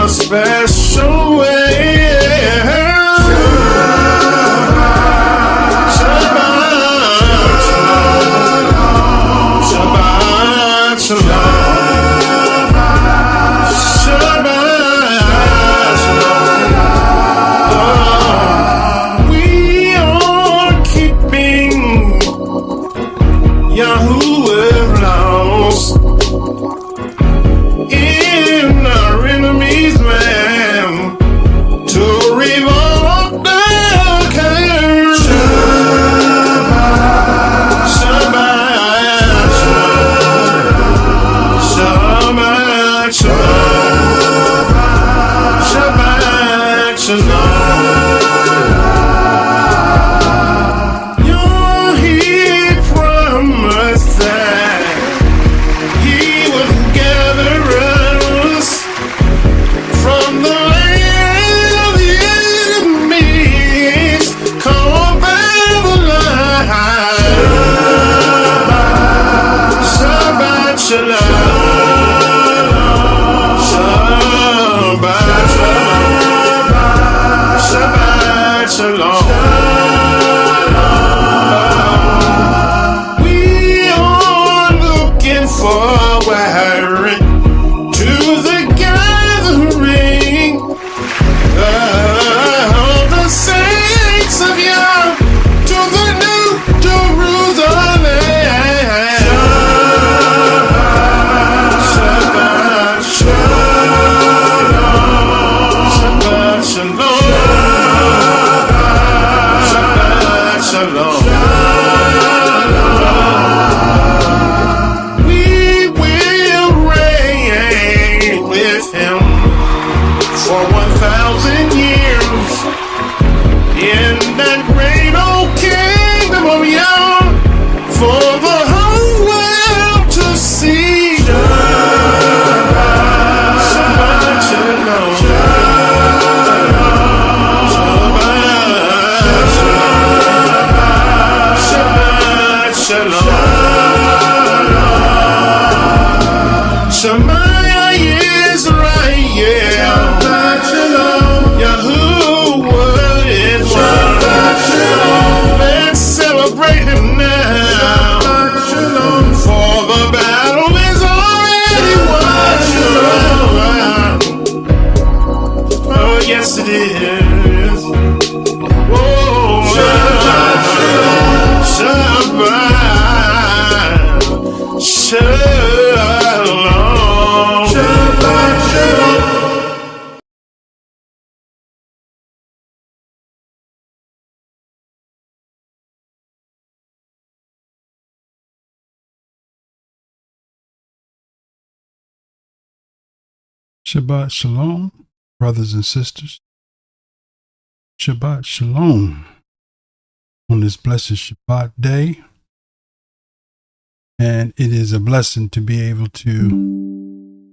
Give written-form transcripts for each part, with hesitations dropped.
a special way. Shabbat shalom. Shabbat shalom. We are keeping Yahuwah laws in our enemies' land to revolt the curse. Shabbat shalom. Shabbat shalom. Shabbat shalom. He promised that he would gather us from the land of the enemies called Babylon. Shabbat shalom. Shabbat shalom. Shabbat shalom. We are looking forward to the gathering of the saints of Yah to the new Jerusalem. Shabbat shalom. Shabbat shalom. Shabbat shalom. We will reign with him for 1,000 years in that great old kingdom of YAH for the whole world to see. Shabbat shalom. Shabbat shalom. Shema Israel. Yahuwah is one. Let's celebrate him now. For the battle is already won. Oh, yes it is. Whoa. Shabbat shalom. Shabbat shalom. Shabbat shalom, brothers and sisters. Shabbat shalom on this blessed Shabbat day. And it is a blessing to be able to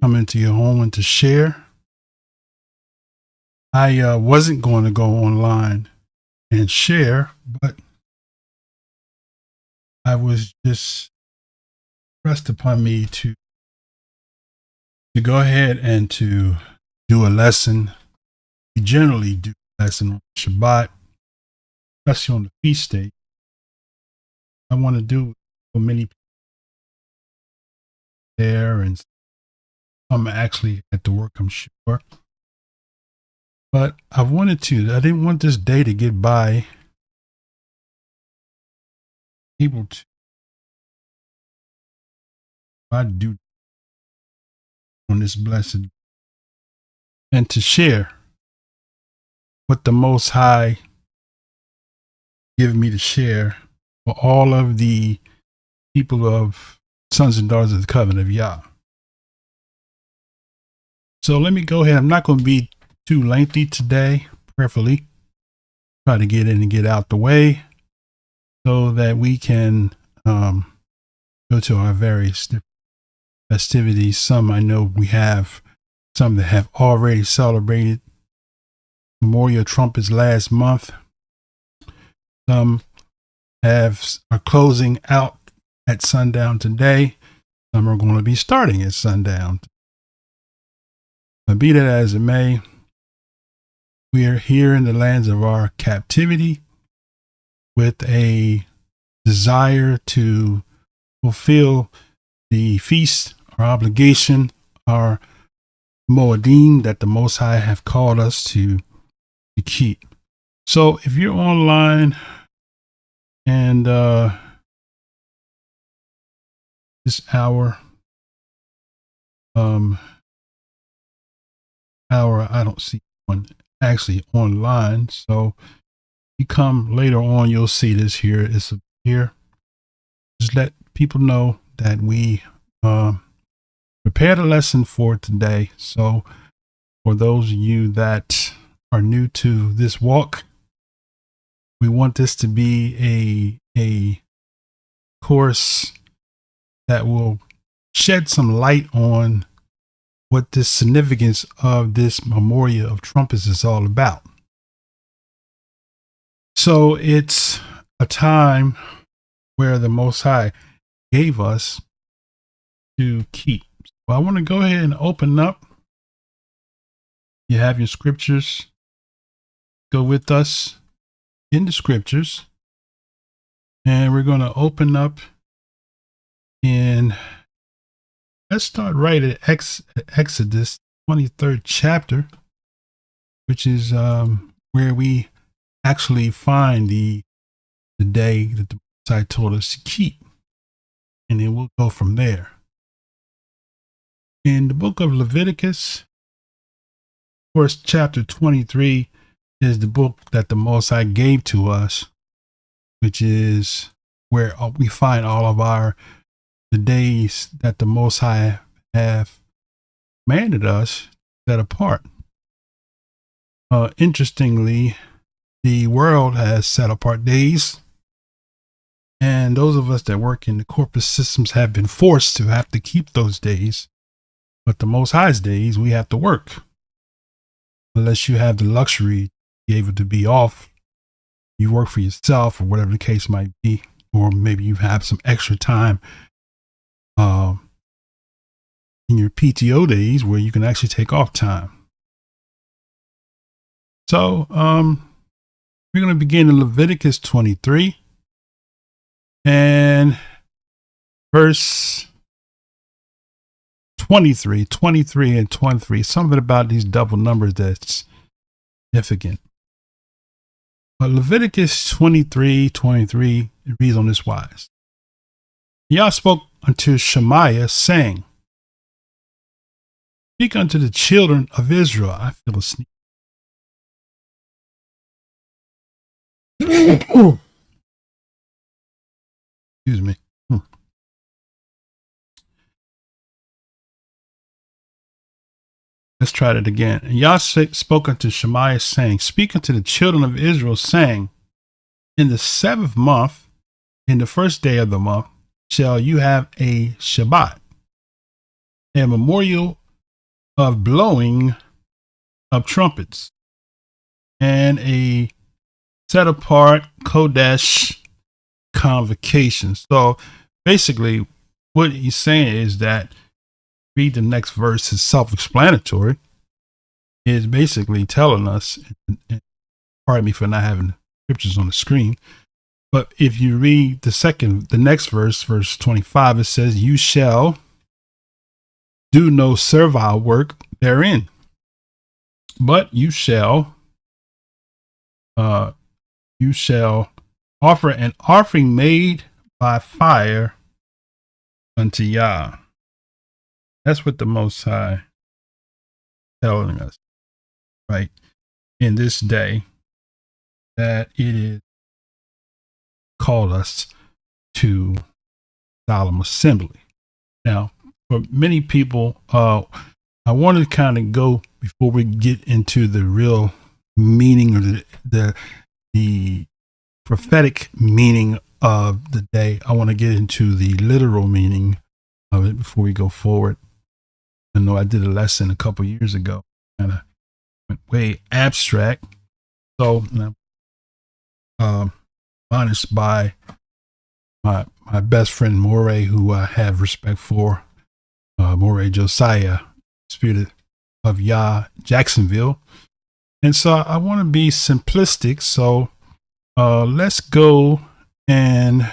come into your home and to share. I wasn't going to go online and share, but I was just pressed upon me to go ahead and to do a lesson. We generally do a lesson on Shabbat, especially on the feast day. I want to do it for many people there, and some actually at the work, I'm sure. But I didn't want this day to get by able to do on this blessed and to share what the Most High give me to share for all of the people of sons and daughters of the Covenant of YAH. So let me go ahead. I'm not going to be too lengthy today, prayerfully. Try to get in and get out the way so that we can go to our various festivities. Some I know we have some that have already celebrated Memorial of Trumpets last month. Some are closing out at sundown today. Some are going to be starting at sundown. But be that as it may, we are here in the lands of our captivity with a desire to fulfill the feast, our obligation, our moedim that the Most High have called us to keep. So if you're online and this hour, I don't see one actually online. So you come later on, you'll see this here. It's here. Just let people know that we prepared a lesson for today. So for those of you that are new to this walk, we want this to be a course that will shed some light on what the significance of this Memorial of Trumpets is all about. So it's a time where the Most High gave us to keep. Well, I want to go ahead and open up. You have your scriptures. Go with us in the scriptures. And we're going to open up in, let's start right at Exodus 23rd chapter, which is where we actually find the day that the Most High told us to keep. And then we'll go from there. In the book of Leviticus, of course, chapter 23 is the book that the Most High gave to us, which is where we find all of the days that the Most High have commanded us set apart. Interestingly, the world has set apart days, and those of us that work in the corporate systems have been forced to have to keep those days. But the Most High's days, we have to work. Unless you have the luxury to be able to be off, you work for yourself or whatever the case might be, or maybe you have some extra time in your PTO days where you can actually take off time. So we're going to begin in Leviticus 23 and verse 23 and 23. Something about these double numbers that's significant. But Leviticus 23 it reads on this wise. Yah spoke unto Shemaiah, saying, Speak unto the children of Israel. I feel a sneeze. Excuse me. Let's try that again. And Yah spoke unto Shemaiah, saying, Speak unto the children of Israel, saying, In the 7th month, in the 1st day of the month, shall you have a Shabbat, a memorial of blowing of trumpets, and a set apart Kodesh convocation. So basically, what he's saying is that, read the next verse, is self-explanatory, is basically telling us, and pardon me for not having scriptures on the screen, but if you read the next verse, verse 25, it says, You shall do no servile work therein, but you shall offer an offering made by fire unto Yah. That's what the Most High telling us, right, in this day, that it is called us to solemn assembly. Now, for many people, I want to kind of go, before we get into the real meaning or the prophetic meaning of the day, I want to get into the literal meaning of it before we go forward. I know I did a lesson a couple years ago, kind of went way abstract. So honest by my best friend Moray, who I have respect for, Moray Josiah, Spirit of YAH, Jacksonville. And so I want to be simplistic. So let's go and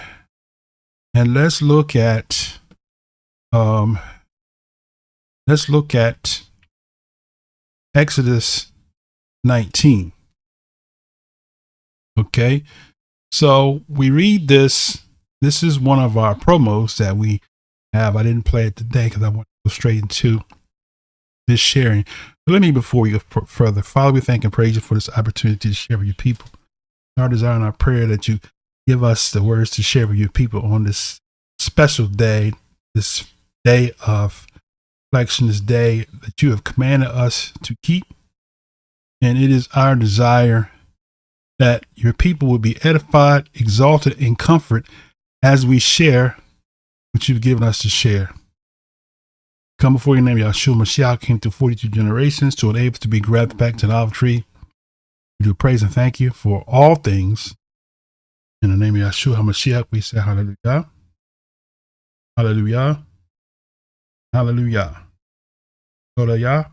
let's look at Exodus 19. Okay, so we read this. This is one of our promos that we have. I didn't play it today because I want to go straight into this sharing. But let me, before we go further, Father, we thank and praise you for this opportunity to share with your people. Our desire and our prayer that you give us the words to share with your people on this special day, this day of reflection, this day that you have commanded us to keep. And it is our desire that your people will be edified, exalted, and comfort as we share what you've given us to share. Come before your name, Yahushua Mashiach, came through 42 generations to enable us to be grabbed back to the olive tree. We do praise and thank you for all things. In the name of Yahushua HaMashiach, we say hallelujah. Hallelujah. Hallelujah. Hallelujah.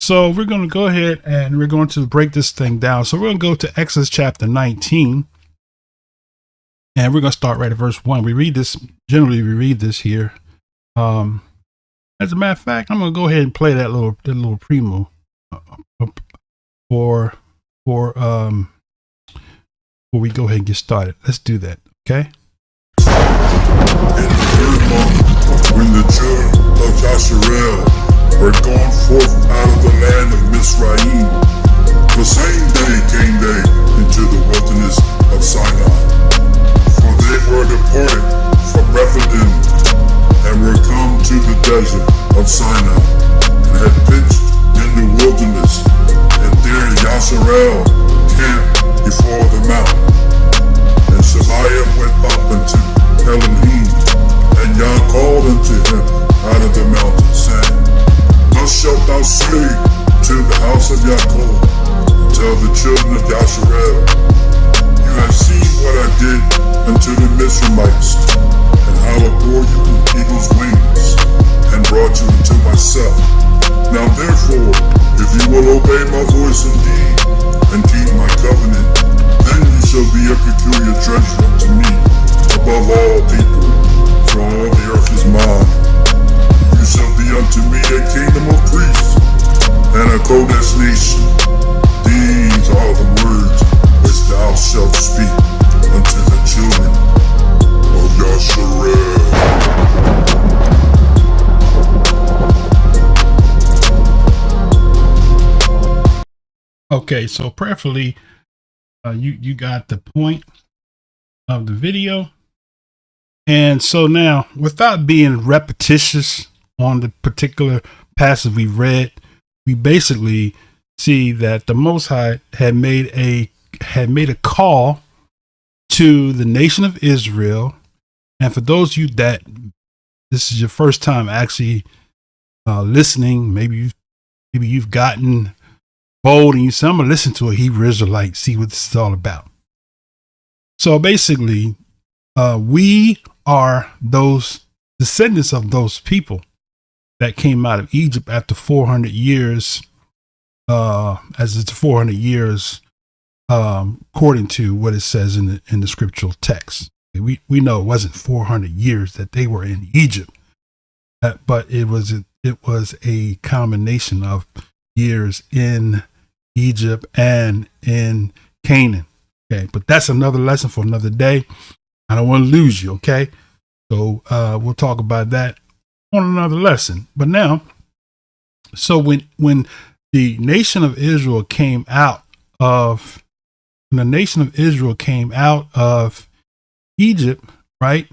So we're going to go ahead and we're going to break this thing down. So we're going to go to Exodus chapter 19. And we're going to start right at verse 1. We read this, generally we read this here. As a matter of fact, I'm going to go ahead and play that little primo before we go ahead and get started. Let's do that, okay? In the third month, when the children of Yasharel were gone forth out of the land of Mizraim, the same day came they into the wilderness of Sinai. For they were departed from Rephidim, and were come to the desert of Sinai, and had pitched in the wilderness, and there Yasharel camped before the mountain. And Shemaiah went up unto Elohim, and Yah called unto him out of the mountain, saying, Thus shalt thou say to the house of Yaakov, tell the children of Yasharel, you have seen what I did unto the Mizraimites, and how I bore you with eagle's wings, and brought you unto myself. Now therefore, if you will obey my voice indeed, and keep my covenant, then you shall be a peculiar treasure unto me, above all people, for all the earth is mine. You shall be unto me a kingdom of priests, and a Kodesh nation. These are the words which thou shalt speak unto the children of Yasharel. Okay, so prayerfully, you got the point of the video. And so now, without being repetitious on the particular passage we read, we basically see that the Most High had made a call to the nation of Israel. And for those of you that this is your first time actually listening, maybe you've gotten bold and you say, I'm gonna listen to a Hebrew Israelite, see what this is all about. So basically, we are those descendants of those people that came out of Egypt after 400 years, as it's 400 years, according to what it says in the scriptural text. We know it wasn't 400 years that they were in Egypt, but it was a combination of years in Egypt and in Canaan. Okay, but that's another lesson for another day. I don't want to lose you. Okay, so we'll talk about that on another lesson. But now, so when the nation of Israel came out of Egypt, right?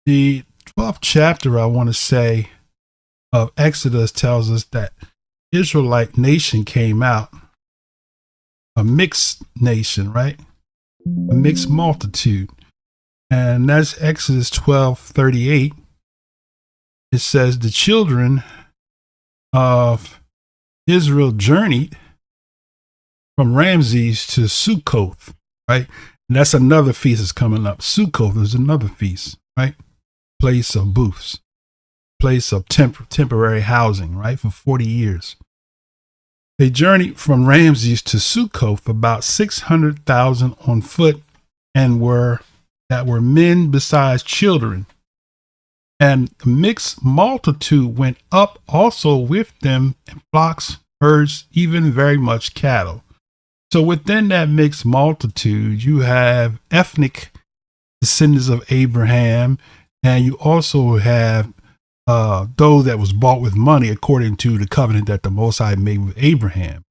The 12th chapter, I want to say, of Exodus tells us that Israelite nation came out, a mixed nation, right? A mixed multitude. And that's Exodus 12:38. It says the children of Israel journeyed from Ramses to Sukkoth, right? And that's another feast that's coming up. Sukkoth is another feast, right? Place of booths. place of temporary housing, right, for 40 years. They journeyed from Ramses to Sukkoth, about 600,000 on foot, and were men besides children. And the mixed multitude went up also with them, and flocks, herds, even very much cattle. So within that mixed multitude, you have ethnic descendants of Abraham, and you also have those that was bought with money according to the covenant that the Most High made with Abraham.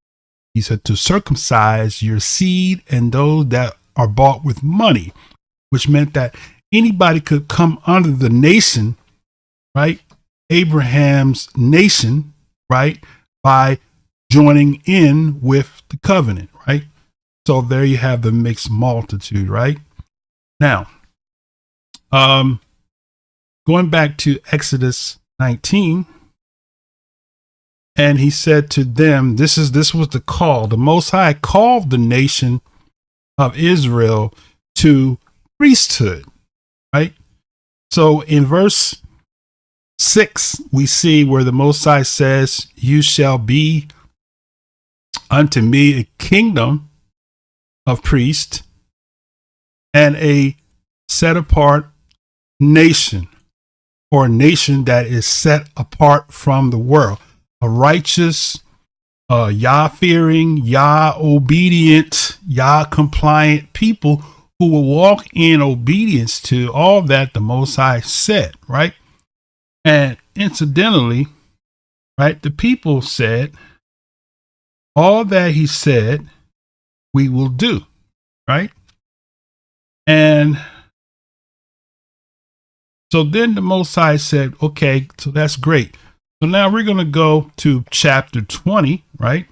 He said to circumcise your seed and those that are bought with money, which meant that anybody could come under the nation, right? Abraham's nation, right? By joining in with the covenant, right? So there you have the mixed multitude, right? Now, going back to Exodus 19, and he said to them, this was the call. The Most High called the nation of Israel to priesthood, right? So in verse 6, we see where the Most High says, you shall be unto me a kingdom of priests and a set apart nation, or a nation that is set apart from the world, a righteous, Yah-fearing, Yah-obedient, Yah-compliant people who will walk in obedience to all that the Most High said, right? And incidentally, right, the people said, all that he said, we will do, right? And so then the Most High said, okay, so that's great. So now we're going to go to chapter 20, right?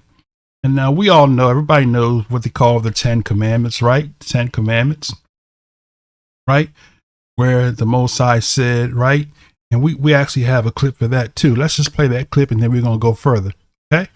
And now we all know, everybody knows what they call the 10 Commandments, right? The 10 Commandments, right? Where the Most High said, right? And we actually have a clip for that too. Let's just play that clip and then we're going to go further, okay?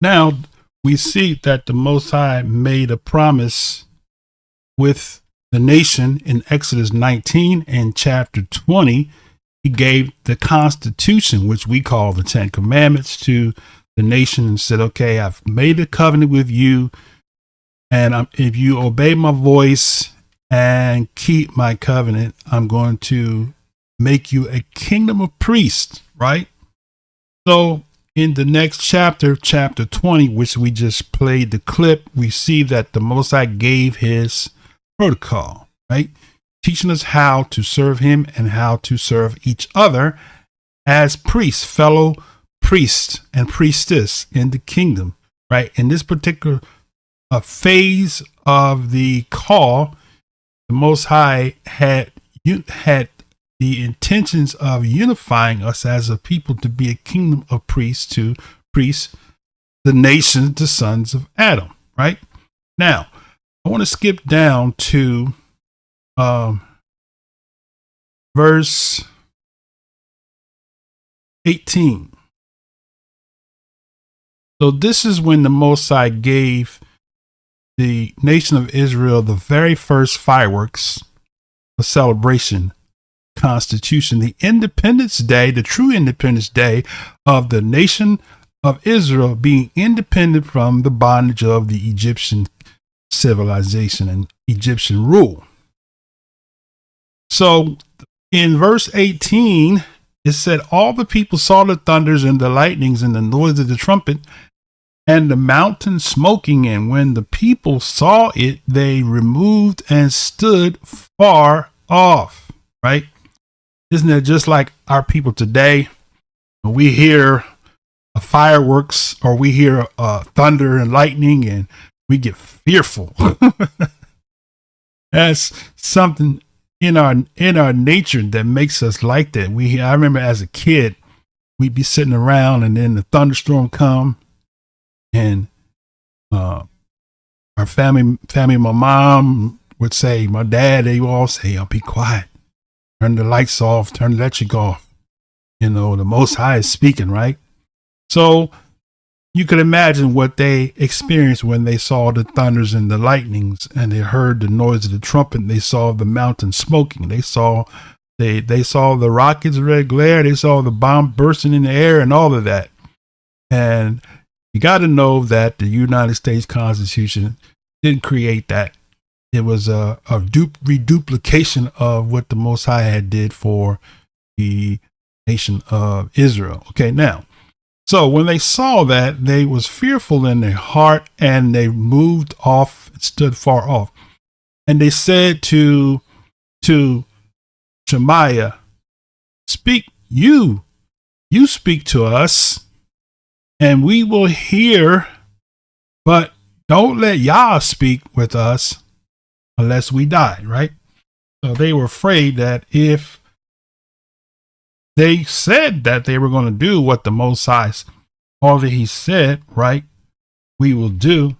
Now we see that the Most High made a promise with the nation in Exodus 19 and chapter 20. He gave the Constitution, which we call the 10 Commandments, to the nation and said, okay, I've made a covenant with you. And if you obey my voice and keep my covenant, I'm going to make you a kingdom of priests, right? So in the next chapter, chapter 20, which we just played the clip, we see that the Most High gave his protocol, right? Teaching us how to serve him and how to serve each other as priests, fellow priests and priestess in the kingdom, right? In this particular phase of the call, the Most High had the intentions of unifying us as a people to be a kingdom of priests, to priests, the nations, the sons of Adam, right? Now, I want to skip down to verse 18. So this is when the Most High gave the nation of Israel the very first fireworks, a celebration, Constitution, the Independence Day, the true Independence Day of the nation of Israel being independent from the bondage of the Egyptian civilization and Egyptian rule. So in verse 18, it said, all the people saw the thunders and the lightnings and the noise of the trumpet and the mountain smoking. And when the people saw it, they removed and stood far off. Right? Isn't it just like our people today? When we hear fireworks or we hear thunder and lightning and we get fearful. That's something in our nature that makes us like that. I remember as a kid, we'd be sitting around and then the thunderstorm come and our family, my mom would say, my dad, they would all say, oh, be quiet. Turn the lights off, turn the electric off. You know, the Most High is speaking, right? So you could imagine what they experienced when they saw the thunders and the lightnings and they heard the noise of the trumpet. They saw the mountain smoking. They saw the rockets red glare. They saw the bomb bursting in the air and all of that. And you got to know that the United States Constitution didn't create that. It was a reduplication of what the Most High had did for the nation of Israel. Okay, now, so when they saw that, they was fearful in their heart and they moved off, stood far off. And they said to Shemaiah, you speak to us and we will hear, but don't let Yah speak with us unless we die, right? So they were afraid that if they said that they were going to do what the Most High, all that he said, right, we will do.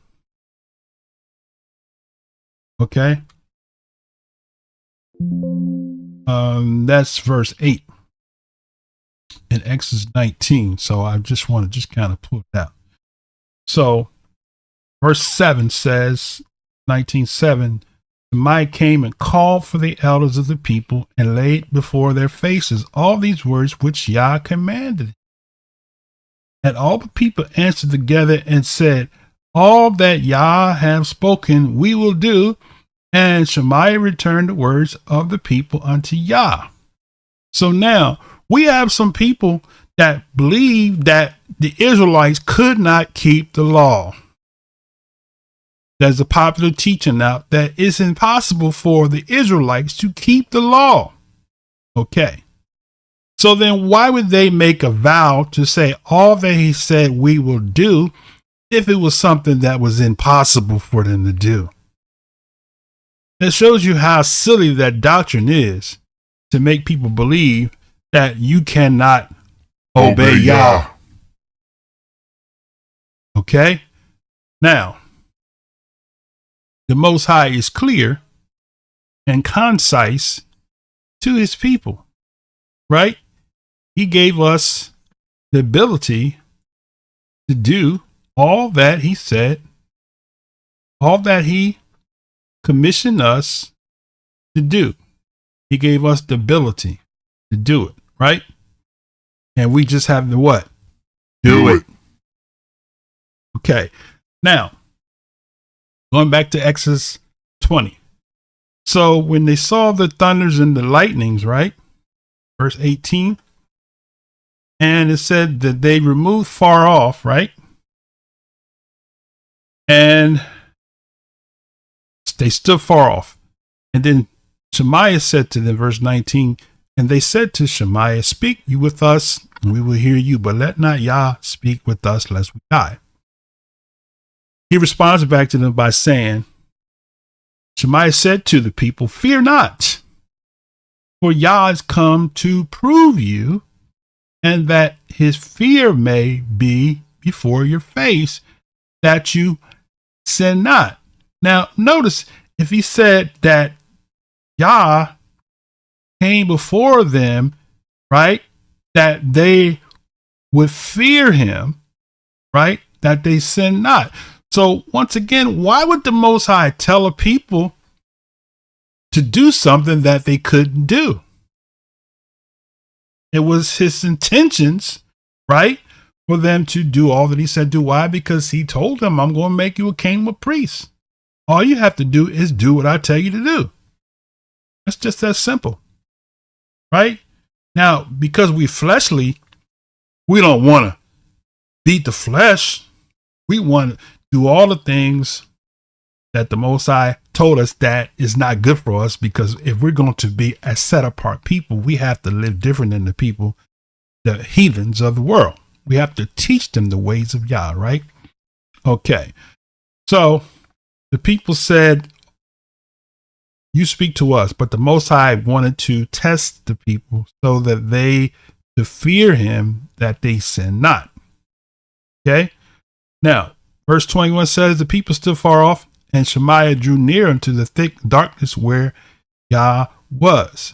Okay. That's verse 8 in Exodus 19. So I just want to kind of pull it out. So verse 7 says, 19:7, Shemaiah came and called for the elders of the people and laid before their faces all these words which Yah commanded. And all the people answered together and said, all that Yah have spoken we will do. And Shemaiah returned the words of the people unto Yah. So now we have some people that believe that the Israelites could not keep the law. There's a popular teaching now that it's impossible for the Israelites to keep the law. Okay. So then why would they make a vow to say all that he said we will do if it was something that was impossible for them to do? It shows you how silly that doctrine is to make people believe that you cannot obey Yah. Okay. Now, the Most High is clear and concise to his people, right? He gave us the ability to do all that he said, all that he commissioned us to do. He gave us the ability to do it, right? And we just have to what? Do it. Okay. Now, going back to Exodus 20. So when they saw the thunders and the lightnings, right? Verse 18. And it said that they removed far off, right? And they stood far off. And then Shemaiah said to them, verse 19, and they said to Shemaiah, speak you with us, and we will hear you, but let not Yah speak with us, lest we die. He responds back to them by saying, Shemaiah said to the people, fear not, for Yah has come to prove you, and that his fear may be before your face, that you sin not. Now, notice if he said that Yah came before them, right, that they would fear him, right, that they sin not. So once again, why would the Most High tell a people to do something that they couldn't do? It was his intentions, right, for them to do all that he said do. Why? Because he told them, I'm going to make you a king of priests. All you have to do is do what I tell you to do. It's just that simple. right? Now, because we fleshly, we don't want to beat the flesh. We want to do all the things that the Most High told us that is not good for us, because if we're going to be a set apart people, we have to live different than the people, the heathens of the world. We have to teach them the ways of Yah, right? Okay. So the people said, you speak to us, but the Most High wanted to test the people so that they to fear him, that they sin not. Okay. Now, verse 21 says, the people stood far off, and Shemaiah drew near unto the thick darkness where Yah was.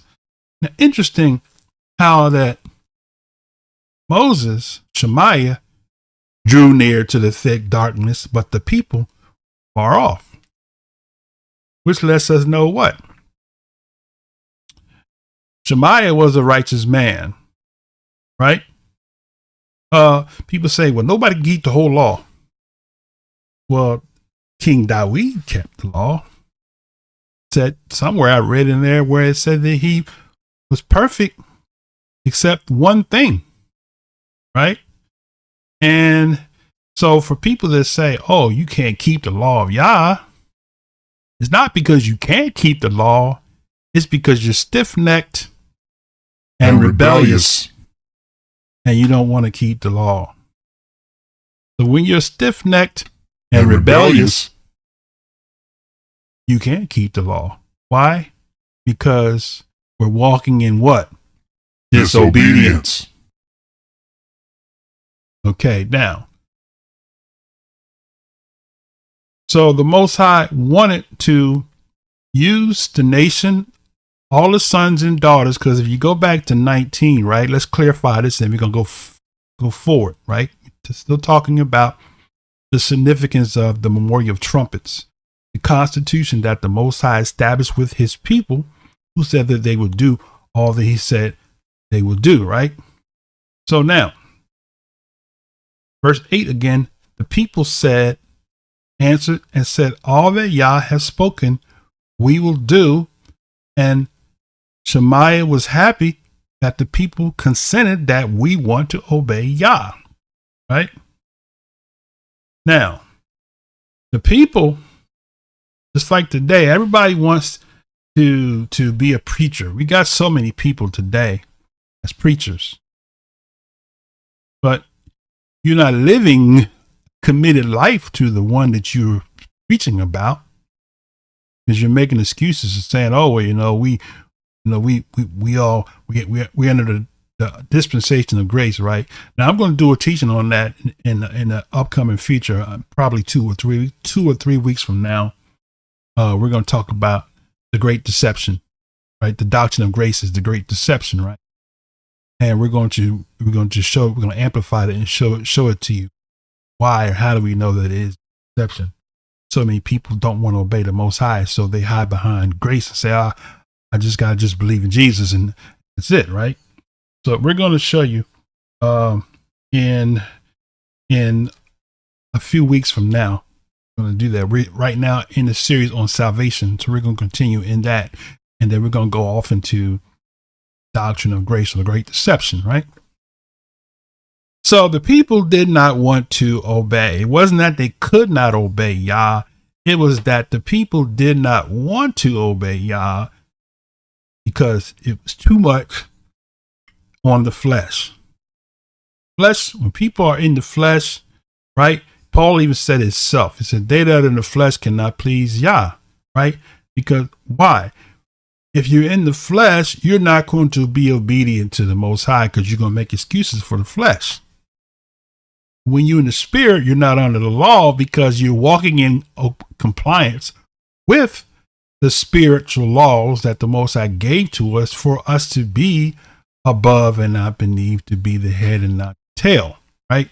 Now, interesting how that Moses, Shemaiah, drew near to the thick darkness, but the people far off. Which lets us know what? Shemaiah was a righteous man, right? People say, well, nobody can keep the whole law. Well, King Deut kept the law. Said somewhere I read in there where it said that he was perfect except one thing, right? And so for people that say, oh, you can't keep the law of Yah, it's not because you can't keep the law. It's because you're stiff-necked and rebellious, and you don't want to keep the law. So when you're stiff-necked and rebellious, you can't keep the law. Why? Because we're walking in what? Disobedience. Okay, now. So the Most High wanted to use the nation, all the sons and daughters, because if you go back to 19, right? Let's clarify this, and we're going to go forward, right? Still talking about the significance of the Memorial of Trumpets, the constitution that the Most High established with his people, who said that they would do all that he said they would do, right? So now, verse 8 again, the people answered and said, all that Yah has spoken, we will do. And Shemaiah was happy that the people consented that we want to obey Yah, right? Now, the people, just like today, everybody wants to be a preacher. We got so many people today as preachers, but you're not living committed life to the one that you're preaching about, because you're making excuses and saying, oh, well, we under the dispensation of grace, right? Now I'm going to do a teaching on that in the upcoming future, probably 2 or 3 weeks from now. We're going to talk about the great deception, right? The doctrine of grace is the great deception, right? And we're going to amplify it and show it to you. Why or how do we know that it is deception? So many people don't want to obey the Most High, so they hide behind grace and say, I just got to believe in Jesus and that's it, right? So we're going to show you in a few weeks from now. We're going to do that. We're right now in the series on salvation, so we're going to continue in that, and then we're going to go off into doctrine of grace or the great deception, right? So the people did not want to obey. It wasn't that they could not obey Yah. It was that the people did not want to obey Yah because it was too much on the flesh. When people are in the flesh, right? Paul even said it himself. He said, they that are in the flesh cannot please Yah, right? Because why? If you're in the flesh, you're not going to be obedient to the Most High because you're going to make excuses for the flesh. When you're in the spirit, you're not under the law because you're walking in compliance with the spiritual laws that the Most High gave to us for us to be above and not beneath, to be the head and not the tail, right?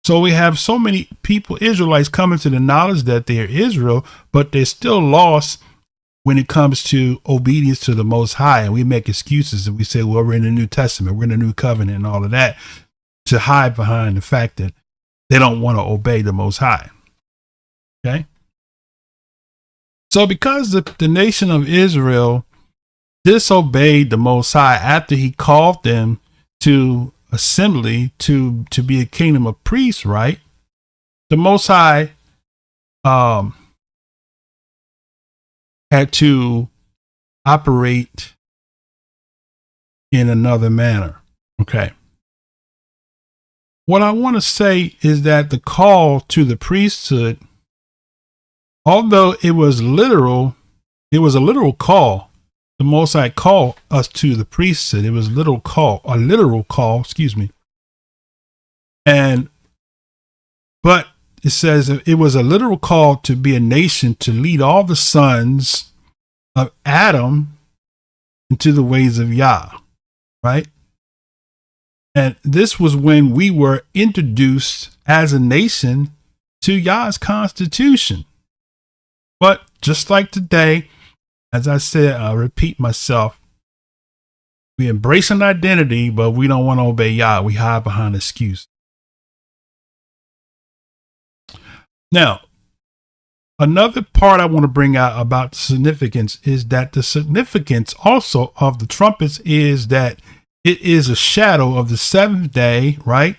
So we have so many people, Israelites, coming to the knowledge that they're Israel, but they're still lost when it comes to obedience to the Most High. And we make excuses and we say, well, we're in the New Testament, we're in the New Covenant and all of that, to hide behind the fact that they don't want to obey the Most High. Okay. So because the nation of Israel disobeyed the Most High after he called them to assembly to be a kingdom of priests, right? The Most High had to operate in another manner. Okay. What I want to say is that the call to the priesthood, although it was a literal call. The Most High called us to the priesthood. It was a literal call, excuse me. But it says it was a literal call to be a nation, to lead all the sons of Adam into the ways of Yah, right? And this was when we were introduced as a nation to Yah's constitution. But just like today, as I said, I'll repeat myself, we embrace an identity, but we don't want to obey Yah. We hide behind excuse. Now, another part I want to bring out about the significance is that the significance also of the trumpets is that it is a shadow of the seventh day, right?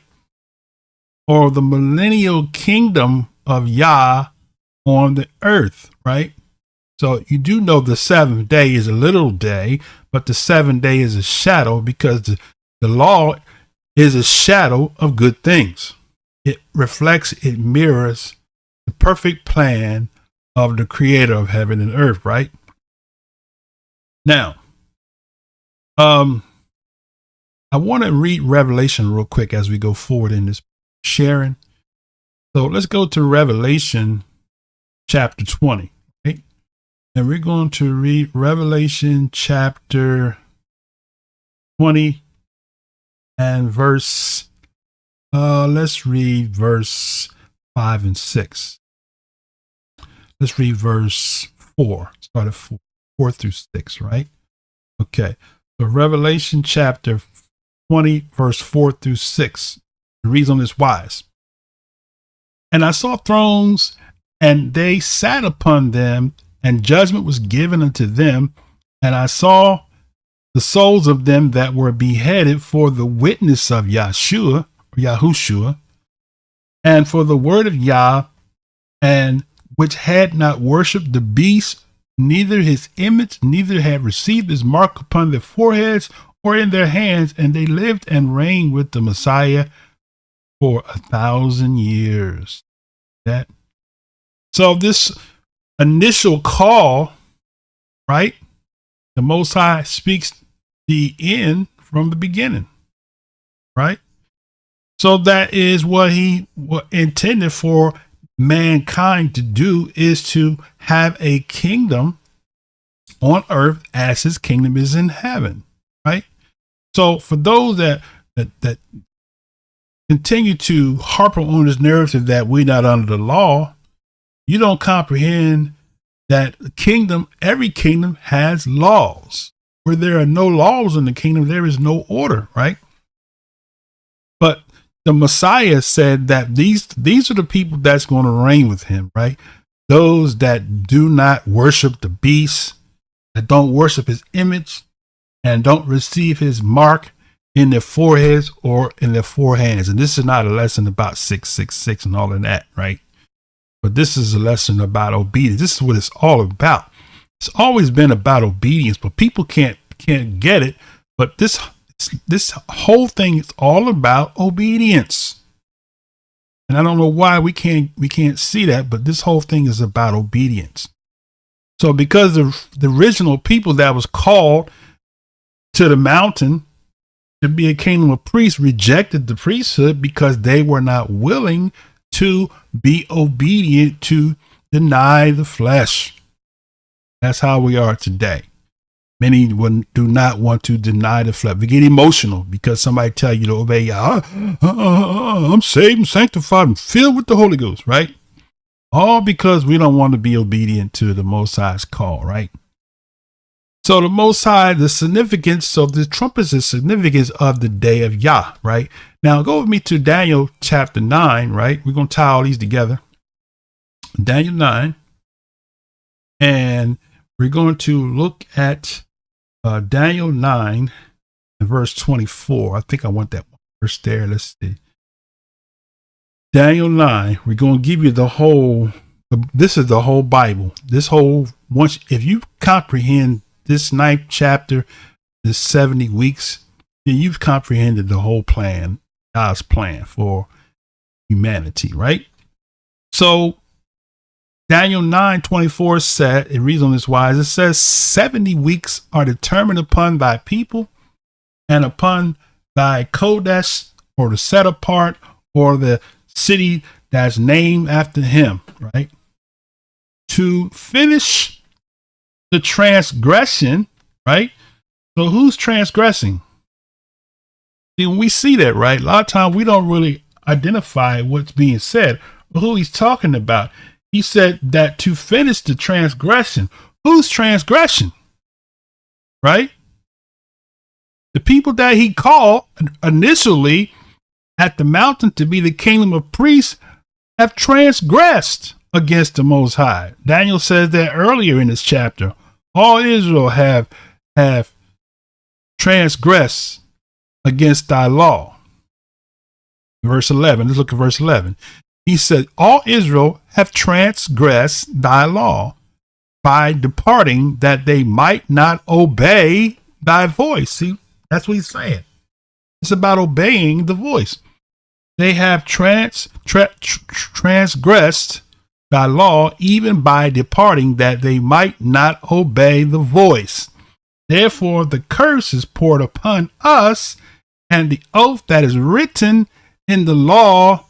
Or the millennial kingdom of Yah on the earth, right? So you do know the seventh day is a literal day, but the seventh day is a shadow, because the law is a shadow of good things. It reflects, it mirrors the perfect plan of the creator of heaven and earth, right? Now, I want to read Revelation real quick as we go forward in this sharing. So let's go to Revelation chapter 20. Right? And we're going to read Revelation chapter 20 and verse, let's read verse 5 and 6. Let's read verse 4. Start at 4 through 6, right? Okay. So Revelation chapter 20, verse 4 through 6. The reason is wise. And I saw thrones, and they sat upon them, and judgment was given unto them. And I saw the souls of them that were beheaded for the witness of Yahushwuah, or Yahushwuah, and for the word of Yah, and which had not worshipped the beast, neither his image, neither had received his mark upon their foreheads or in their hands, and they lived and reigned with the Messiah for 1,000 years. That. So this initial call, right? The Most High speaks the end from the beginning, right? So that is what he intended for mankind to do, is to have a kingdom on earth as his kingdom is in heaven, right? So for those that continue to harp on this narrative that we're not under the law, you don't comprehend that every kingdom has laws. Where there are no laws in the kingdom, there is no order, right? But the Messiah said that these are the people that's going to reign with him, right? Those that do not worship the beast, that don't worship his image, and don't receive his mark in their foreheads or in their forehands. And this is not a lesson about 666 and all of that, right? But this is a lesson about obedience. This is what it's all about. It's always been about obedience, but people can't get it. But this whole thing is all about obedience. And I don't know why we can't see that, but this whole thing is about obedience. So because the original people that was called to the mountain to be a kingdom of priests rejected the priesthood because they were not willing to be obedient, to deny the flesh. That's how we are today. Many do not want to deny the flesh. We get emotional because somebody tell you to obey. I'm saved and sanctified and filled with the Holy Ghost, right? All because we don't want to be obedient to the Most High's call, right? So the Most High, the significance of the trumpets is significance of the day of Yah, right? Now go with me to Daniel chapter 9, right? We're going to tie all these together. Daniel 9. And we're going to look at Daniel 9 and verse 24. I think I want that verse there. Let's see. Daniel 9. We're going to give you the whole. This is the whole Bible. This whole, once, if you comprehend this 9th chapter, this 70 weeks, then you've comprehended the whole plan, God's plan for humanity, right? So Daniel 9:24 said, it reads on this wise, it says 70 weeks are determined upon thy people and upon thy Kodesh, or the set apart, or the city that's named after him, right? To finish the transgression, right? So who's transgressing? See, when we see that, right, a lot of times we don't really identify what's being said, but who he's talking about. He said that to finish the transgression. Whose transgression? Right? The people that he called initially at the mountain to be the kingdom of priests have transgressed against the Most High. Daniel says that earlier in this chapter. All Israel have transgressed against thy law. Verse 11. Let's look at verse 11. He said, all Israel have transgressed thy law by departing, that they might not obey thy voice. See, that's what he's saying. It's about obeying the voice. They have transgressed thy law, even by departing, that they might not obey the voice. Therefore, the curse is poured upon us, and the oath that is written in the law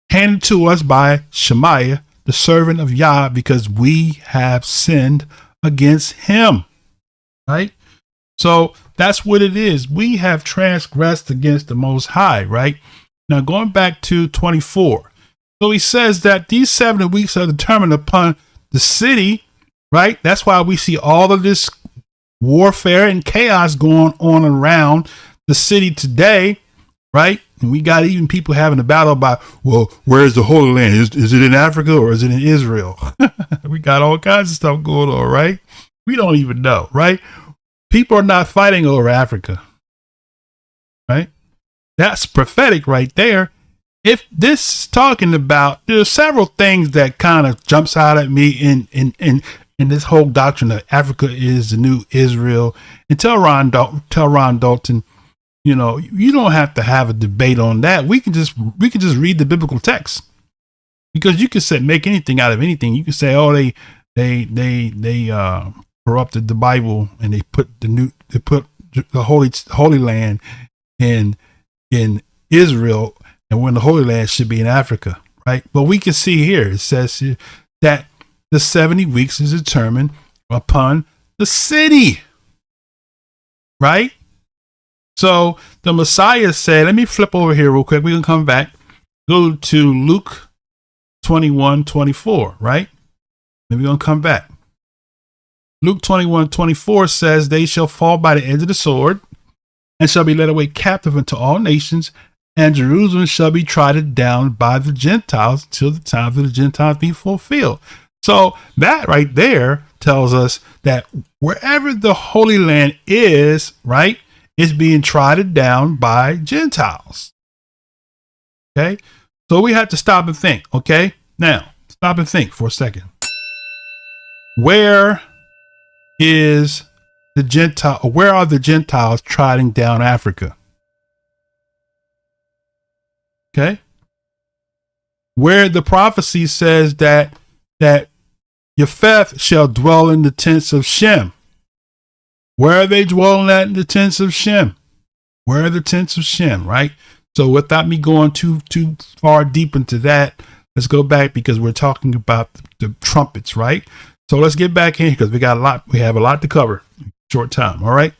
handed to us by Shemaiah, the servant of Yah, because we have sinned against him. Right? So that's what it is. We have transgressed against the Most High, right? Now going back to 24. So he says that these 70 weeks are determined upon the city, right? That's why we see all of this warfare and chaos going on around the city today, right? And we got even people having a battle about, well, where's the Holy Land? Is it in Africa or is it in Israel? We got all kinds of stuff going on, right? We don't even know, right? People are not fighting over Africa, right? That's prophetic right there. If this is talking about, there's several things that kind of jumps out at me in this whole doctrine that Africa is the new Israel. And tell Ron Dalton, you know, you don't have to have a debate on that. We can just read the biblical text, because you can say, make anything out of anything. You can say, oh, they corrupted the Bible and they put the Holy Land in Israel, and when the Holy Land should be in Africa, right? But we can see here, it says here that the 70 weeks is determined upon the city, right? So the Messiah said, let me flip over here real quick. We can come back, go to Luke 21:24, right? Then we're going to come back. Luke 21:24 says, they shall fall by the edge of the sword and shall be led away captive into all nations, and Jerusalem shall be trodden down by the Gentiles till the times of the Gentiles be fulfilled. So that right there tells us that wherever the Holy Land is, right, is being trodden down by Gentiles. Okay. So we have to stop and think. Okay. Now stop and think for a second. Where is the Gentile? Where are the Gentiles trotting down Africa? Okay. Where the prophecy says that Japheth shall dwell in the tents of Shem. Where are they dwelling at in the tents of Shem? Where are the tents of Shem, right? So without me going too far deep into that, let's go back, because we're talking about the trumpets, right? So let's get back in, because we have a lot to cover in a short time. All right.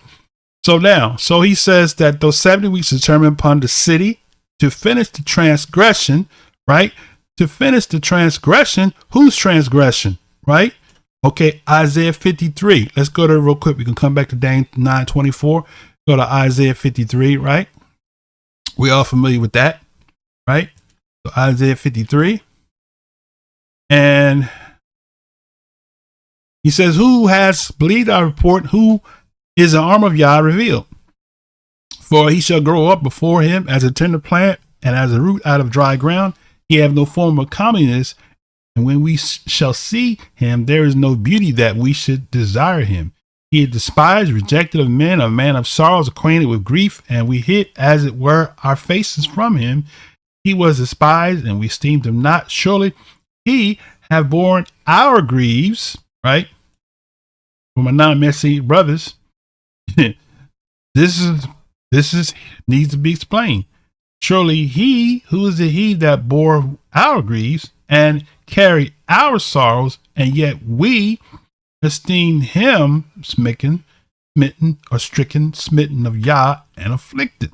So now, so he says that those 70 weeks are determined upon the city to finish the transgression, right? To finish the transgression. Whose transgression, right? Okay, Isaiah 53. Let's go there real quick. We can come back to Daniel 9:24. Go to Isaiah 53, right? We are familiar with that, right? So Isaiah 53. And he says, who has believed our report? Who is the arm of Yah revealed. For he shall grow up before him as a tender plant and as a root out of dry ground. He have no form of comeliness. And when we shall see him, there is no beauty that we should desire him. He is despised, rejected of men, a man of sorrows, acquainted with grief, and we hid, as it were, our faces from him. He was despised, and we esteemed him not. Surely he have borne our griefs, right? For my non-Messianic brothers, this is needs to be explained. Surely he, who is the he that bore our griefs and carried our sorrows, and yet we esteem him smitten or stricken, smitten of Yah, and afflicted.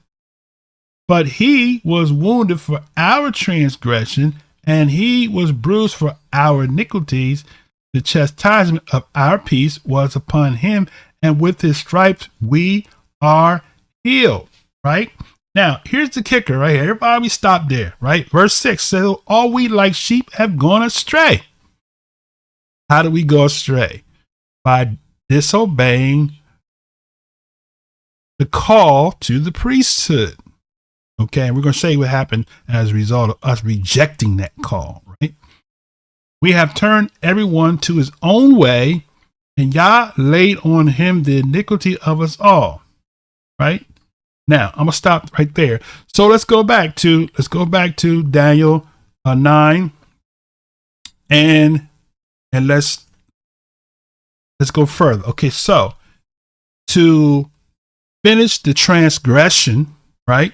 But he was wounded for our transgression, and he was bruised for our iniquities. The chastisement of our peace was upon him, and with his stripes we are healed. Right? Now, here's the kicker right here. Everybody stop there, right? Verse 6 says, all we like sheep have gone astray. How do we go astray? By disobeying the call to the priesthood. Okay, and we're going to show you what happened as a result of us rejecting that call, right? We have turned everyone to his own way, and Yah laid on him the iniquity of us all, right? Now, I'm going to stop right there. So let's go back to Daniel 9 and let's go further. Okay, so to finish the transgression, right?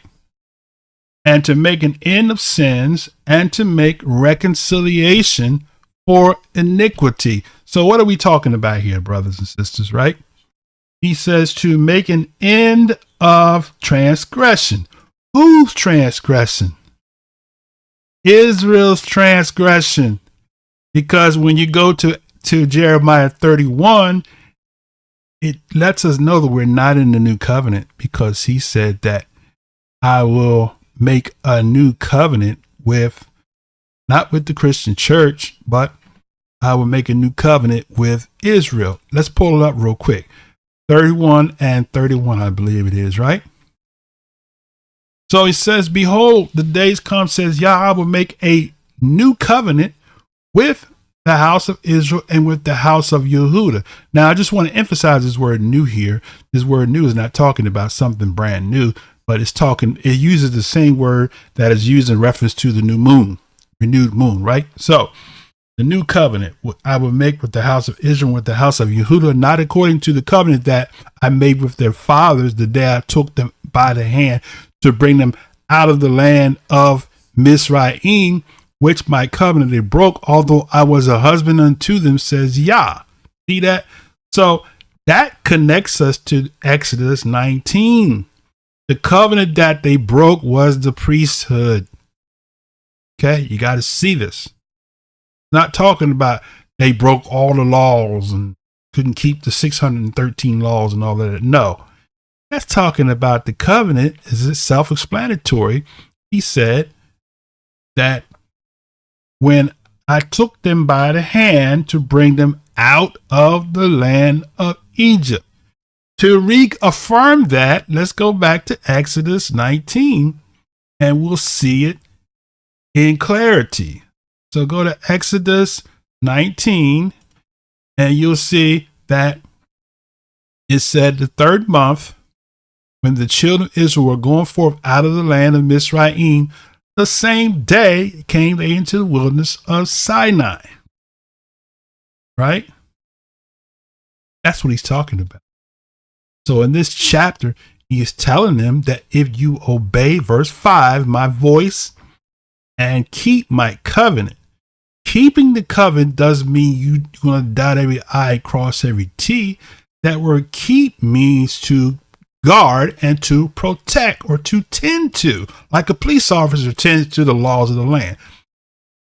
And to make an end of sins and to make reconciliation for iniquity. So what are we talking about here, brothers and sisters, right? He says to make an end of transgression. Who's transgressing? Israel's transgression. Because when you go to Jeremiah 31, it lets us know that we're not in the new covenant, because he said that I will make a new covenant with, not with the Christian church, but I will make a new covenant with Israel. Let's pull it up real quick. 31 and 31, I believe it is, right? So he says, behold, the days come, says Yah, I will make a new covenant with the house of Israel and with the house of Yehudah. Now, I just want to emphasize this word new here. This word new is not talking about something brand new, but it uses the same word that is used in reference to the new moon, renewed moon, right? So the new covenant I will make with the house of Israel and with the house of Yehudah, not according to the covenant that I made with their fathers the day I took them by the hand to bring them out of the land of Mizraim, which my covenant they broke, although I was a husband unto them, says Yah. See that? So that connects us to Exodus 19. The covenant that they broke was the priesthood. Okay, you got to see this. Not talking about they broke all the laws and couldn't keep the 613 laws and all that. No, that's talking about the covenant. Is it self-explanatory? He said that when I took them by the hand to bring them out of the land of Egypt. To reaffirm that, let's go back to Exodus 19 and we'll see it in clarity. So go to Exodus 19 and you'll see that it said the third month, when the children of Israel were going forth out of the land of Mizraim, the same day came they into the wilderness of Sinai. Right? That's what he's talking about. So in this chapter, he is telling them that if you obey, verse 5, my voice and keep my covenant. Keeping the covenant doesn't mean you're going to dot every I, cross every T. That word keep means to guard and to protect or to tend to, like a police officer tends to the laws of the land.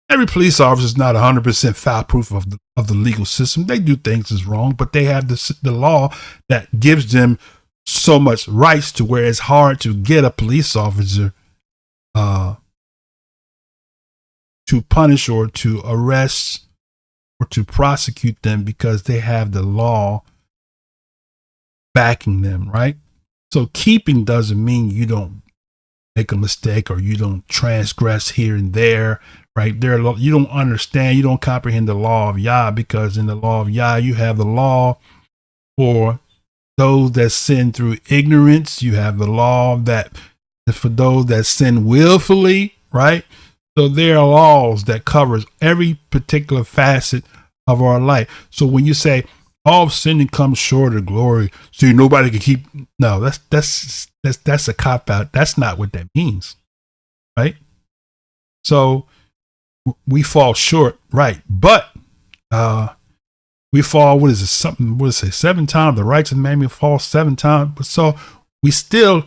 Every police officer is not 100% foul proof of the legal system. They do things that's wrong, but they have the law that gives them so much rights to where it's hard to get a police officer to punish or to arrest or to prosecute them, because they have the law backing them, right? So keeping doesn't mean you don't make a mistake or you don't transgress here and there, right? You don't understand, you don't comprehend the law of YAH, because in the law of YAH, you have the law for those that sin through ignorance. You have the law that for those that sin willfully, right? So there are laws that covers every particular facet of our life. So when you say all sinning comes short of glory, so nobody can keep, no, that's a cop out. That's not what that means, right? So we fall short, right? But we fall, what is it, 7 times? The righteous man may fall 7 times. But so we still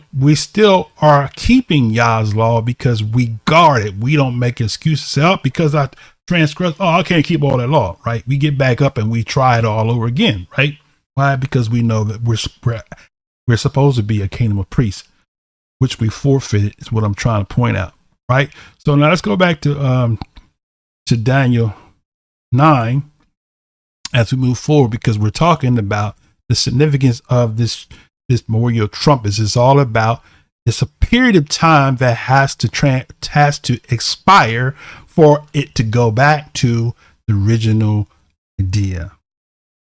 are keeping Yah's law because we guard it. We don't make excuses. Say, oh, because I transgressed, I can't keep all that law, right? We get back up and we try it all over again, right? Why? Because we know that we're supposed to be a kingdom of priests, which we forfeited, is what I'm trying to point out, right? So now let's go back to Daniel 9 as we move forward, because we're talking about the significance of this Memorial of Trumpets. It's all about, it's a period of time that has to expire for it to go back to the original idea,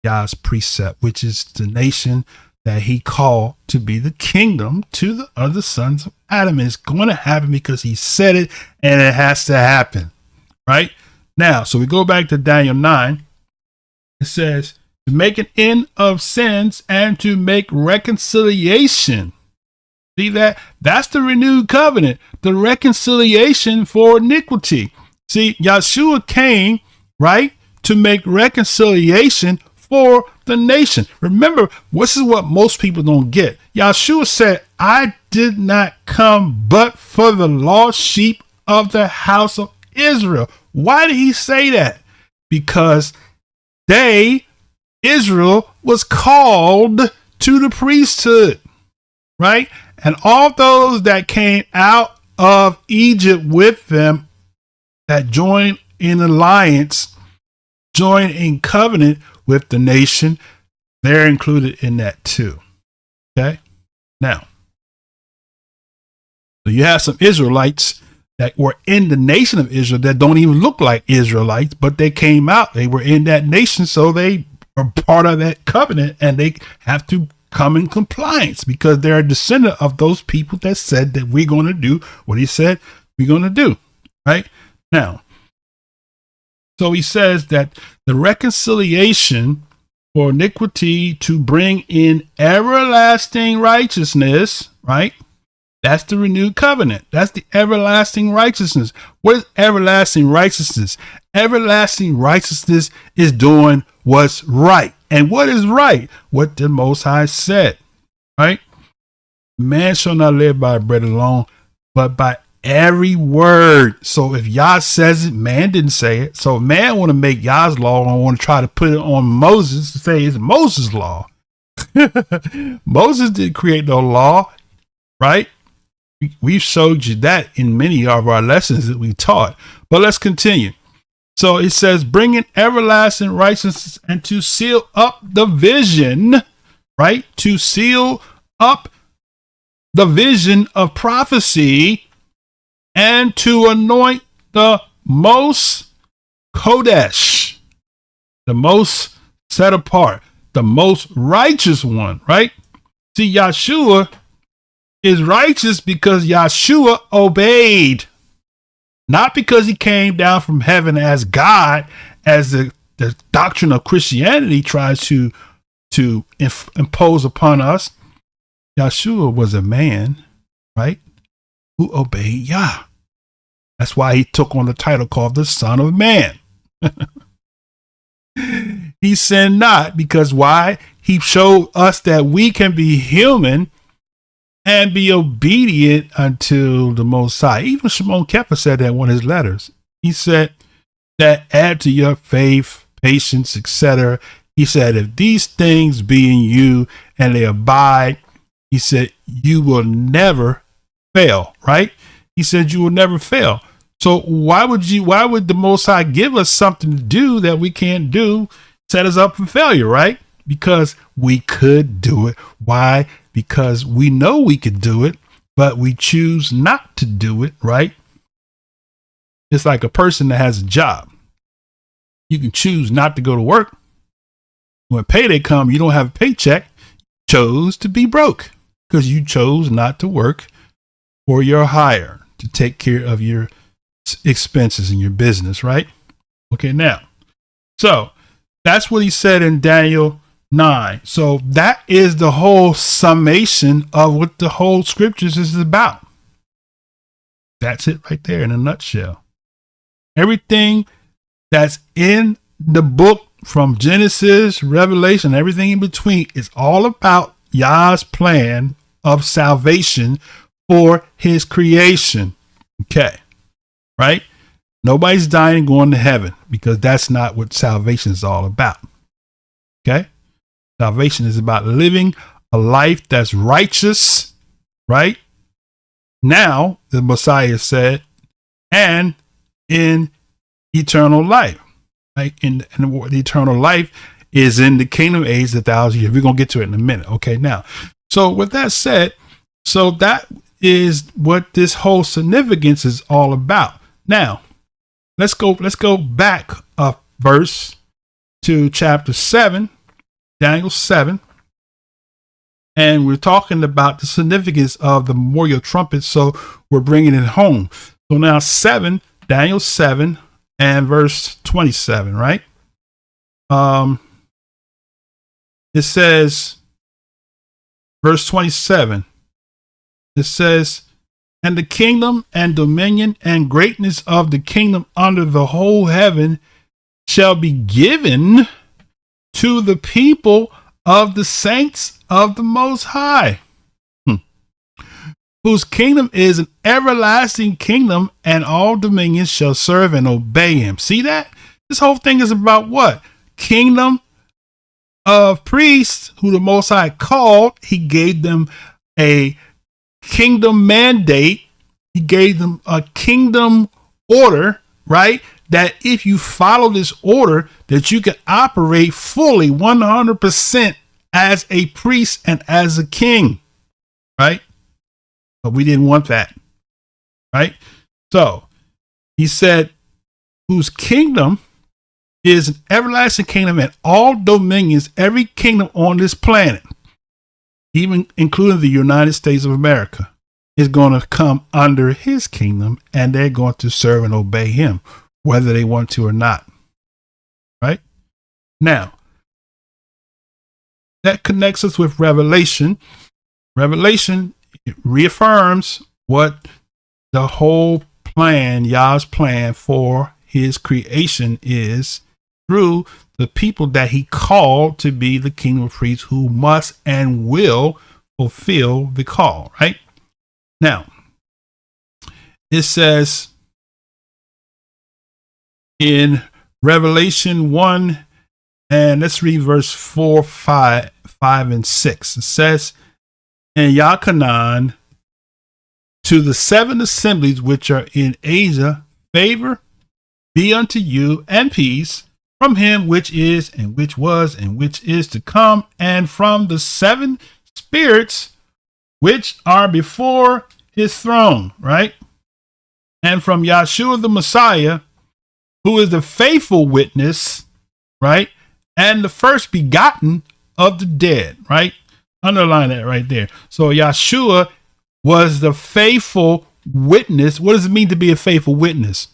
God's precept, which is the nation that he called to be the kingdom to the other sons of Adam. And it's going to happen because he said it, and it has to happen, right? Now, so we go back to Daniel 9. It says, to make an end of sins and to make reconciliation. See that? That's the renewed covenant, the reconciliation for iniquity. See, Yahushwuah came, right, to make reconciliation for the nation. Remember, this is what most people don't get. Yahushwuah said, I did not come but for the lost sheep of the house of Israel. Why did he say that? Because Israel was called to the priesthood, right? And all those that came out of Egypt with them, that joined in alliance, joined in covenant with the nation, they're included in that too. Okay. Now, so you have some Israelites that were in the nation of Israel that don't even look like Israelites, but they came out, they were in that nation, so they are part of that covenant, and they have to come in compliance because they're a descendant of those people that said that we're going to do what he said we're going to do, right? Now, so he says that the reconciliation for iniquity to bring in everlasting righteousness, right? That's the renewed covenant. That's the everlasting righteousness. What is everlasting righteousness? Everlasting righteousness is doing what's right. And what is right? What the Most High said, right? Man shall not live by bread alone, but by every word. So if Yah says it, man didn't say it. So if man want to make Yah's law and want to try to put it on Moses to say it's Moses' law. Moses didn't create no law, right? We've showed you that in many of our lessons that we taught. But let's continue. So it says, bringing everlasting righteousness and to seal up the vision, right? To seal up the vision of prophecy and to anoint the most Kodesh, the most set apart, the most righteous one, right? See, Yahushwuah is righteous because Yahushwuah obeyed, not because he came down from heaven as God, as the doctrine of Christianity tries to impose upon us. Yahushwuah was a man, right, who obeyed Yah. That's why he took on the title called the Son of Man. He sinned not, because why? He showed us that we can be human and be obedient unto the Most High. Even Shimon Kefa said that in one of his letters. He said that add to your faith, patience, etc. He said, if these things be in you and they abide, he said, you will never fail, right? He said you will never fail. So why would the Most High give us something to do that we can't do, set us up for failure, right? Because we could do it. Why? Because we know we could do it, but we choose not to do it, right? It's like a person that has a job. You can choose not to go to work. When payday come, you don't have a paycheck. You chose to be broke because you chose not to work for your hire to take care of your expenses in your business, right? Okay, now, so that's what he said in Daniel 9. So that is the whole summation of what the whole scriptures is about. That's it right there in a nutshell. Everything that's in the book from Genesis, Revelation, everything in between is all about Yah's plan of salvation for his creation. Okay. Right? Nobody's dying and going to heaven because that's not what salvation is all about. Okay? Salvation is about living a life that's righteous, right? Now, the Messiah said, and in eternal life. Right? And the eternal life is in the kingdom age, the 1,000 years. We're going to get to it in a minute. Okay, now. So with that said, so that is what this whole significance is all about. Now, let's go back a verse to chapter 7, Daniel 7. And we're talking about the significance of the Memorial of Trumpets. So we're bringing it home. So now Daniel 7 and verse 27, right? It says, verse 27, it says, and the kingdom and dominion and greatness of the kingdom under the whole heaven shall be given to the people of the saints of the Most High, whose kingdom is an everlasting kingdom, and all dominions shall serve and obey him. See that? This whole thing is about what? Kingdom of priests, who the Most High called. He gave them a kingdom mandate. He gave them a kingdom order, right? That if you follow this order, that you can operate fully 100% as a priest and as a king, right? But we didn't want that, right? So he said, whose kingdom is an everlasting kingdom, and all dominions, every kingdom on this planet, even including the United States of America, is going to come under his kingdom, and they're going to serve and obey him, whether they want to or not. Right? Now, that connects us with Revelation. Revelation reaffirms what the whole plan, Yah's plan for his creation is, through the people that he called to be the kingdom of priests, who must and will fulfill the call, right? Now, it says in Revelation 1, and let's read verse 4, 5, and 6. It says, and Yachanan, to the 7 assemblies which are in Asia, favor be unto you and peace from him which is, and which was, and which is to come, and from the 7 spirits which are before his throne, right? And from Yahushwuah the Messiah, who is the faithful witness, right? And the first begotten of the dead, right? Underline that right there. So Yahushwuah was the faithful witness. What does it mean to be a faithful witness?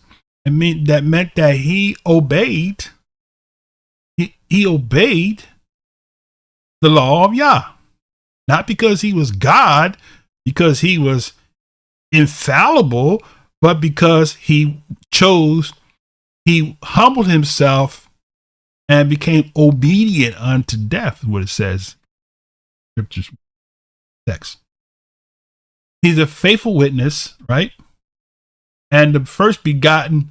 That meant that he obeyed. He obeyed the law of YAH, not because he was God, because he was infallible, but because he humbled himself and became obedient unto death, what it says, scriptures text. He's a faithful witness, right? And the first begotten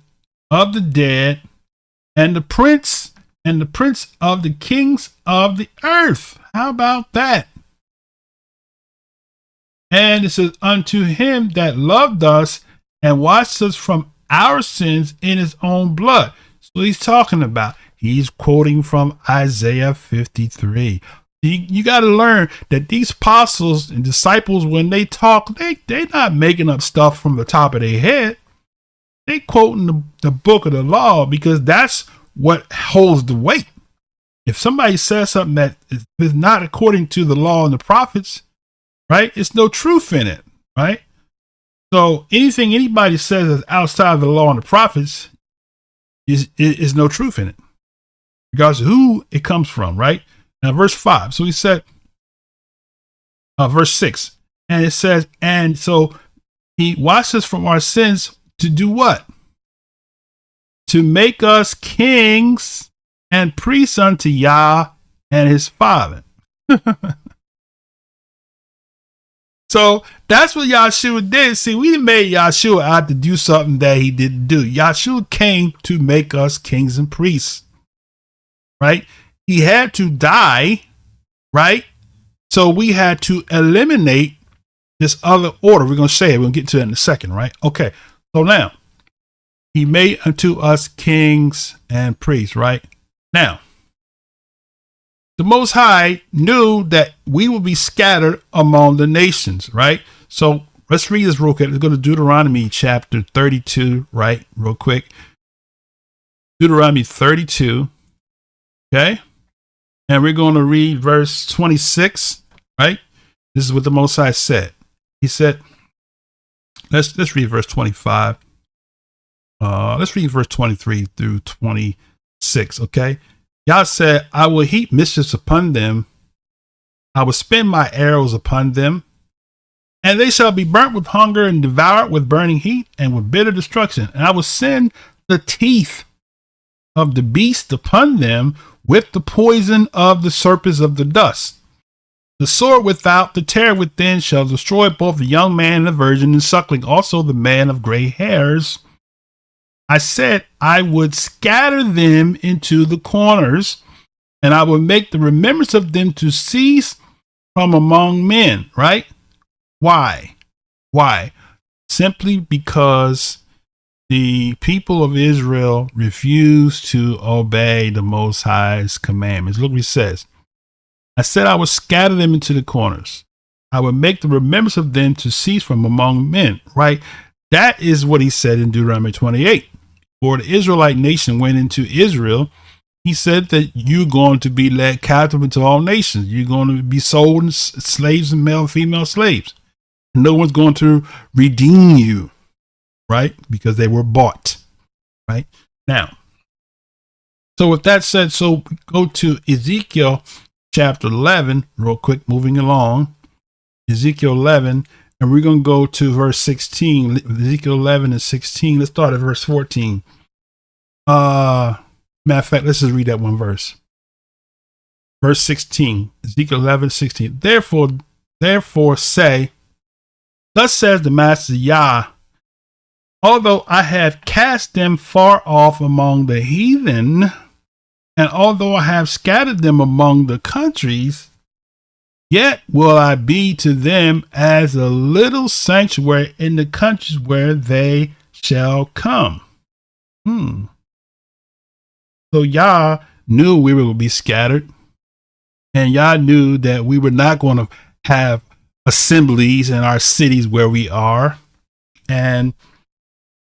of the dead, and the prince of the kings of the earth. How about that? And it says, unto him that loved us and washed us from our sins in his own blood. So he's talking about, He's quoting from Isaiah 53. You got to learn that these apostles and disciples, when they talk, they're not making up stuff from the top of their head. They quoting the book of the law, because that's what holds the weight. If somebody says something that is not according to the law and the prophets, right, it's no truth in it, right? So anything anybody says is outside of the law and the prophets is no truth in it, regardless of who it comes from, right? Now, verse 5. So he said, verse 6, and it says, and so he washed us from our sins to do what? To make us kings and priests unto Yah and his Father. So that's what Yahushua did. See, we made Yahushua out to do something that he didn't do. Yahushua came to make us kings and priests, right? He had to die, right? So we had to eliminate this other order. We're going to say it. We'll get to it in a second, right? Okay. So now, he made unto us kings and priests, right? Now, the Most High knew that we will be scattered among the nations, right? So let's read this real quick. Let's go to Deuteronomy chapter 32, right? Real quick. Deuteronomy 32, okay? And we're going to read verse 26, right? This is what the Most High said. He said, let's read verse 25. Let's read verse 23 through 26, okay? Yah said, I will heap mischiefs upon them. I will spin my arrows upon them, and they shall be burnt with hunger and devoured with burning heat and with bitter destruction. And I will send the teeth of the beast upon them with the poison of the serpents of the dust. The sword without, the terror within shall destroy both the young man and the virgin and suckling, also the man of gray hairs. I said I would scatter them into the corners, and I would make the remembrance of them to cease from among men, right? Why? Simply because the people of Israel refused to obey the Most High's commandments. Look what he says. I said I would scatter them into the corners. I would make the remembrance of them to cease from among men, right? That is what he said in Deuteronomy 28. For the Israelite nation went into Israel, he said that you're going to be led captive into all nations. You're going to be sold as slaves and male and female slaves. And no one's going to redeem you, right? Because they were bought, right? Now, so with that said, so we go to Ezekiel chapter 11, real quick, moving along. Ezekiel 11, and we're going to go to verse 16. Ezekiel 11 and 16. Let's start at verse 14. Matter of fact, let's just read that one verse. Verse 16. Ezekiel 11, 16. Therefore say, thus says the Master Yah, although I have cast them far off among the heathen, and although I have scattered them among the countries, yet will I be to them as a little sanctuary in the countries where they shall come. So Yah knew we were going to be scattered, and Yah knew that we were not going to have assemblies in our cities where we are. And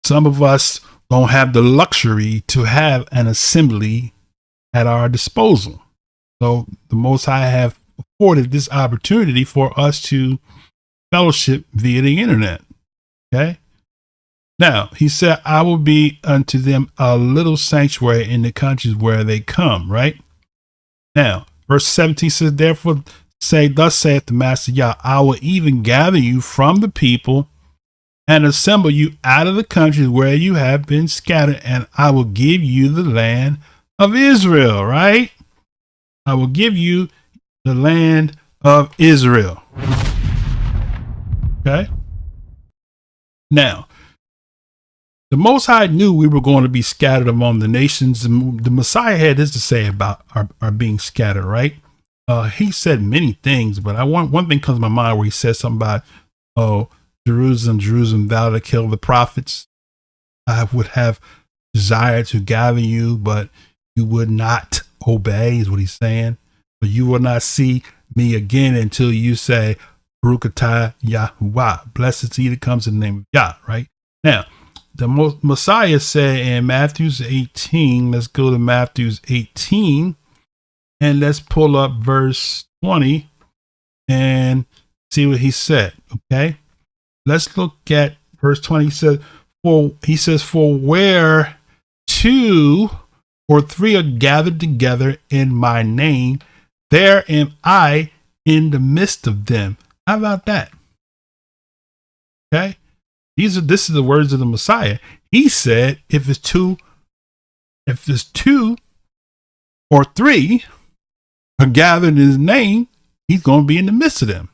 some of us don't have the luxury to have an assembly at our disposal. So the Most High have afforded this opportunity for us to fellowship via the internet. Okay. Now he said, I will be unto them a little sanctuary in the countries where they come. Right now, verse 17 says, therefore say, thus saith the Master Yah, I will even gather you from the people and assemble you out of the countries where you have been scattered, and I will give you the land of Israel. Right? I will give you the land of Israel. Okay. Now, the Most High knew we were going to be scattered among the nations. The Messiah had this to say about our being scattered, right? He said many things, but one thing comes to my mind where he says something about, oh, Jerusalem, Jerusalem, thou that kill the prophets. I would have desired to gather you, but you would not obey, is what he's saying. But you will not see me again until you say, Baruch atah Yahuwah. Blessed is he that comes in the name of Yah, right? Now, the Messiah said in Matthew 18, let's go to Matthew 18, and let's pull up verse 20 and see what he said, okay? Let's look at verse 20. He says, for where 2 or 3 are gathered together in my name, there am I in the midst of them. How about that? Okay. This is the words of the Messiah. He said, if there's two or 3 are gathered in his name, he's going to be in the midst of them.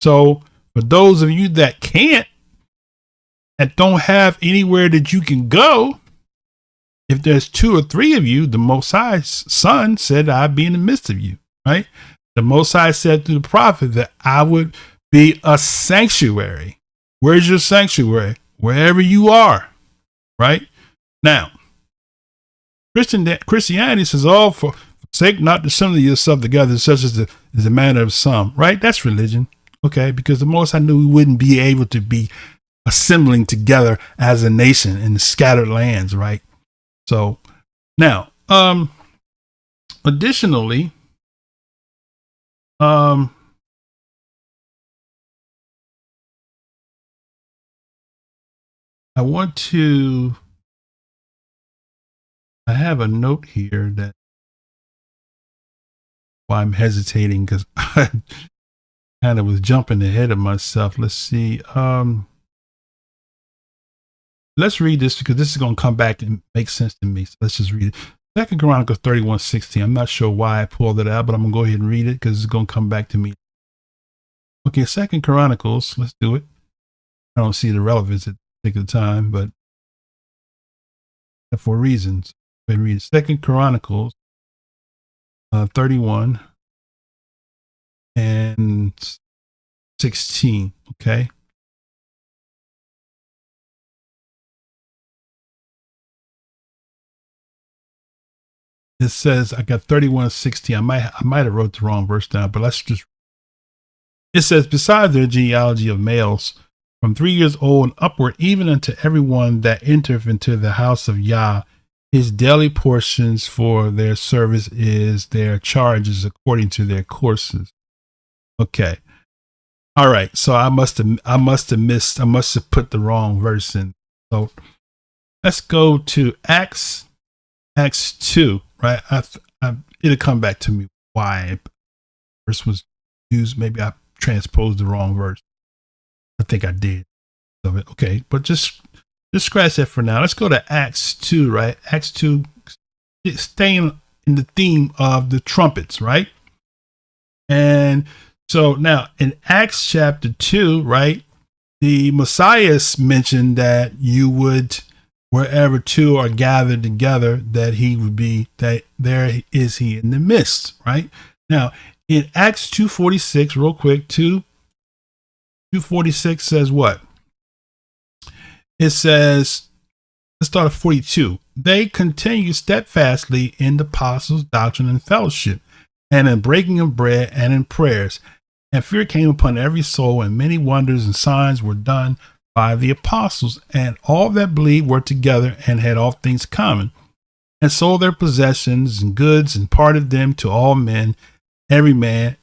So for those of you that can't, and don't have anywhere that you can go, if there's 2 or 3 of you, the Most High's Son said, I'd be in the midst of you, right? The Most High said through the prophet that I would be a sanctuary. Where's your sanctuary? Wherever you are, right? Now, Christianity says, oh, for sake not to assemble yourself together, such as the manner of some, right? That's religion, okay? Because the Most High knew we wouldn't be able to be assembling together as a nation in the scattered lands, right? So now, additionally, I have a note here that why I'm hesitating, because I kind of was jumping ahead of myself. Let's see. Let's read this because this is going to come back and make sense to me. So let's just read it. 2 Chronicles 31:16. I'm not sure why I pulled it out, but I'm going to go ahead and read it because it's going to come back to me. Okay, 2 Chronicles. Let's do it. I don't see the relevance at this particular time, but for reasons. Go ahead and read it. 2 Chronicles 31 and 16. Okay. It says, I got 31:16. I might have wrote the wrong verse down, but let's just. It says, besides their genealogy of males from 3 years old and upward, even unto everyone that entereth into the house of Yah, his daily portions for their service is their charges according to their courses. Okay. All right. So I must have put the wrong verse in. So let's go to Acts 2, right? It'll come back to me why verse was used. Maybe I transposed the wrong verse. I think I did. Of it. Okay, but just scratch that for now. Let's go to Acts 2, right? Acts 2, staying in the theme of the trumpets, right? And so now in Acts chapter 2, right, the Messiah mentioned that you would, wherever 2 are gathered together, that he would be, that there is he in the midst, right? Now in Acts 2:46, real quick, 2:46 says what? It says, let's start at 42. They continue steadfastly in the apostles' doctrine and fellowship, and in breaking of bread and in prayers. And fear came upon every soul, and many wonders and signs were done by the apostles. And all that believed were together and had all things common, and sold their possessions and goods and parted them to all men, every man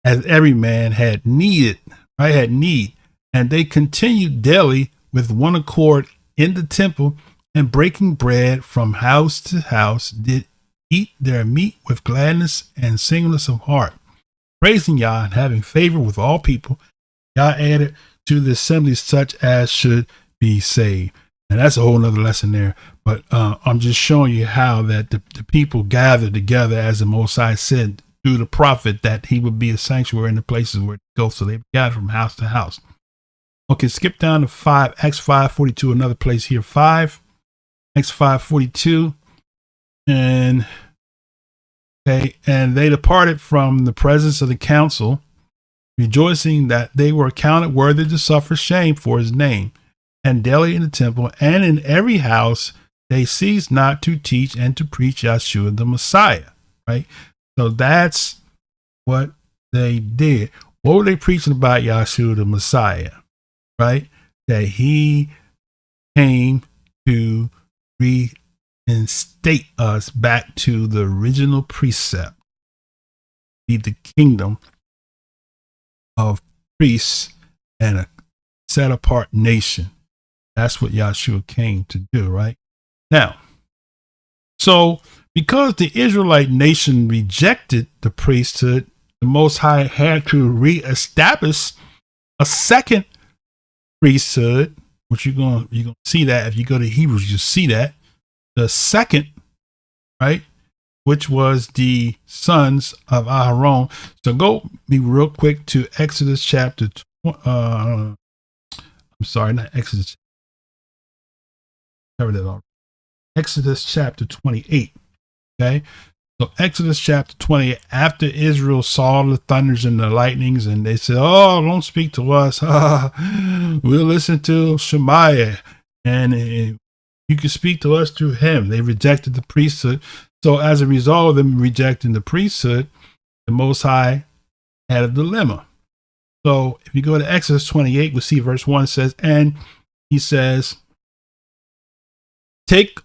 as every man had need. And they continued daily with one accord in the temple, and breaking bread from house to house, did eat their meat with gladness and singleness of heart, praising Yah and having favor with all people. Yah added to the assembly such as should be saved. And that's a whole nother lesson there. But I'm just showing you how that the people gathered together, as the Most High said through the prophet, that he would be a sanctuary in the places where it goes. So they gathered from house to house. Okay, skip down to 5, Acts 5:42, another place here. 5, Acts 5:42. And okay, and they departed from the presence of the council, rejoicing that they were accounted worthy to suffer shame for his name, and daily in the temple and in every house they cease not to teach and to preach Yahushua the Messiah, right? So that's what they did. What were they preaching about Yahushua the Messiah, right? That he came to reinstate us back to the original precept, be the kingdom of priests and a set apart nation. That's what Yahushua came to do, right? Now, so because the Israelite nation rejected the priesthood, the Most High had to reestablish a second priesthood, which you're gonna see that if you go to Hebrews, you see that the second, right, which was the sons of Aharon. So go me real quick to Exodus chapter. I'm sorry, not Exodus. Covered it already. Exodus chapter 28. Okay. So Exodus chapter 20, after Israel saw the thunders and the lightnings, and they said, "Oh, don't speak to us. We'll listen to Shemaiah, and you can speak to us through him." They rejected the priesthood. So as a result of them rejecting the priesthood, the Most High had a dilemma. So if you go to Exodus 28, we'll see verse 1 says, and he says, "Take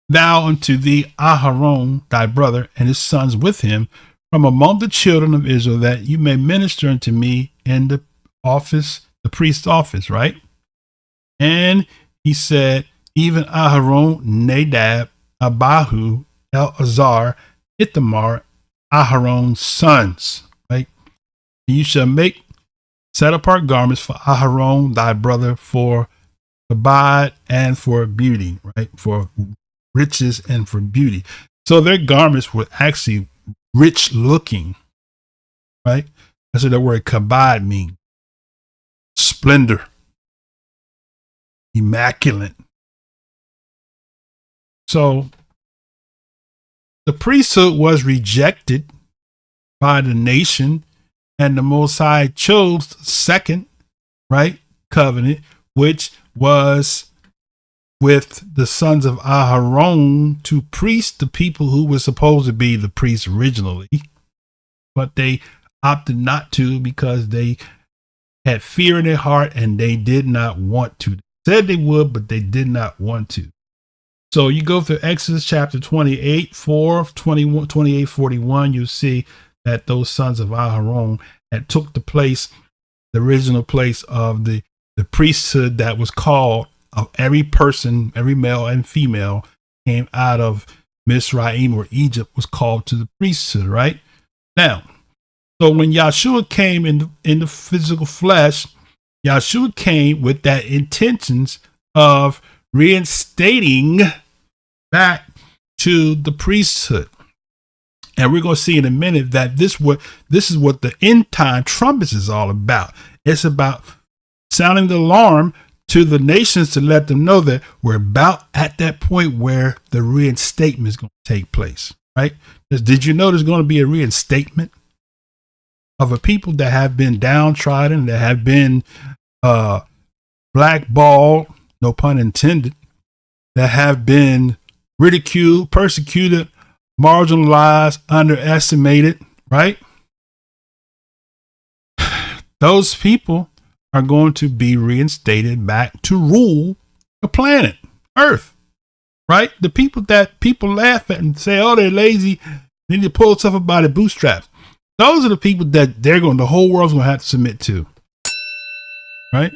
thou unto thee Aharon thy brother and his sons with him from among the children of Israel, that you may minister unto me in the office, the priest's office," right? And he said, "Even Aharon, Nadab, Abihu, Eleazar, Ithamar, Aharon's sons," right? "And you shall make set apart garments for Aharon thy brother for kabod and for beauty," right? For riches and for beauty. So their garments were actually rich looking, right? That's what the word kabod means. Splendor, immaculate. So the priesthood was rejected by the nation, and the Most High chose the second, right, covenant, which was with the sons of Aharon to priest the people who were supposed to be the priests originally, but they opted not to because they had fear in their heart and they did not want to. They said they would, but they did not want to. So you go through Exodus chapter 28, 4, 21, 28, 41, you see that those sons of Aharon had took the place, the original place of the priesthood that was called of every person, every male and female came out of Mizraim or Egypt was called to the priesthood, right? Now, so when Yahushua came in the physical flesh, Yahushua came with that intentions of reinstating back to the priesthood. And we're going to see in a minute that this is what the end time trumpets is all about. It's about sounding the alarm to the nations to let them know that we're about at that point where the reinstatement is going to take place, right? Did you know there's going to be a reinstatement of a people that have been downtrodden, that have been blackballed, no pun intended, that have been ridiculed, persecuted, marginalized, underestimated, right? Those people are going to be reinstated back to rule the planet Earth, right? The people that people laugh at and say, "Oh, they're lazy, they need to pull stuff up by the bootstraps." Those are the people that the whole world's going to have to submit to, right?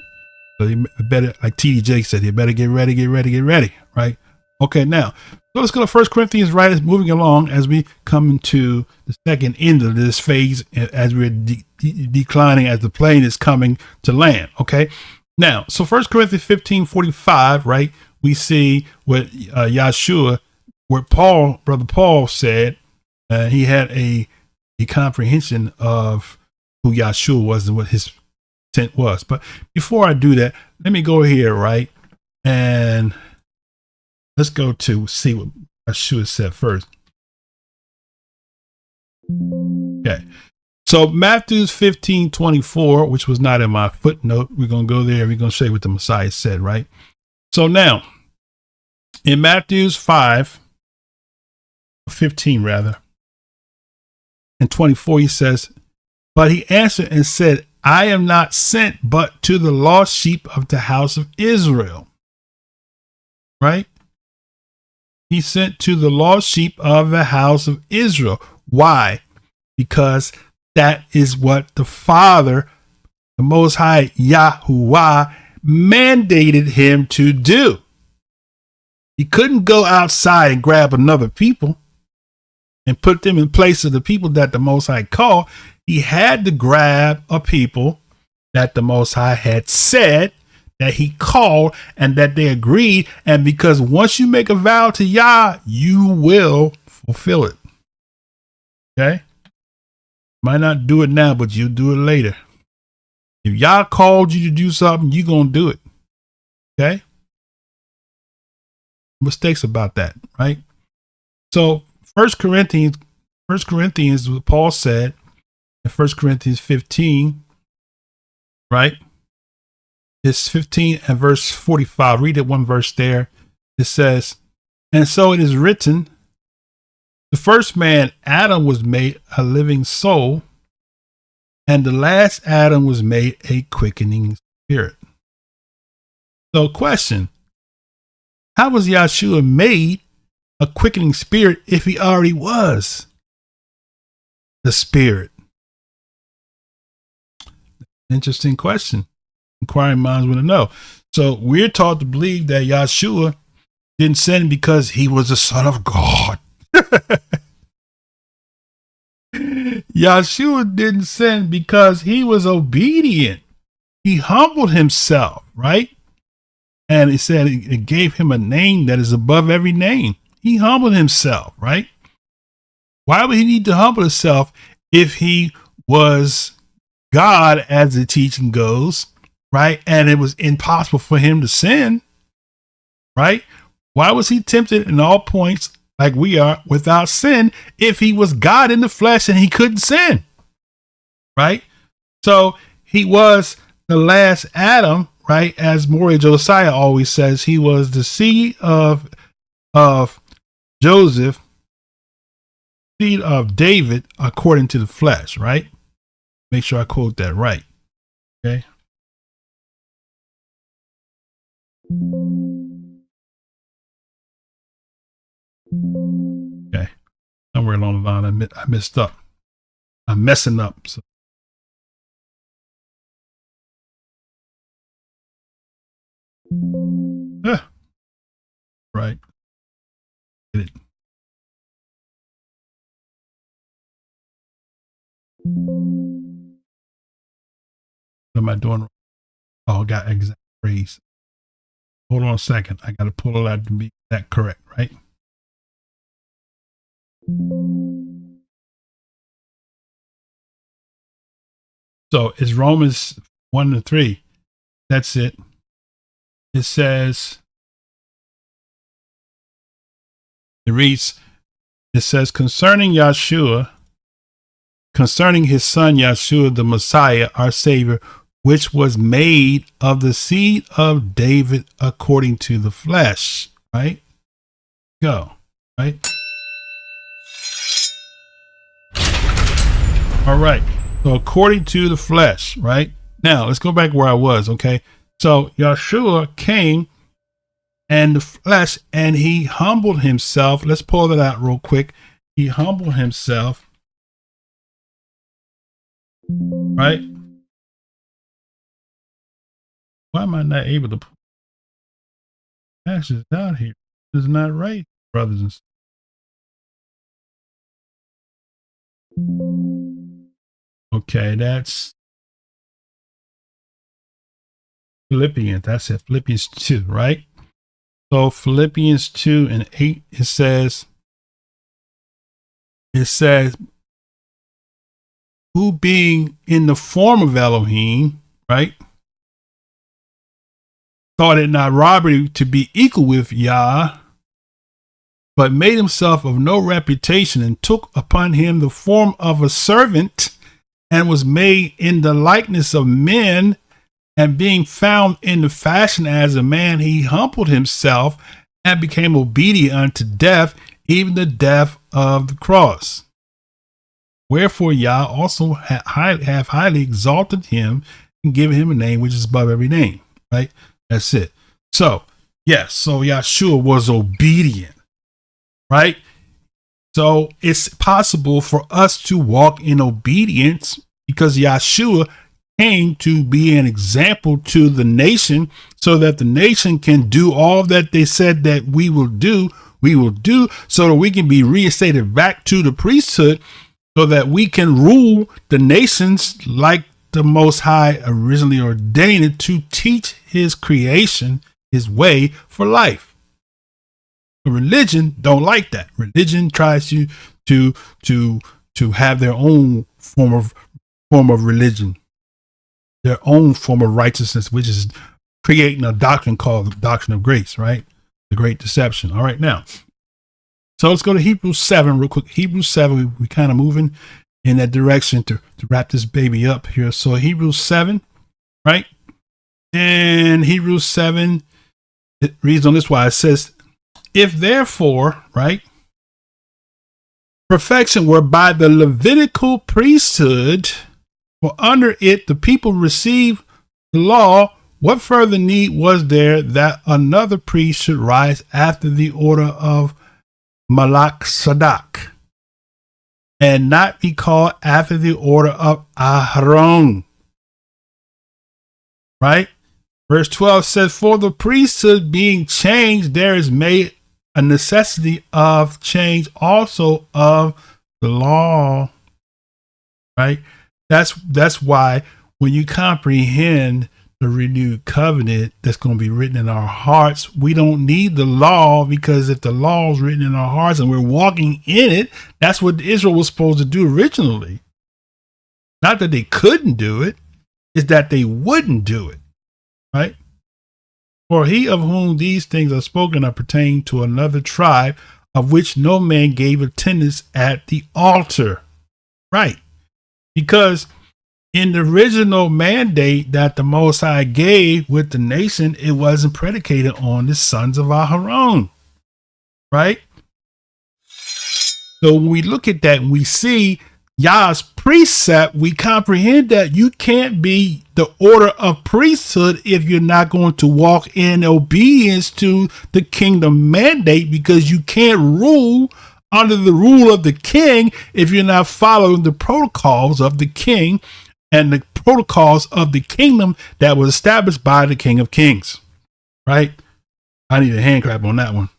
So they better, like TDJ said, you better get ready, right? Okay, now, so let's go to 1 Corinthians, right? It's moving along as we come into the second end of this phase, as we're declining, as the plane is coming to land. Okay, now, so 1 Corinthians 15:45, right? We see what Yahushua, what Brother Paul said. He had a comprehension of who Yahushua was and what his intent was. But before I do that, let me go here, right? And let's go to see what Yahushua said first. Okay. So Matthew 15:24, which was not in my footnote. We're going to go there. We're going to show you what the Messiah said, right? So now, In Matthews 5:15 rather, and 24, he says, but he answered and said, I am not sent but to the lost sheep of the house of Israel. Right? He sent to the lost sheep of the house of Israel. Why? Because that is what the Father, the Most High Yahuwah, mandated him to do. He couldn't go outside and grab another people and put them in place of the people that the Most High called. He had to grab a people that the Most High had said that he called and that they agreed. And because once you make a vow to Yah, you will fulfill it. Okay? Might not do it now, but you'll do it later. If Yah called you to do something, you're going to do it. Okay? Mistakes about that, right? So 1 Corinthians, what Paul said in 1 Corinthians 15, right? It's 15 and verse 45. Read it one verse there. It says, and so it is written, the first man, Adam, was made a living soul, and the last Adam was made a quickening spirit. So question, how was Yahushua made a quickening spirit if he already was the spirit? Interesting question. Inquiring minds want to know. So we're taught to believe that Yahushua didn't sin because he was the Son of God. Yahushua didn't sin because he was obedient. He humbled himself, right? And it said it gave him a name that is above every name. He humbled himself, right? Why would he need to humble himself if he was God, as the teaching goes, right? And it was impossible for him to sin, right? Why was he tempted in all points like we are without sin if he was God in the flesh and he couldn't sin, right? So he was the last Adam, right? As Moriah Josiah always says, he was the seed of Joseph, seed of David, according to the flesh, right? Make sure I quote that right. Okay. Okay. Somewhere along the line, I messed up. I'm messing up. So. Right. Get it. What am I doing? Oh, I got exact phrase. Hold on a second. I got to pull it out to be that correct, right? So it's Romans 1-3. That's it. It says, it reads, it says, concerning Yahushua, concerning his son Yahushua, the Messiah, our Savior, which was made of the seed of David according to the flesh, right? Go, right? All right. So according to the flesh, right? Now let's go back where I was. Okay. So Yahushua came and the flesh, and he humbled himself. Let's pull that out real quick. He humbled himself. Right? Why am I not able to pull ashes down here? This is not right, brothers and sisters. Okay, that's Philippians. That's it. Philippians 2, right? So Philippians 2:8, it says, who being in the form of Elohim, right, thought it not robbery to be equal with Yah, but made himself of no reputation, and took upon him the form of a servant, and was made in the likeness of men, and being found in the fashion as a man, he humbled himself and became obedient unto death, even the death of the cross. Wherefore Yah also have highly exalted him and given him a name which is above every name. Right? That's it. So, yes, so Yahushua was obedient. Right? So it's possible for us to walk in obedience because Yahushua came to be an example to the nation so that the nation can do all that they said that we will do so that we can be reinstated back to the priesthood so that we can rule the nations like the Most High originally ordained it to teach his creation, his way for life. Religion don't like that. Religion tries to have their own form of religion, their own form of righteousness, which is creating a doctrine called the doctrine of grace, right? The great deception. All right, now, so let's go to Hebrews 7 real quick. Hebrews 7, we kind of moving in that direction to wrap this baby up here. So Hebrews 7, right? And Hebrews 7, it reads on this why it says, if therefore, right, perfection were by the Levitical priesthood, for under it the people received the law, what further need was there that another priest should rise after the order of Malak, Tsdek, and not be called after the order of Aharon? Right? Verse 12 says, for the priesthood being changed, there is made a necessity of change also of the law. Right? That's why when you comprehend the renewed covenant that's going to be written in our hearts, we don't need the law, because if the law is written in our hearts and we're walking in it, that's what Israel was supposed to do originally. Not that they couldn't do it, it's that they wouldn't do it. Right? For he of whom these things are spoken are pertaining to another tribe, of which no man gave attendance at the altar. Right? Because in the original mandate that the Most High gave with the nation, it wasn't predicated on the sons of Aharon. Right? So when we look at that and we see Yah's precept, we comprehend that you can't be the order of priesthood if you're not going to walk in obedience to the kingdom mandate, because you can't rule under the rule of the king if you're not following the protocols of the king and the protocols of the kingdom that was established by the King of Kings. Right? I need a hand clap on that one.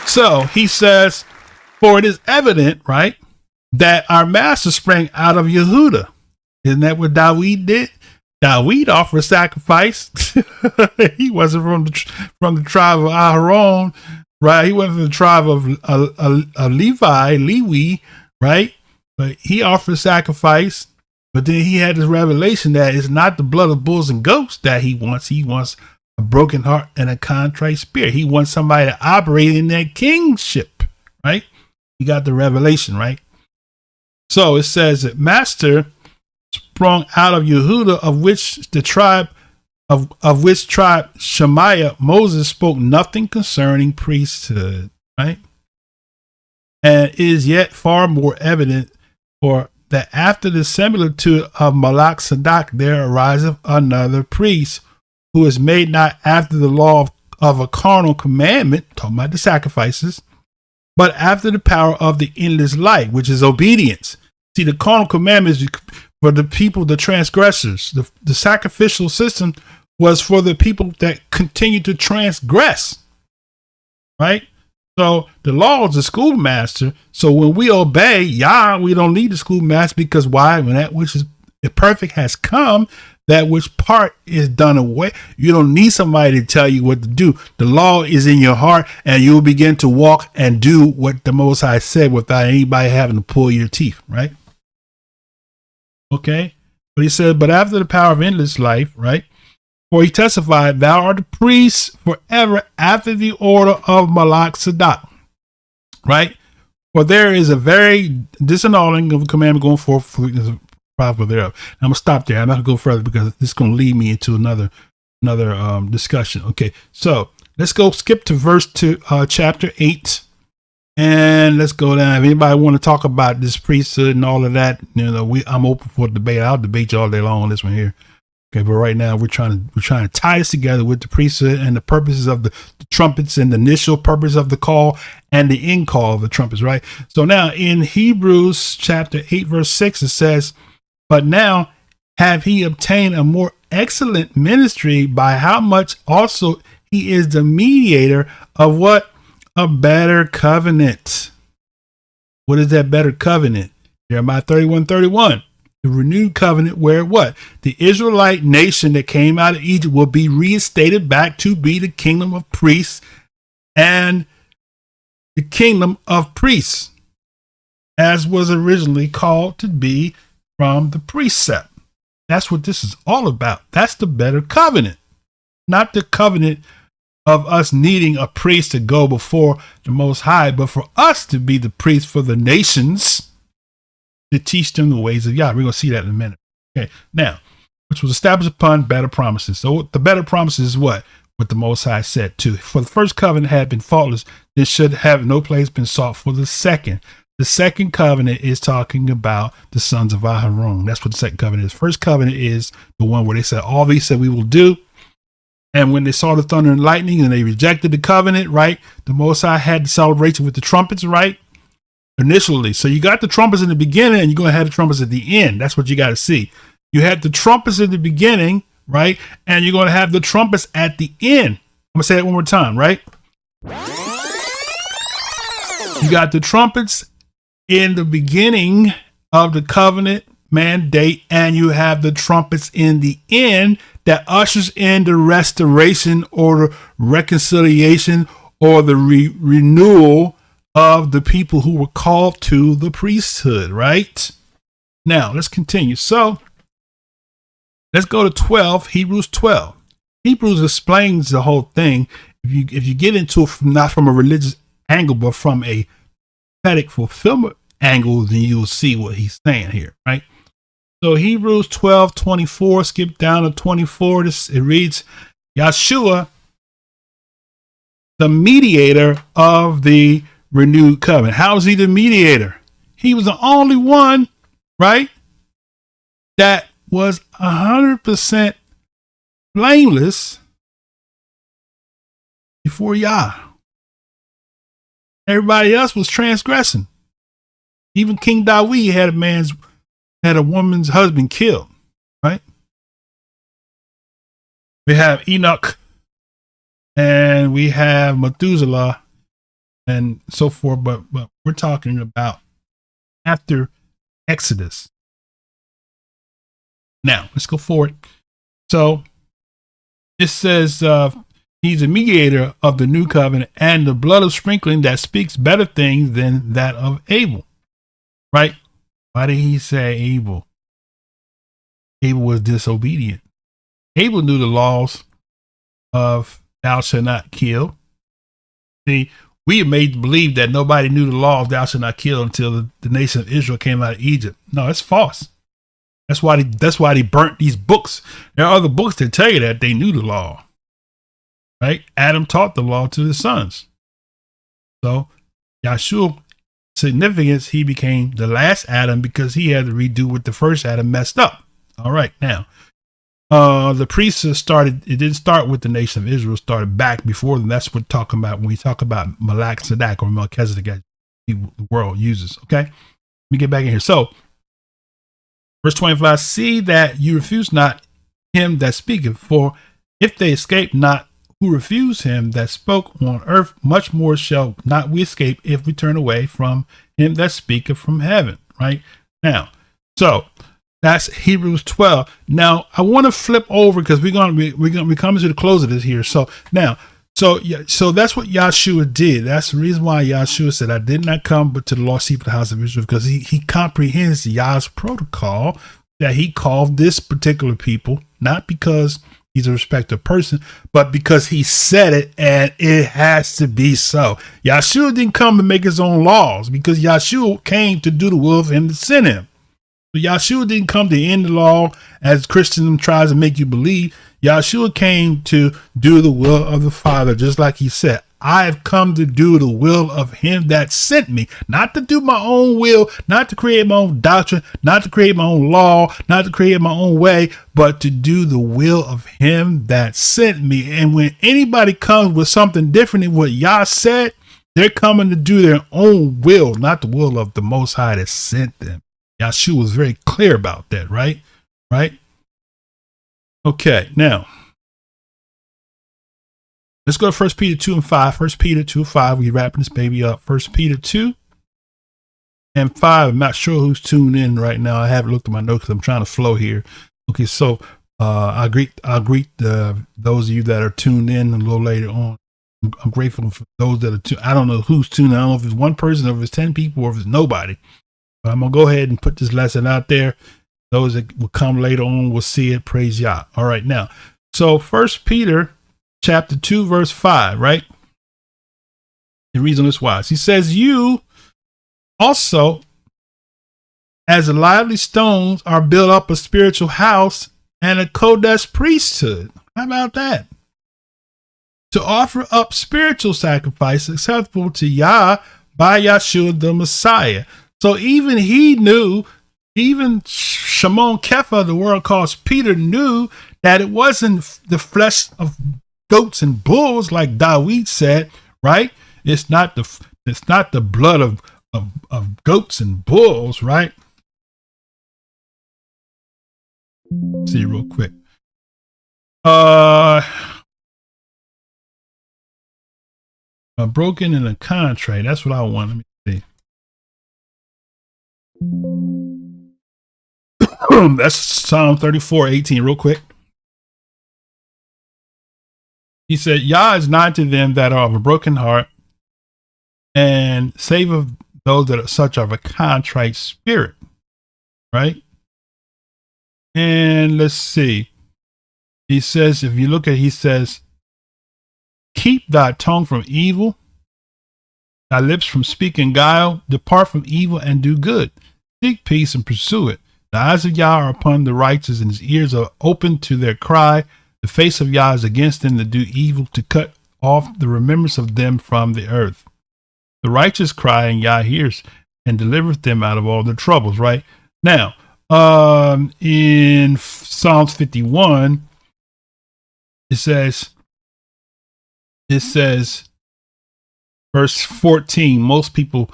So he says, for it is evident, right, that our master sprang out of Yehudah. Isn't that what David did? David offered sacrifice. He wasn't from the tribe of Aharon, right? He went from the tribe of Levi, right? But he offered sacrifice. But then he had this revelation that it's not the blood of bulls and goats that he wants. He wants a broken heart and a contrite spirit. He wants somebody to operate in that kingship, right? He got the revelation, right? So it says that master sprung out of Yehudah, of which the tribe of which tribe Shemaiah Moses spoke nothing concerning priesthood, right? And it is yet far more evident for that after the similitude of Malak Tsdek there ariseth another priest, who is made not after the law of a carnal commandment, talking about the sacrifices, but after the power of the endless life, which is obedience. See, the carnal commandments for the people, the transgressors. The sacrificial system was for the people that continue to transgress, right? So the law is the schoolmaster. So when we obey Yah, we don't need the schoolmaster, because why? When that which is perfect has come, that which part is done away. You don't need somebody to tell you what to do. The law is in your heart, and you'll begin to walk and do what the Most High said without anybody having to pull your teeth, right? Okay. But he said, but after the power of endless life, right? For he testified, thou art a priest forever after the order of Malak Tsdek, right? For there is a very disannulling of the commandment going forth from profitable thereof. I'm gonna stop there. I'm not gonna go further because this is gonna lead me into another discussion. Okay, so let's go skip to chapter 8, and let's go down. If anybody want to talk about this priesthood and all of that, I'm open for debate. I'll debate you all day long on this one here. Okay, but right now we're trying to tie this together with the priesthood and the purposes of the trumpets and the initial purpose of the call and the end call of the trumpets, right? So now in Hebrews chapter 8, verse 6, it says, "But now have he obtained a more excellent ministry, by how much also he is the mediator of what? A better covenant." What is that better covenant? Jeremiah 31:31. The renewed covenant where what? The Israelite nation that came out of Egypt will be reinstated back to be the kingdom of priests and the kingdom of priests, as was originally called to be from the precept. That's what this is all about. That's the better covenant, not the covenant of us needing a priest to go before the Most High, but for us to be the priest for the nations, to teach them the ways of Yah. We're going to see that in a minute. Okay, now, which was established upon better promises. So the better promises is what? What the Most High said too. For the first covenant had been faultless, there should have no place been sought for the second. The second covenant is talking about the sons of Aharon. That's what the second covenant is. First covenant is the one where they said, all these said we will do. And when they saw the thunder and lightning and they rejected the covenant, right? The Most High had the celebration with the trumpets, right? Initially. So you got the trumpets in the beginning and you're going to have the trumpets at the end. That's what you got to see. You had the trumpets in the beginning, right? And you're going to have the trumpets at the end. I'm going to say it one more time, right? You got the trumpets in the beginning of the covenant mandate, and you have the trumpets in the end that ushers in the restoration or the reconciliation or the renewal of the people who were called to the priesthood, right? Now, let's continue. So, let's go to 12, Hebrews 12. Hebrews explains the whole thing. If you get into it not from a religious angle, but from a prophetic fulfillment angle, then you'll see what he's saying here, right? So, Hebrews 12:24, skip down to 24. It reads, Yahushwuah, the mediator of the renewed covenant. How is he the mediator? He was the only one, right, that was 100% blameless before Yah. Everybody else was transgressing. Even King Deut had a woman's husband killed, right? We have Enoch and we have Methuselah and so forth, but we're talking about after Exodus. Now, let's go forward. So, it says he's a mediator of the new covenant and the blood of sprinkling that speaks better things than that of Abel, right? Why did he say Abel? Abel was disobedient. Abel knew the laws of thou shalt not kill. See, we are made to believe that nobody knew the law of thou shalt not kill until the nation of Israel came out of Egypt. No, it's false. That's why they burnt these books. There are other books that tell you that they knew the law, right? Adam taught the law to his sons. So Yahushua, significance, he became the last Adam because he had to redo what the first Adam messed up. All right, now the priests started. It didn't start with the nation of Israel. It started back before them. That's what we're talking about when we talk about Malak, Tsdek, or Melchizedek, as the world uses. Okay, let me get back in here. So, verse 25: See that you refuse not him that speaketh, for if they escape not who refuse him that spoke on earth, much more shall not we escape if we turn away from him that speaketh from heaven. Right now, so. That's Hebrews 12. Now I want to flip over because we're coming to the close of this here. So now, so that's what Yahushua did. That's the reason why Yahushua said, "I did not come but to the lost sheep of the house of Israel," because he comprehends Yah's protocol that he called this particular people, not because he's a respected person, but because he said it and it has to be so. Yahushua didn't come to make his own laws because Yahushua came to do the will of him that sent him. So Yahushua didn't come to end the law as Christian tries to make you believe. Yahushua came to do the will of the Father, just like he said. I have come to do the will of him that sent me, not to do my own will, not to create my own doctrine, not to create my own law, not to create my own way, but to do the will of him that sent me. And when anybody comes with something different than what Yah said, they're coming to do their own will, not the will of the Most High that sent them. Yahushua was very clear about that, right? Right? Okay, now let's go to 1 Peter 2 and 5. 1 Peter 2 and 5. We're wrapping this baby up. 1 Peter 2 and 5. I'm not sure who's tuned in right now. I haven't looked at my notes because I'm trying to flow here. Okay, so I'll greet those of you that are tuned in a little later on. I'm grateful for those that are tuned. I don't know who's tuned in. I don't know if it's one person or if it's 10 people or if it's nobody. But I'm going to go ahead and put this lesson out there. Those that will come later on will see it. Praise Yah. All right, now. So 1 Peter chapter 2, verse 5, right? It reads on this wise. He says, you also, as lively stones, are built up a spiritual house and a Kodesh priesthood. How about that? To offer up spiritual sacrifice acceptable to Yah by Yahushua the Messiah. So even he knew, even Shimon Kepha, the world calls Peter, knew that it wasn't the flesh of goats and bulls like Deut said, right? It's not the blood of goats and bulls, right? Let's see real quick. A broken and a contrite. That's what I want. Let me see. That's Psalm 34:18. Real quick. He said, Yah is nigh to them that are of a broken heart, and save of those that are such of a contrite spirit. Right? And let's see. He says, if you look at, he says, keep thy tongue from evil, thy lips from speaking guile, depart from evil and do good. Seek peace and pursue it. The eyes of Yah are upon the righteous, and his ears are open to their cry. The face of Yah is against them that do evil, to cut off the remembrance of them from the earth. The righteous cry, and Yah hears and delivereth them out of all their troubles. Right now, in Psalms 51, it says, verse 14. Most people.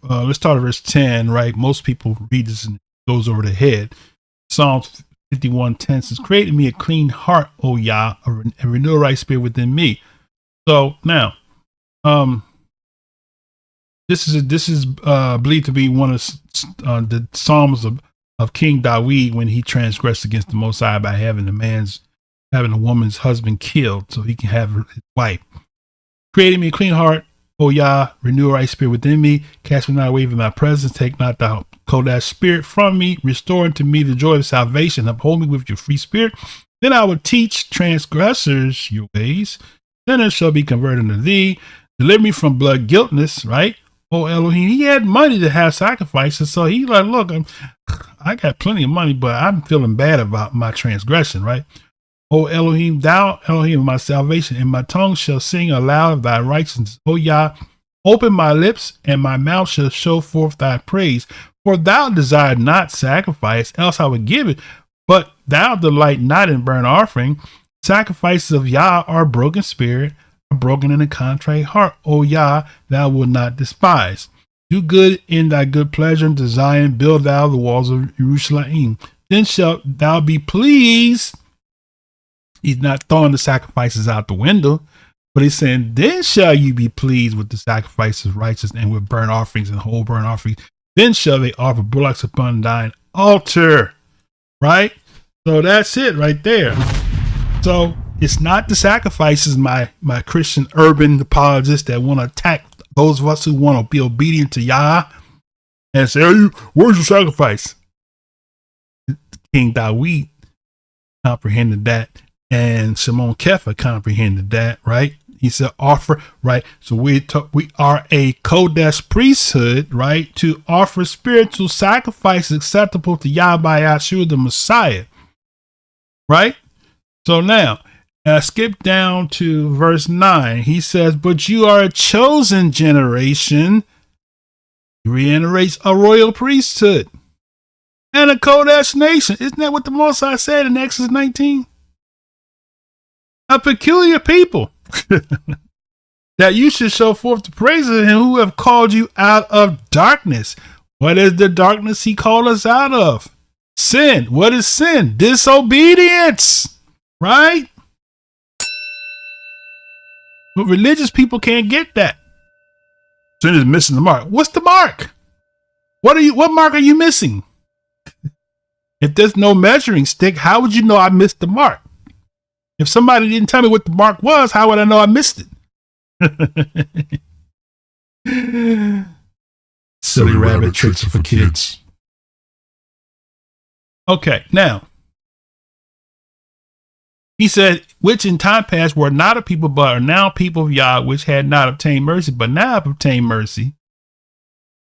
Let's start at verse 10. Right, most people read this and it goes over their head. Psalms 51:10 says, create in me a clean heart, O Yah, and renew a right spirit within me. So now, this is believed to be one of the Psalms of King David when he transgressed against the Most High by having a woman's husband killed so he can have his wife. Creating me a clean heart, O Yah, renew a right spirit within me. Cast me not away from thy presence. Take not thy Kodesh spirit from me. Restore unto me the joy of salvation. Uphold me with your free spirit. Then I will teach transgressors your ways. Sinners shall be converted unto thee. Deliver me from blood guiltness, right? O Elohim. He had money to have sacrifices. So he like, look, I got plenty of money, but I'm feeling bad about my transgression, right? O Elohim, thou Elohim of my salvation, and my tongue shall sing aloud of thy righteousness. O Yah, open my lips, and my mouth shall show forth thy praise. For thou desire not sacrifice, else I would give it. But thou delight not in burnt offering. Sacrifices of Yah are broken spirit, a broken and a contrite heart. O Yah, thou wilt not despise. Do good in thy good pleasure unto Zion. Build thou the walls of Jerusalem. Then shalt thou be pleased. He's not throwing the sacrifices out the window, but he's saying, then shall you be pleased with the sacrifices righteous and with burnt offerings and whole burnt offerings. Then shall they offer bullocks upon thine altar. Right? So that's it right there. So it's not the sacrifices, my Christian urban apologists that want to attack those of us who want to be obedient to Yah and say, hey, where's your sacrifice? King David comprehended that. And Shimon Kepha comprehended that, right? He said offer, right? So we are a Kodesh priesthood, right? To offer spiritual sacrifice acceptable to Yahweh Yahushua the Messiah, right? So now, skip down to verse 9. He says, but you are a chosen generation. He reiterates a royal priesthood and a Kodesh nation. Isn't that what the Most High said in Exodus 19? A peculiar people. That you should show forth the praises of him who have called you out of darkness. What is the darkness he called us out of? Sin. What is sin? Disobedience. Right? But religious people can't get that. Sin is missing the mark. What's the mark? What mark are you missing? If there's no measuring stick, how would you know I missed the mark? If somebody didn't tell me what the mark was, how would I know I missed it? Silly rabbit tricks for kids. Okay, now he said, which in time past were not a people, but are now people of Yah, which had not obtained mercy, but now have obtained mercy.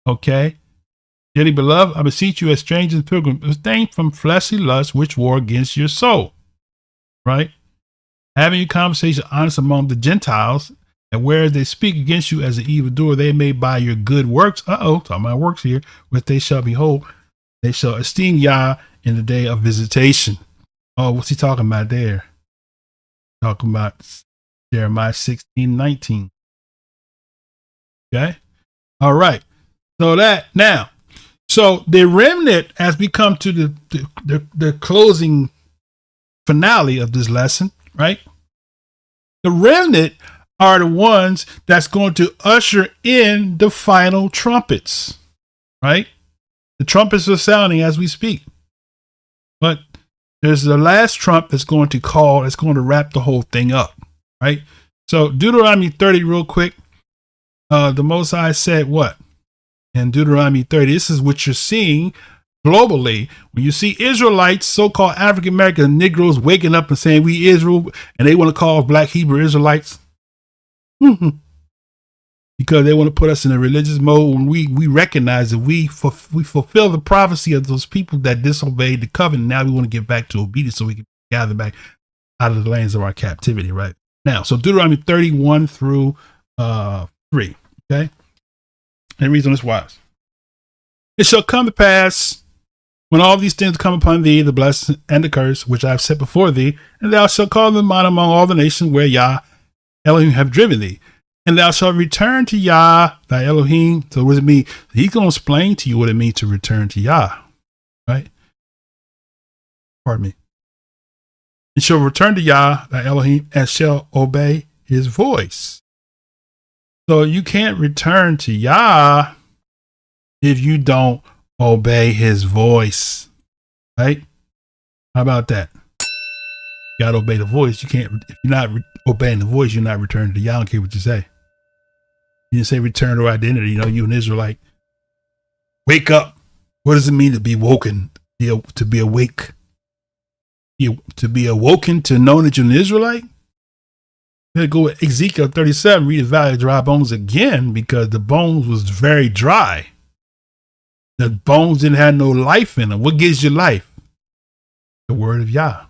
Okay. Dearly beloved, I beseech you as strangers and pilgrims, abstain from fleshly lusts which war against your soul. Right? Having your conversation honest among the Gentiles, and whereas they speak against you as an evildoer, they may by your good works, talking about works here, which they shall behold, they shall esteem Yah in the day of visitation. Oh, what's he talking about there? Talking about Jeremiah 16:19. Okay. All right. So the remnant, as we come to the closing finale of this lesson, right? The remnant are the ones that's going to usher in the final trumpets, right? The trumpets are sounding as we speak. But there's the last trump that's going to wrap the whole thing up, right? So Deuteronomy 30 real quick. The Most High said what? In Deuteronomy 30, this is what you're seeing globally. When you see Israelites, so-called African American Negroes waking up and saying we Israel, and they want to call black Hebrew Israelites, because they want to put us in a religious mode when we recognize that we fulfill the prophecy of those people that disobeyed the covenant. Now we want to get back to obedience so we can gather back out of the lands of our captivity, right? Now, so Deuteronomy 31 through 3, okay? And reason is wise. It shall come to pass when all these things come upon thee, the blessing and the curse, which I have set before thee, and thou shalt call them out among all the nations where Yah Elohim have driven thee. And thou shalt return to Yah, thy Elohim. So what does it mean? He's going to explain to you what it means to return to Yah, right? Pardon me. And shall return to Yah, thy Elohim, and shall obey his voice. So you can't return to Yah if you don't obey his voice, right? How about that? You gotta obey the voice. You can't, if you're not obeying the voice, you're not returning to Yah. I don't care what you say. You didn't say return to identity. You know, you an Israelite. Wake up. What does it mean to be woken? To be awake? To be awoken to know that you're an Israelite? Let's go with Ezekiel 37, read the valley of dry bones again, because the bones was very dry. The bones didn't have no life in them. What gives you life? The word of Yah.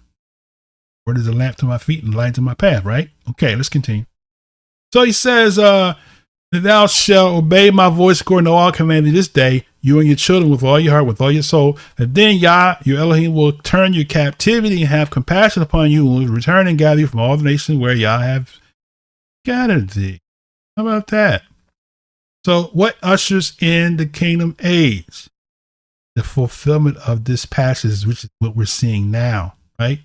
Word is a lamp to my feet and a light to my path, right? Okay, let's continue. So he says, that thou shalt obey my voice according to all commanded this day, you and your children with all your heart, with all your soul. And then Yah, your Elohim, will turn your captivity and have compassion upon you, and will return and gather you from all the nations where Yah have gathered thee. How about that? So what ushers in the kingdom age? The fulfillment of this passage, which is what we're seeing now, right?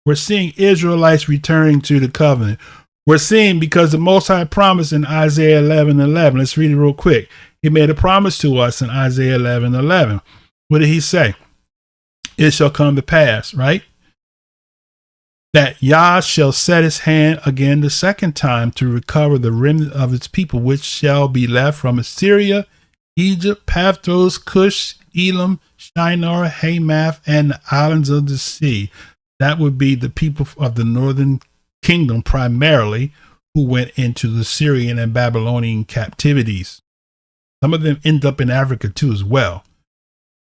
We're seeing Israelites returning to the covenant. We're seeing, because the Most High promised in Isaiah 11:11. Let's read it real quick. He made a promise to us in Isaiah 11:11. What did he say? It shall come to pass, right? That Yah shall set his hand again the second time to recover the remnant of its people, which shall be left from Assyria, Egypt, Pathros, Cush, Elam, Shinar, Hamath, and the islands of the sea. That would be the people of the northern kingdom primarily, who went into the Syrian and Babylonian captivities. Some of them end up in Africa too as well,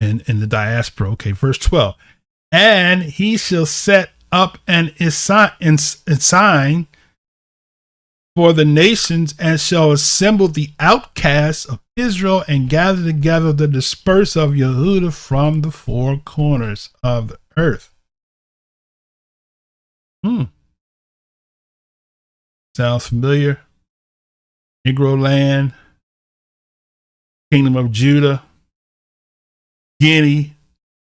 in the diaspora. Okay, verse 12. And he shall set up an sign for the nations, and shall assemble the outcasts of Israel, and gather together the dispersed of Yehudah from the four corners of the earth. Sounds familiar? Negro land, Kingdom of Judah, Guinea,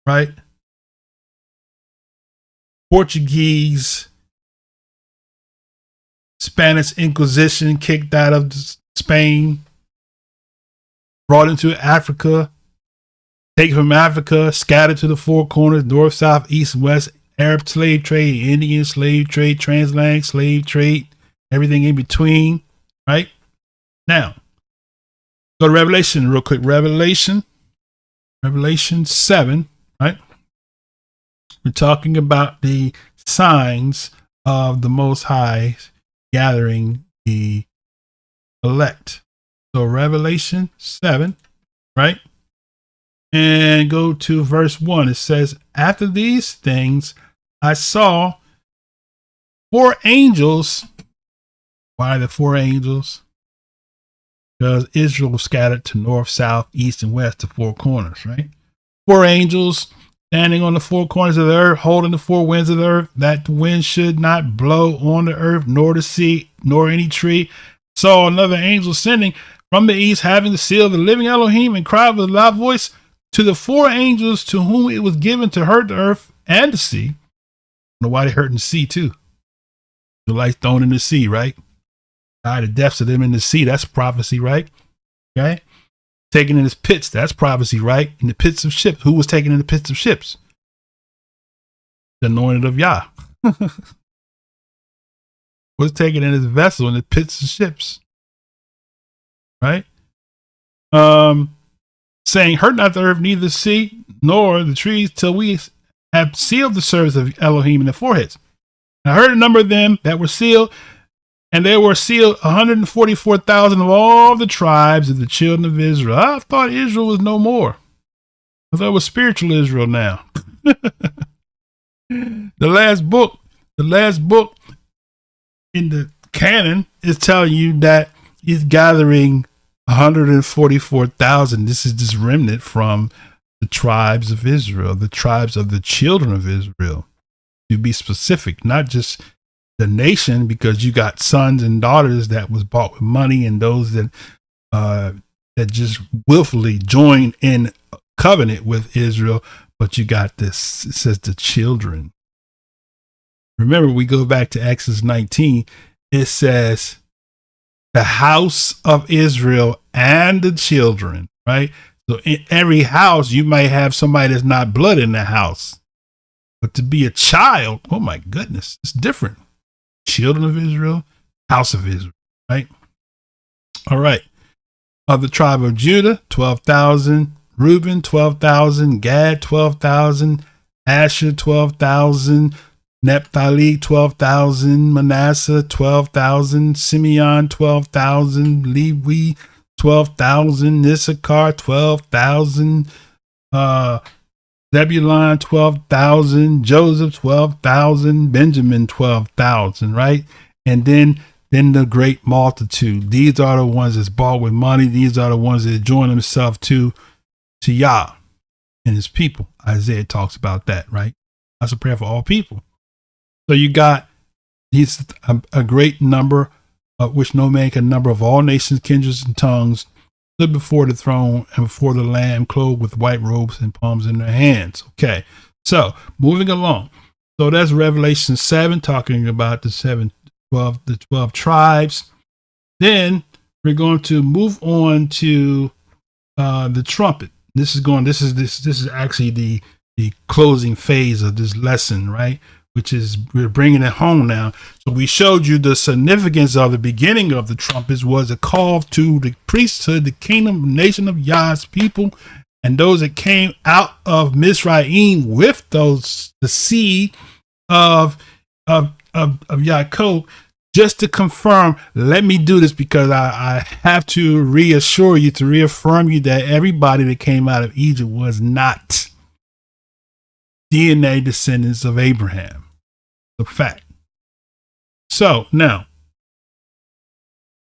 right? Portuguese, Spanish Inquisition kicked out of Spain, brought into Africa, taken from Africa, scattered to the four corners, north, south, east, west, Arab slave trade, Indian slave trade, transatlantic slave trade, everything in between, right? Now, go to Revelation real quick. Revelation 7, right? We're talking about the signs of the Most High gathering the elect. So Revelation 7, right? And go to verse 1. It says, after these things, I saw 4 angels. Why the 4 angels? Because Israel was scattered to north, south, east, and west, the 4 corners, right? 4 angels standing on the 4 corners of the earth, holding the 4 winds of the earth, that the wind should not blow on the earth, nor the sea, nor any tree. Saw another angel sending from the east, having the seal of the living Elohim, and cried with a loud voice to the 4 angels to whom it was given to hurt the earth and the sea. I don't know why they're hurting the sea too. The light thrown in the sea, right? The depths of them in the sea, that's prophecy, right? Okay. Taken in his pits, that's prophecy, right? In the pits of ships. Who was taken in the pits of ships? The anointed of Yah. Was taken in his vessel in the pits of ships. Right? Saying, hurt not the earth, neither the sea, nor the trees, till we have sealed the service of Elohim in their foreheads. And I heard a number of them that were sealed, and there were sealed 144,000 of all the tribes of the children of Israel. I thought Israel was no more. I thought it was spiritual Israel now. The last book in the canon is telling you that he's gathering 144,000. This is this remnant from the tribes of Israel, the tribes of the children of Israel, to be specific, not just the nation, because you got sons and daughters that was bought with money, and those that just willfully joined in covenant with Israel. But you got this, it says the children. Remember, we go back to Exodus 19. It says the house of Israel and the children, right? So in every house, you might have somebody that's not blood in the house, but to be a child, oh my goodness, it's different. Children of Israel, house of Israel, right? All right. Of the tribe of Judah, 12,000. Reuben, 12,000. Gad, 12,000. Asher, 12,000. Naphtali, 12,000. Manasseh, 12,000. Simeon, 12,000. Levi, 12,000. Issachar, 12,000. Zebulun, 12,000, Joseph, 12,000, Benjamin, 12,000, right? And then the great multitude. These are the ones that's bought with money. These are the ones that join themselves to Yah and his people. Isaiah talks about that, right? That's a prayer for all people. So you got these a great number, of which no man can number, of all nations, kindreds, and tongues, stood before the throne and before the Lamb, clothed with white robes and palms in their hands. Okay, so moving along. So that's Revelation 7, talking about the 12 tribes. Then we're going to move on to the trumpet. This is actually the closing phase of this lesson, right? Which is, we're bringing it home now. So we showed you the significance of the beginning of the trumpets was a call to the priesthood, the kingdom, nation of Yah's people, and those that came out of Mizraim with the seed of Yaakov just to confirm, let me do this because I have to reassure you, to reaffirm you that everybody that came out of Egypt was not DNA descendants of Abraham. The fact. So now,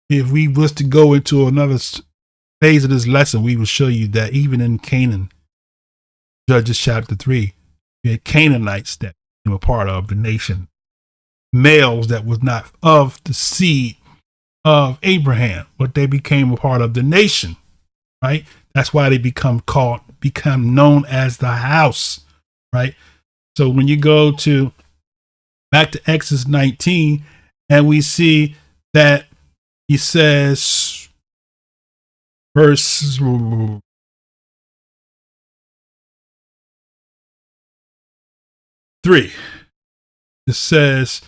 if we was to go into another phase of this lesson, we will show you that even in Canaan, Judges chapter 3, we had Canaanites that were part of the nation, males that was not of the seed of Abraham, but they became a part of the nation, right? That's why they become known as the house, right? So when you go back to Exodus 19, and we see that he says, verse 3, it says,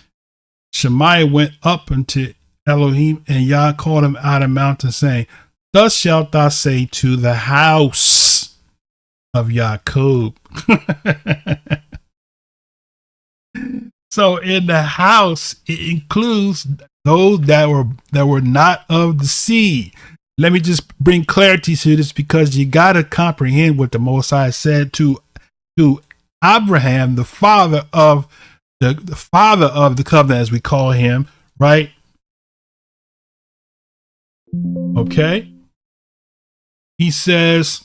Shemaiah went up unto Elohim, and Yah called him out of the mountain, saying, Thus shalt thou say to the house of Jacob. So in the house, it includes those that were not of the seed. Let me just bring clarity to this, because you got to comprehend what the Most High said to Abraham, the father of the covenant, as we call him, right? Okay. He says,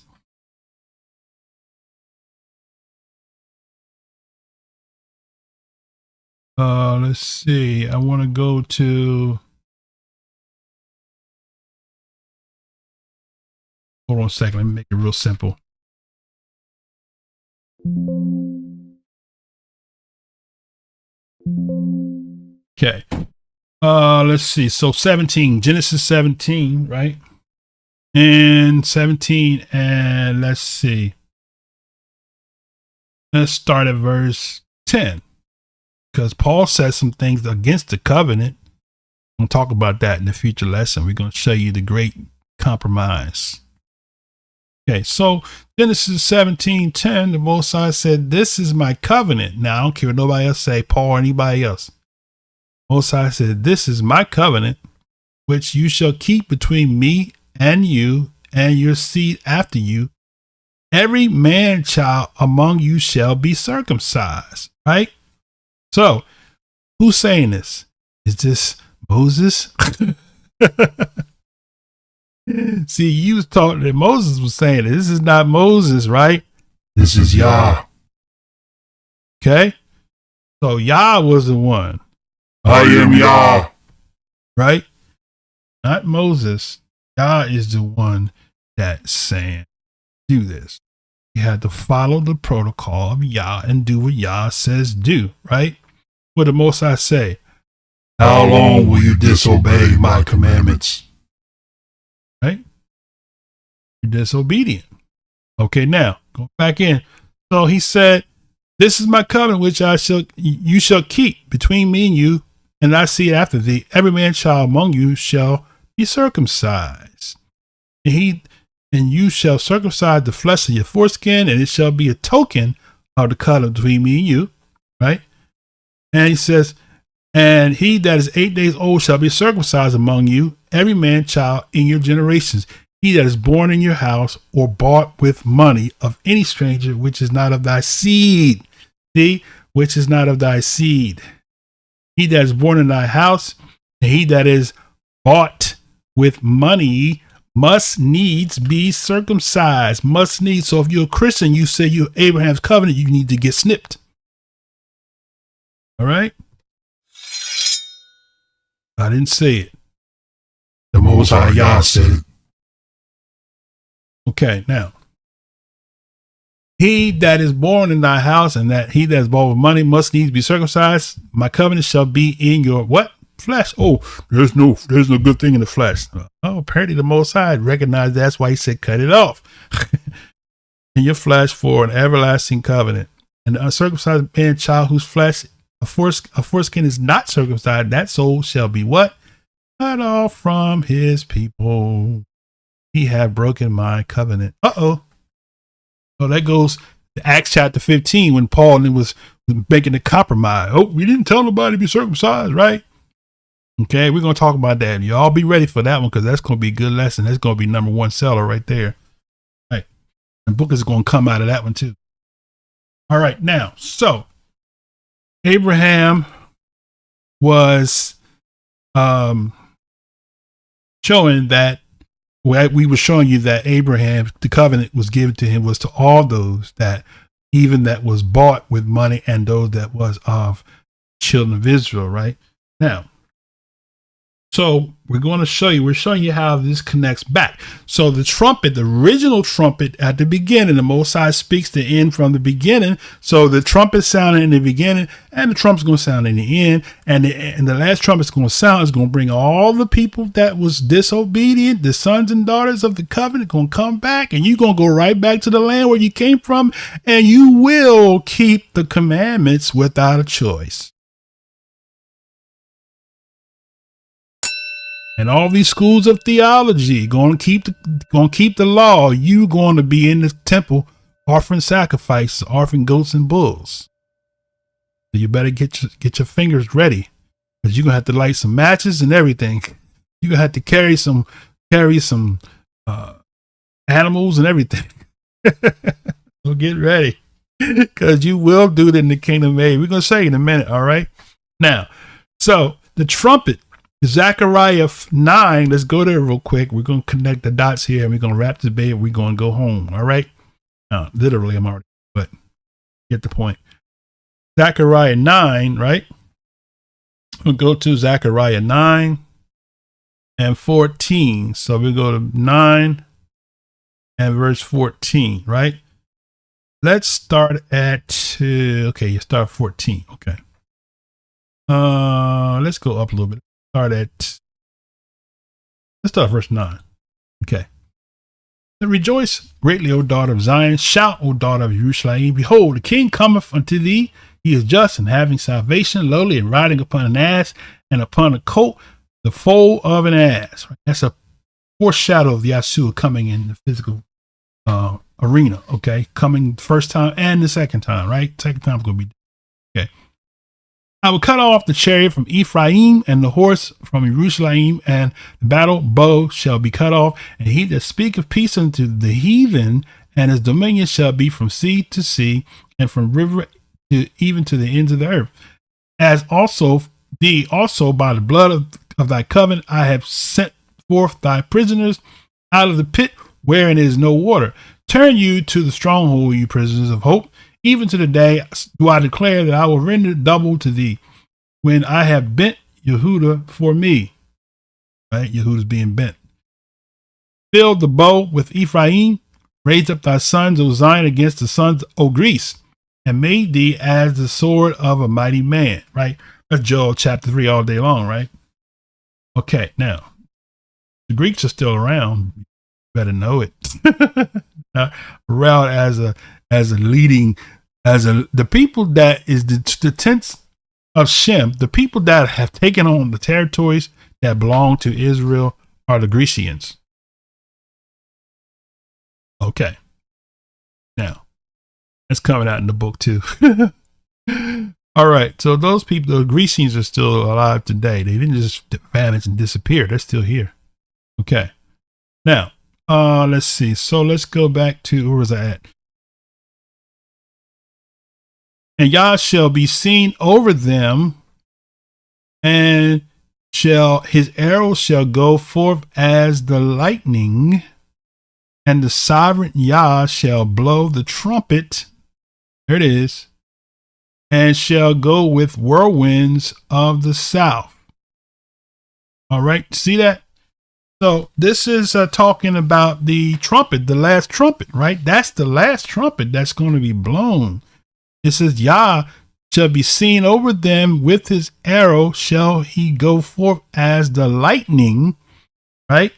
let's see. I want to go to, hold on a second. Let me make it real simple. Okay. Let's see. So 17, Genesis 17, right? And 17, and let's see. Let's start at verse 10. Because Paul says some things against the covenant. We'll talk about that in the future lesson. We're going to show you the great compromise. Okay, so Genesis 17:10, the Most High said, This is my covenant. Now, I don't care what nobody else say, Paul or anybody else. Most High said, This is my covenant, which you shall keep between me and you and your seed after you. Every man child among you shall be circumcised. Right? So, who's saying this? Is this Moses? See, you was talking that Moses was saying it. This is not Moses, right? This is Yah. Okay? So, Yah was the one. I am Yah. Right? Not Moses. Yah is the one that's saying, do this. You have to follow the protocol of Yah and do what Yah says do, right? What the Most High say? How long will you disobey my commandments? Right? You're disobedient. Okay, now go back in. So he said, This is my covenant which you shall keep between me and you, and thy seed after thee. Every man child among you shall be circumcised. And you shall circumcise the flesh of your foreskin, and it shall be a token of the covenant between me and you. Right? And he says, And he that is 8 days old shall be circumcised among you, every man child in your generations. He that is born in your house or bought with money of any stranger, which is not of thy seed. See, which is not of thy seed. He that is born in thy house, and he that is bought with money must needs be circumcised. Must needs. So if you're a Christian, you say you're Abraham's covenant, you need to get snipped. All right? I didn't say it. The Most High Yah said it. Okay, now. He that is born in thy house, and that he that is bought with money must needs be circumcised. My covenant shall be in your what? Flesh. Oh, there's no good thing in the flesh. Oh, apparently the Most High recognized that's why he said cut it off. In your flesh for an everlasting covenant. And the uncircumcised man child whose flesh a foreskin is not circumcised, that soul shall be what? Cut off from his people. He had broken my covenant. Uh-oh. So that goes to Acts chapter 15 when Paul was making the compromise. Oh, we didn't tell nobody to be circumcised, right? Okay, we're going to talk about that. Y'all be ready for that one because that's going to be a good lesson. That's going to be number one seller right there. All right. The book is going to come out of that one too. All right. Now, so Abraham was showing that we were showing you that Abraham, the covenant was given to him was to all those that even that was bought with money and those that was of children of Israel. Right now. So we're showing you how this connects back. So the trumpet, the original trumpet at the beginning, the Most High speaks the end from the beginning. So the trumpet sounded in the beginning and the trumpet's going to sound in the end. And the last trumpet's going to sound is going to bring all the people that was disobedient, the sons and daughters of the covenant, going to come back and you're going to go right back to the land where you came from. And you will keep the commandments without a choice. And all these schools of theology going to keep the law. You going to be in the temple offering sacrifices, offering goats and bulls. So you better get your fingers ready, because you're gonna have to light some matches and everything. You're gonna have to carry some animals and everything. So get ready, because you will do it in the kingdom of YAHWH. We're gonna say in a minute. All right. Now, so the trumpet. Zechariah 9, let's go there real quick. We're going to connect the dots here and we're going to wrap this baby. We're going to go home. All right. Literally, I'm already, but get the point. Zechariah 9, right? We'll go to Zechariah 9 and 14. So we go to 9 and verse 14, right? Let's start at, okay, you start 14. Okay. Let's go up a little bit. Let's start verse 9. Okay. Rejoice greatly, O daughter of Zion. Shout, O daughter of Jerusalem. Behold, the king cometh unto thee. He is just and having salvation, lowly and riding upon an ass and upon a colt, the foal of an ass. That's a foreshadow of Yahushuwah coming in the physical arena. Okay. Coming the first time and the second time, right? Second time is going to be okay. I will cut off the chariot from Ephraim and the horse from Jerusalem, and the battle bow shall be cut off, and he that speaketh peace unto the heathen, and his dominion shall be from sea to sea, and from river even to the ends of the earth. As also thee also by the blood of thy covenant I have sent forth thy prisoners out of the pit wherein is no water. Turn you to the stronghold, you prisoners of hope. Even to the day do I declare that I will render double to thee when I have bent Yehudah for me. Right? Yehudah's being bent. Fill the bow with Ephraim. Raise up thy sons, O Zion, against the sons, O Greece, and made thee as the sword of a mighty man. Right? That's Joel chapter 3 all day long, right? Okay, now, the Greeks are still around. You better know it. Around as a leading, the people that is the tents of Shem, the people that have taken on the territories that belong to Israel are the Grecians. Okay. Now, that's coming out in the book too. All right. So those people, the Grecians, are still alive today. They didn't just vanish and disappear. They're still here. Okay. Now, let's see. So let's go back to, where was I at? And Yah shall be seen over them, and his arrow shall go forth as the lightning, and the sovereign Yah shall blow the trumpet. There it is. And shall go with whirlwinds of the south. All right. See that? So this is talking about the trumpet, the last trumpet, right? That's the last trumpet that's going to be blown. It says, Yah shall be seen over them, with his arrow shall he go forth as the lightning, right?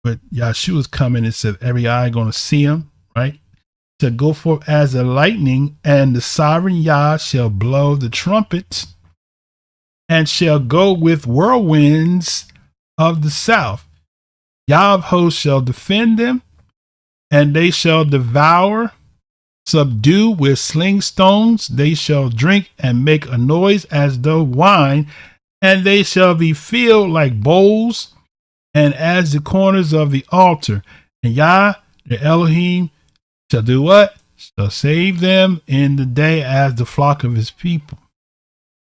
But Yahushua's coming and said, every eye going to see him, right? To go forth as the lightning, and the sovereign Yah shall blow the trumpet, and shall go with whirlwinds of the south. Yah of hosts shall defend them, and they shall devour. Subdue with sling stones, they shall drink and make a noise as though wine, and they shall be filled like bowls, and as the corners of the altar. And Yah, the Elohim, shall do what? Shall save them in the day as the flock of his people.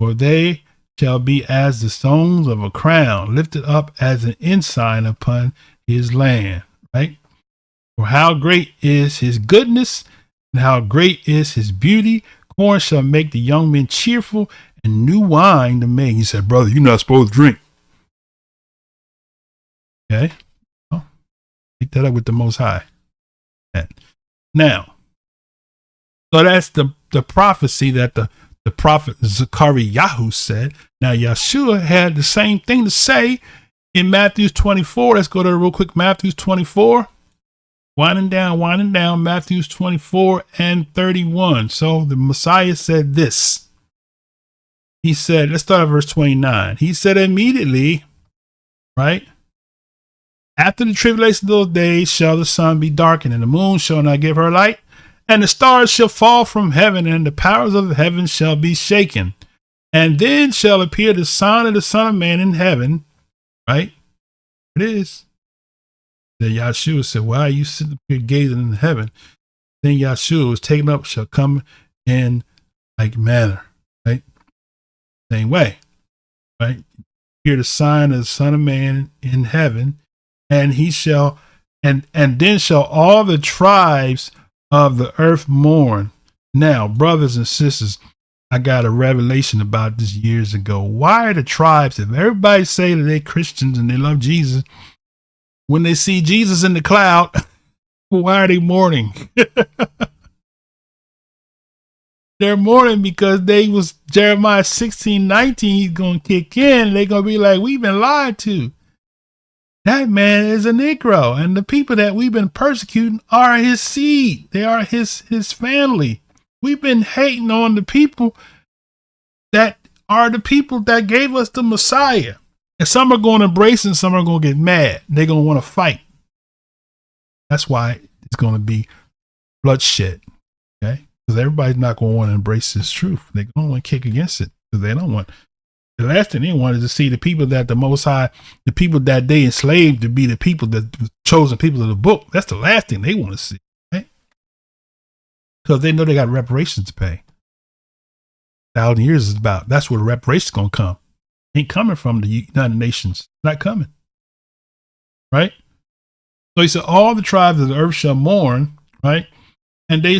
For they shall be as the stones of a crown, lifted up as an ensign upon his land. Right? For how great is his goodness, and how great is his beauty. Corn shall make the young men cheerful, and new wine the maid. He said, brother, you're not supposed to drink. Okay. Well, pick that up with the Most High. Now, so that's the prophecy that the prophet Zechariah said. Now, Yahushua had the same thing to say in Matthew 24. Let's go there real quick. Matthew 24. Winding down, Matthew 24 and 31. So the Messiah said this. He said, let's start at verse 29. He said immediately, right? After the tribulation of those days shall the sun be darkened, and the moon shall not give her light, and the stars shall fall from heaven, and the powers of the heavens shall be shaken. And then shall appear the sign of the Son of Man in heaven, right? It is. Then Yahushua said, why are you sitting here gazing in heaven? Then Yahushua was taken up, shall come in like manner, right? Same way, right? Hear the sign of the Son of Man in heaven, and he shall, and then shall all the tribes of the earth mourn. Now, brothers and sisters, I got a revelation about this years ago. Why are the tribes, if everybody say that they're Christians and they love Jesus, when they see Jesus in the cloud, why are they mourning? They're mourning because they was Jeremiah 16:19. He's going to kick in. They're going to be like, we've been lied to. That man is a Negro, and the people that we've been persecuting are his seed. They are his family. We've been hating on the people that are the people that gave us the Messiah. And some are going to embrace and some are going to get mad. They're going to want to fight. That's why it's going to be bloodshed. Okay? Because everybody's not going to want to embrace this truth. They're going to want to kick against it. Because they don't want. The last thing they want is to see the people that the Most High, the people that they enslaved to be the people that the chosen people of the book. That's the last thing they want to see. Right? Because they know they got reparations to pay. 1,000 years is about. That's where the reparations going to come. Ain't coming from the United Nations. Not coming. Right? So he said, all the tribes of the earth shall mourn, right? And they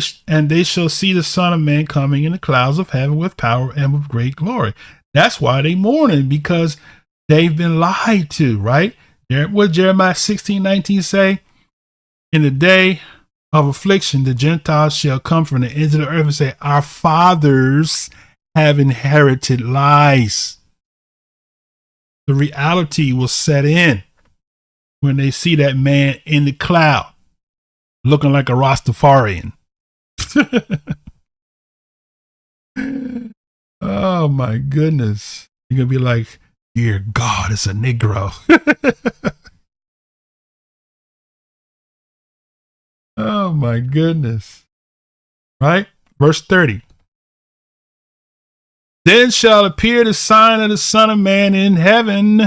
shall see the Son of Man coming in the clouds of heaven with power and with great glory. That's why they mourning, because they've been lied to, right? What Jeremiah 16:19 say? In the day of affliction, the Gentiles shall come from the ends of the earth and say, our fathers have inherited lies. The reality will set in when they see that man in the cloud looking like a Rastafarian. Oh my goodness. You're going to be like, dear God, it's a Negro. Oh my goodness. Right? Verse 30. Then shall appear the sign of the Son of Man in heaven,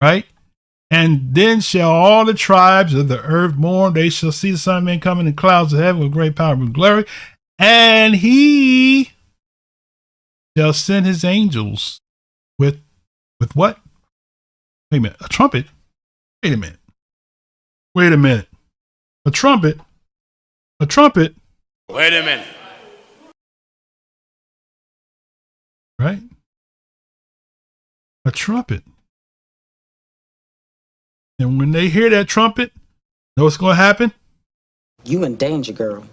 right? And then shall all the tribes of the earth mourn. They shall see the Son of Man coming in clouds of heaven with great power and glory. And he shall send his angels with what? Wait a minute. A trumpet? Wait a minute. A trumpet? Wait a minute. Right? A trumpet. And when they hear that trumpet, know what's going to happen? You in danger, girl.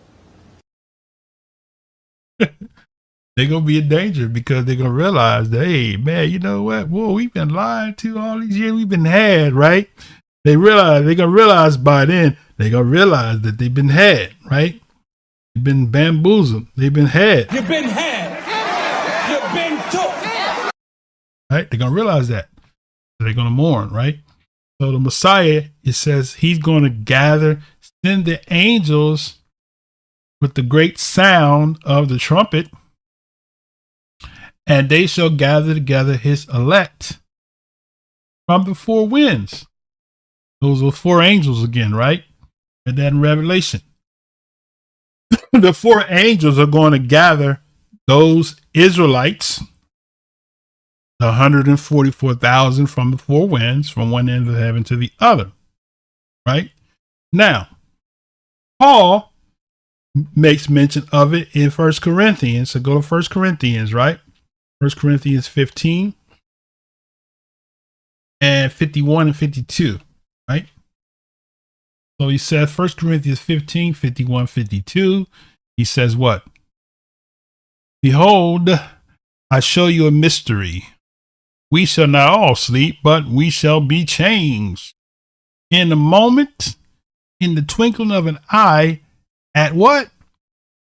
They're going to be in danger because they're going to realize that, hey, man, you know what? Whoa, we've been lied to all these years. We've been had, right? They're going to realize by then, they're going to realize that they've been had, right? They've been bamboozled. They've been had. You've been had. You've been took. Right? They're going to realize that. So they're going to mourn, right? So the Messiah, it says he's going to send the angels with the great sound of the trumpet. and they shall gather together his elect from the four winds. Those are four angels again, right? And then Revelation. The four angels are going to gather those Israelites, the 144,000 from the four winds, from one end of heaven to the other. Right? Now, Paul makes mention of it in 1 Corinthians. So go to 1 Corinthians, right? 1 Corinthians 15 and 51 and 52, right? So he says 1 Corinthians 15, 51, 52. He says what? Behold, I show you a mystery. We shall not all sleep, but we shall be changed. In a moment, in the twinkling of an eye, at what?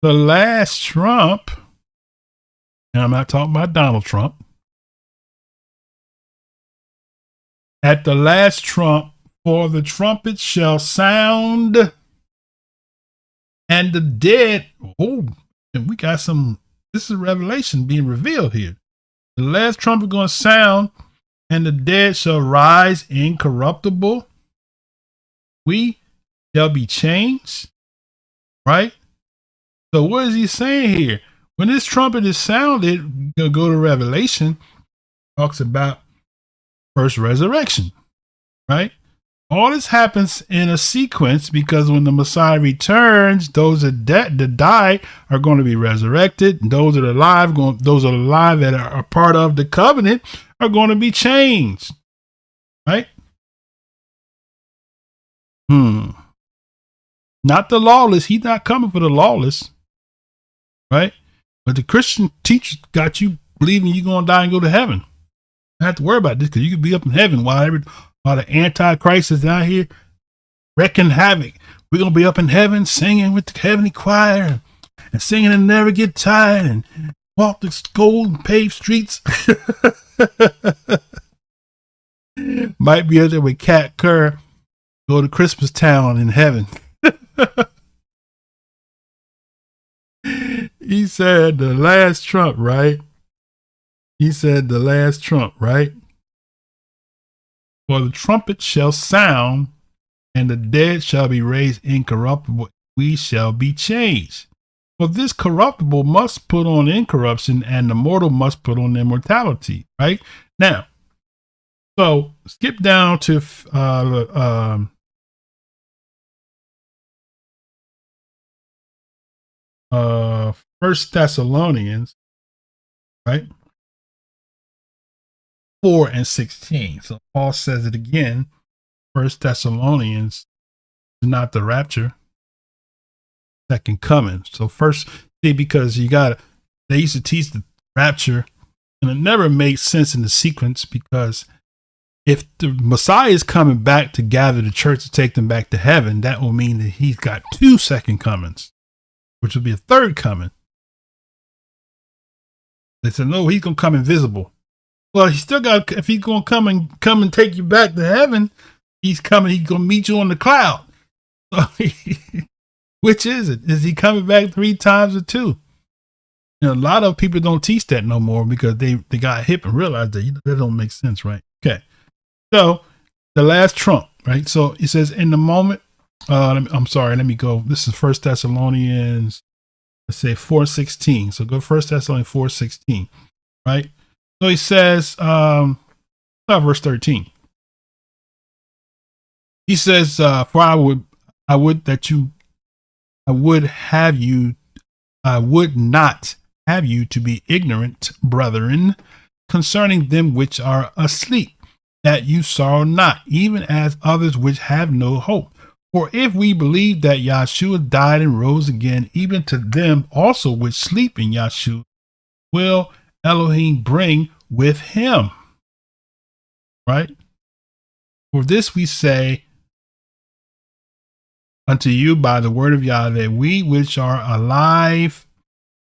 The last trump. And I'm not talking about Donald Trump. At the last trump, for the trumpet shall sound, and the dead. Oh, and we got some. This is Revelation being revealed here. The last trumpet going to sound, and the dead shall rise incorruptible. We shall be changed. Right? So what is he saying here? When this trumpet is sounded, you'll go to Revelation, talks about first resurrection. Right? All this happens in a sequence because when the Messiah returns, those that die are going to be resurrected. And those that are alive, that are part of the covenant are going to be changed. Right? Not the lawless. He's not coming for the lawless. Right? But the Christian teacher got you believing you're going to die and go to heaven. I have to worry about this because you could be up in heaven while the Antichrist is out here wrecking havoc. We're going to be up in heaven singing with the heavenly choir and singing and never get tired and walk the gold paved streets. Might be out there with Cat Kerr, go to Christmas Town in heaven. He said the last trump, right? He said the last trump, right? For the trumpet shall sound, and the dead shall be raised incorruptible. We shall be changed. For this corruptible must put on incorruption, and the mortal must put on immortality. Right? Now, so skip down to First Thessalonians, right? 4 and 16. So Paul says it again. First Thessalonians is not the rapture, second coming. So first, see, because they used to teach the rapture, and it never made sense in the sequence because if the Messiah is coming back to gather the church to take them back to heaven, that will mean that he's got two second comings, which will be a third coming. They said, no, he's going to come invisible. Well, he still got, if he's going to come and take you back to heaven, he's going to meet you on the cloud. So, which is it? Is he coming back 3 times or 2? A lot of people don't teach that no more because they got hip and realized that that don't make sense, right? Okay. So the last trump, right? So it says in the moment, let me go. This is First Thessalonians, let's say 4:16. So go First Thessalonians 4:16, right? So he says, verse 13. He says, for I would not have you to be ignorant, brethren, concerning them which are asleep, that you sorrow not, even as others which have no hope. For if we believe that Yahushwuah died and rose again, even to them also which sleep in Yahushwuah will Elohim bring with him. Right? For this we say unto you by the word of Yah, that we which are alive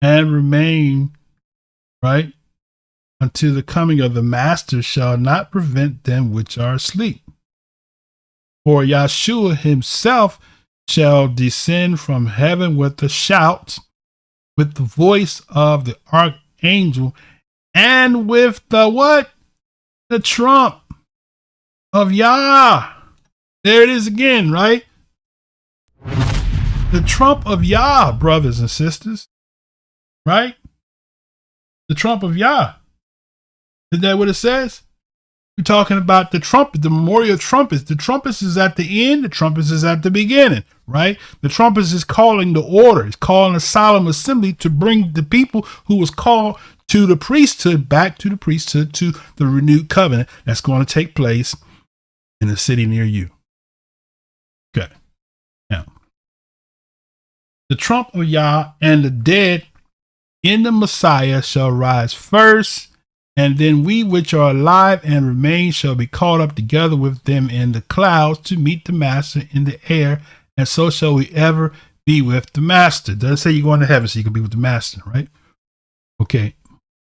and remain, right, until the coming of the Master shall not prevent them which are asleep. For Yahushwuah himself shall descend from heaven with a shout, with the voice of the archangel, and with the what? The trump of YAH. There it is again, right? The trump of YAH, brothers and sisters. Right? The trump of YAH. Is that what it says? We're talking about the trumpet, the Memorial of Trumpets. The trumpets is at the end. The trumpets is at the beginning, right? The trumpets is calling the order. It's calling a solemn assembly to bring the people who was called to the priesthood, back to the priesthood, to the renewed covenant that's going to take place in a city near you. Okay. Now, the trump of YAH and the dead in the Messiah shall rise first, and then we which are alive and remain shall be caught up together with them in the clouds to meet the Master in the air, and so shall we ever be with the Master. It doesn't say you're going to heaven so you can be with the Master, right? Okay.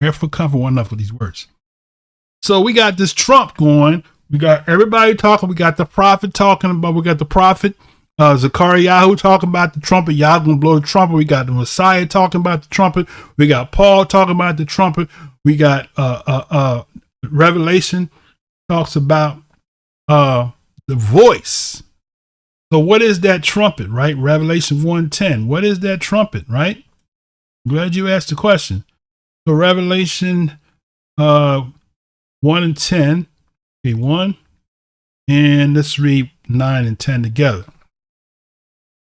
Therefore, comfort one another with these words. So we got this trump going. We got everybody talking. We got the prophet talking about. We got the prophet Zechariah talking about the trumpet. Yah gonna blow the trumpet. We got the Messiah talking about the trumpet. We got Paul talking about the trumpet. We got Revelation talks about the voice. So what is that trumpet, right? Revelation 1:10. What is that trumpet, right? I'm glad you asked the question. So Revelation 1 and 10. Okay, 1. And let's read 9 and 10 together.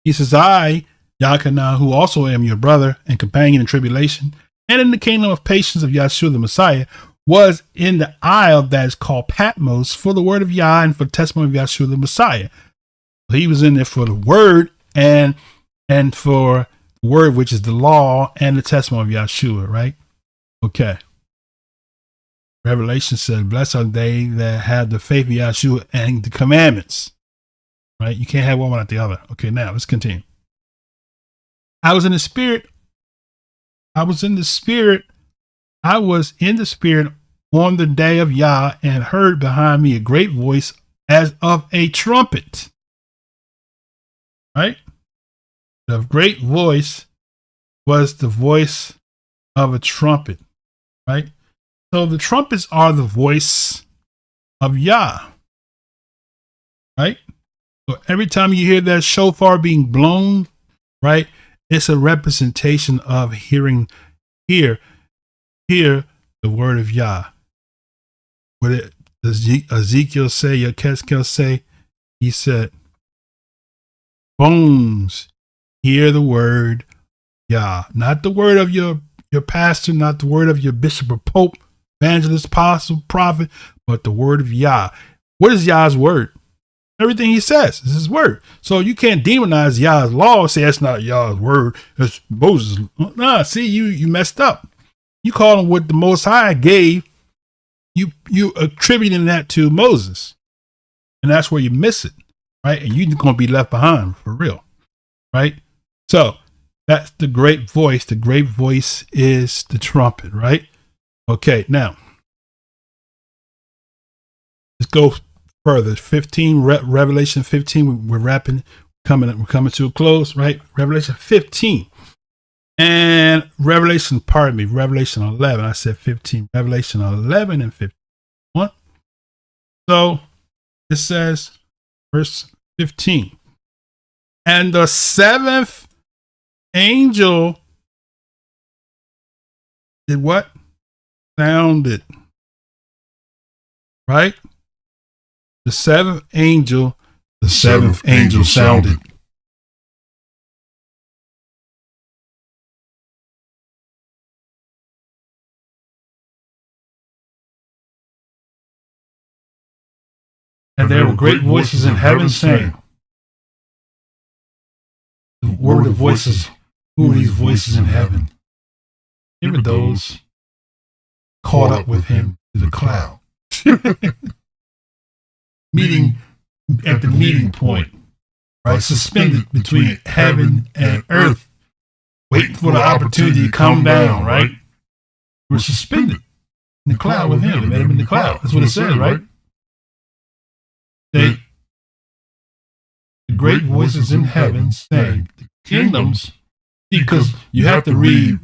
He says, I, Yahkanah, who also am your brother and companion in tribulation, and in the kingdom of patience of Yahushua the Messiah, was in the isle that is called Patmos for the word of Yah and for the testimony of Yahushua the Messiah. So he was in there for the word and for the word, which is the law and the testimony of Yahushua, right? Okay. Revelation said, blessed are they that have the faith of Yahushua and the commandments. Right? You can't have one without the other. Okay, now let's continue. I was in the spirit on the day of Yah and heard behind me a great voice as of a trumpet. Right? The great voice was the voice of a trumpet. Right? So the trumpets are the voice of Yah. Right? So every time you hear that shofar being blown, right, it's a representation of hear the word of Yah. What does Ezekiel say, Yechezkel say? He said, bones, hear the word Yah. Not the word of your pastor, not the word of your bishop or pope, evangelist, apostle, prophet, but the word of Yah. What is Yah's word? Everything he says is his word. So you can't demonize Yah's law and say that's not Yah's word. It's Moses. Nah, see, you messed up. You call him what the Most High gave. You attributing that to Moses. And that's where you miss it. Right? And you're going to be left behind for real. Right? So that's the great voice. The great voice is the trumpet. Right? Okay, now let's go further. 15, Revelation 15. We're coming to a close, right? Revelation 15 and Revelation 11. I said 15. Revelation 11 and 51. So it says, verse 15. And the seventh angel did what? Sounded. Right? The seventh angel sounded. And there were great voices in heaven saying, what were the voices? Who are these voices in heaven? They were those caught up with him to the cloud. Meeting at the meeting point, right? Suspended between heaven and earth, waiting for the opportunity to come down, right? We're suspended in the cloud with him. They met him in the cloud. That's what it says, right? The great voices in heaven saying, the kingdoms, because you have to read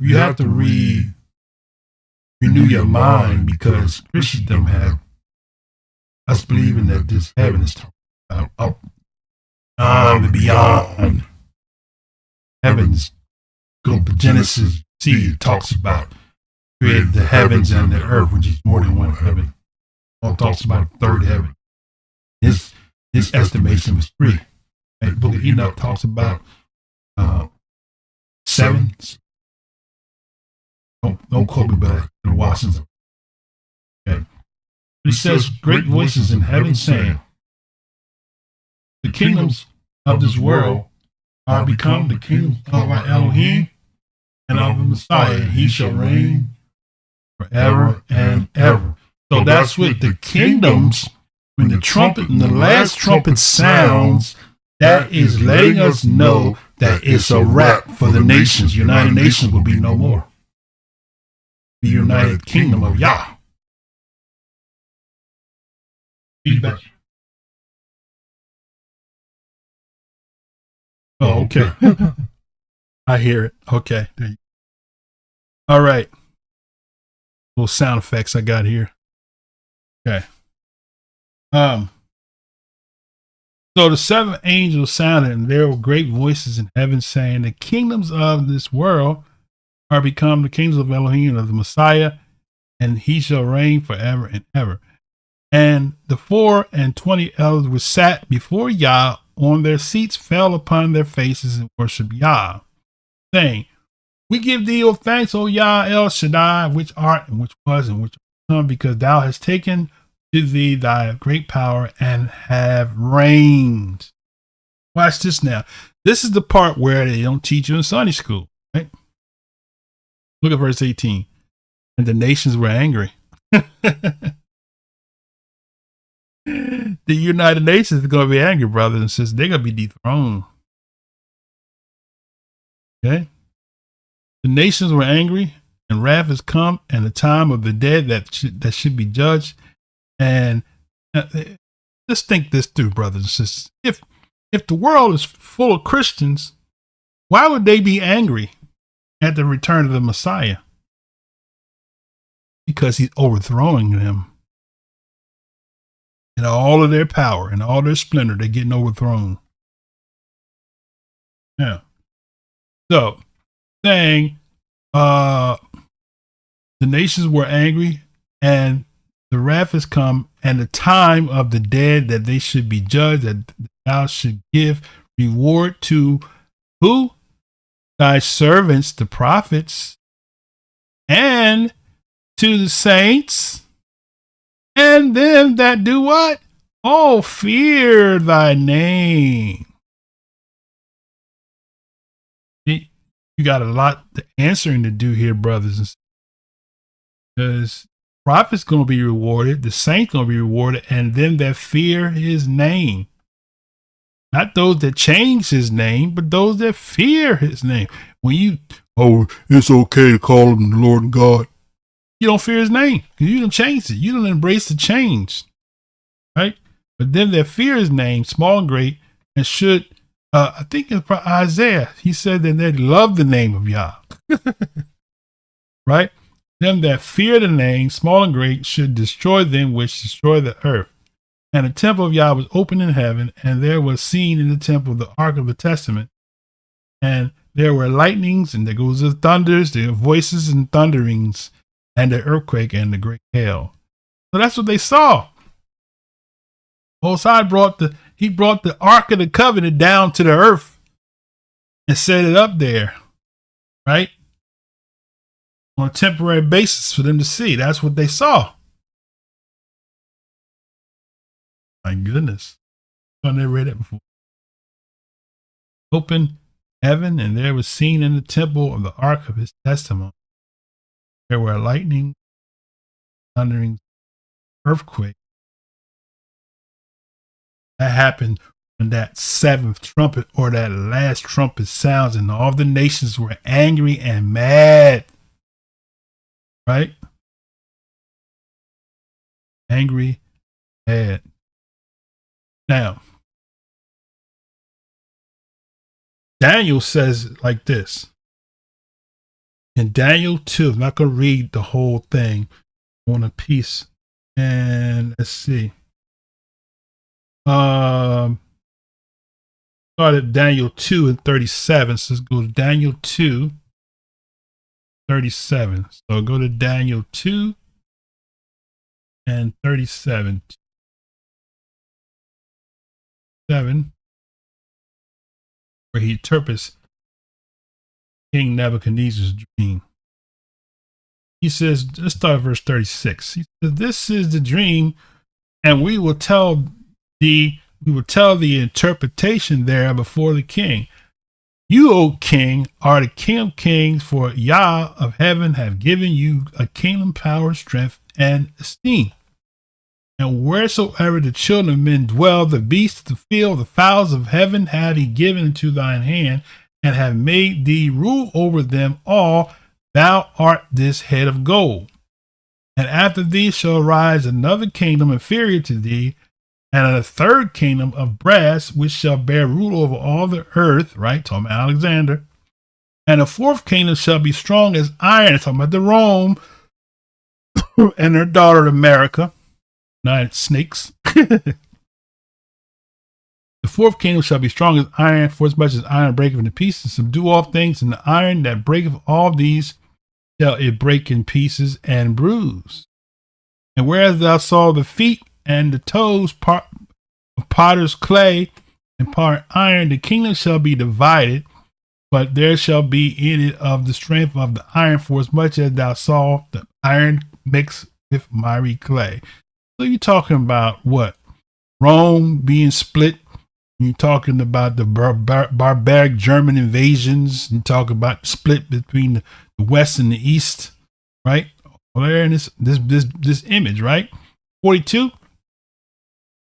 renew your mind, because Christendom have us believing that this heaven is up and beyond. Heavens, go to Genesis, see, it talks about created the heavens and the earth, which is more than one heaven. Paul talks about a third heaven. His estimation was 3. And the book of Enoch talks about 7. Don't quote me, but in Washington. Okay. He says, great voices in heaven saying, the kingdoms of this world are become the kingdoms of our Elohim and of the Messiah. He shall reign forever and ever. So that's what the kingdoms, when the trumpet and the last trumpet sounds, that is letting us know that it's a wrap for the nations. United Nations will be no more. The United Kingdom of YAH. Feedback. Oh, okay. I hear it. Okay. All right. Little sound effects I got here. Okay. So the 7 angels sounded, and there were great voices in heaven saying, the kingdoms of this world are become the kingdoms of Elohim and of the Messiah, and he shall reign forever and ever. And the 24 elders which sat before Yah on their seats fell upon their faces and worshiped Yah, saying, we give thee, O thanks, O Yah El Shaddai, which art and which was and which are come, because thou hast taken to thee thy great power and have reigned. Watch this now. This is the part where they don't teach you in Sunday school, right? Look at verse 18. And the nations were angry. The United Nations is going to be angry, brothers and sisters. They're going to be dethroned. Okay? The nations were angry, and wrath has come, and the time of the dead that should be judged. And just think this through, brothers and sisters. If the world is full of Christians, why would they be angry at the return of the Messiah? Because he's overthrowing them. And all of their power and all their splendor, they're getting overthrown. Yeah. So, saying, the nations were angry, and the wrath has come, and the time of the dead that they should be judged, that thou should give reward to who? Thy servants, the prophets, and to the saints, and them that do what? Oh, fear thy name. You got a lot of answering to do here, brothers and sisters. Because prophets going to be rewarded, the saints going to be rewarded, and them that fear his name. Not those that change his name, but those that fear his name. When it's okay to call him the Lord God. You don't fear his name because you don't change it. You don't embrace the change, right? But them that fear his name, small and great, and should, I think in Isaiah, he said that they love the name of Yah, right? Them that fear the name, small and great, should destroy them which destroy the earth. And the temple of Yah was open in heaven, and there was seen in the temple the ark of the testament, and there were lightnings, and there goes the thunders, there were voices and thunderings, and the earthquake and the great hail. So that's what they saw. Most High brought the Ark of the Covenant down to the earth and set it up there, right? On a temporary basis for them to see. That's what they saw. My goodness. I never read that before. Open heaven, and there was seen in the temple of the Ark of his testimony. There were lightning, thundering, earthquake. That happened when that 7th trumpet or that last trumpet sounds, and all the nations were angry and mad. Right? Angry, mad. Now, Daniel says it like this. In Daniel 2, I'm not going to read the whole thing on a piece. And let's see. Start at Daniel 2 and 37. So let's go to Daniel 2, 37. So go to Daniel 2 and 37. 7, where he interprets King Nebuchadnezzar's dream. He says, let's start at verse 36. He says, this is the dream, and we will tell the interpretation there before the king. You, O king, are the king of kings, for Yah of heaven have given you a kingdom, power, strength, and esteem. And wheresoever the children of men dwell, the beasts of the field, the fowls of heaven have he given into thine hand, and have made thee rule over them all. Thou art this head of gold. And after thee shall rise another kingdom inferior to thee, and a third kingdom of brass, which shall bear rule over all the earth, right? Talking about Alexander. And a fourth kingdom shall be strong as iron, talking about the Rome, and her daughter America. Nine snakes. The fourth kingdom shall be strong as iron, for as much as iron breaketh into pieces, subdue all things, and the iron that breaketh all these shall it break in pieces and bruise. And whereas thou saw the feet and the toes, part of potter's clay and part iron, the kingdom shall be divided, but there shall be in it of the strength of the iron, for as much as thou saw the iron mixed with miry clay. So you're talking about what? Rome being split. You're talking about the barbaric German invasions. You talk about the split between the West and the East, right? Well, there in this image, right? 42.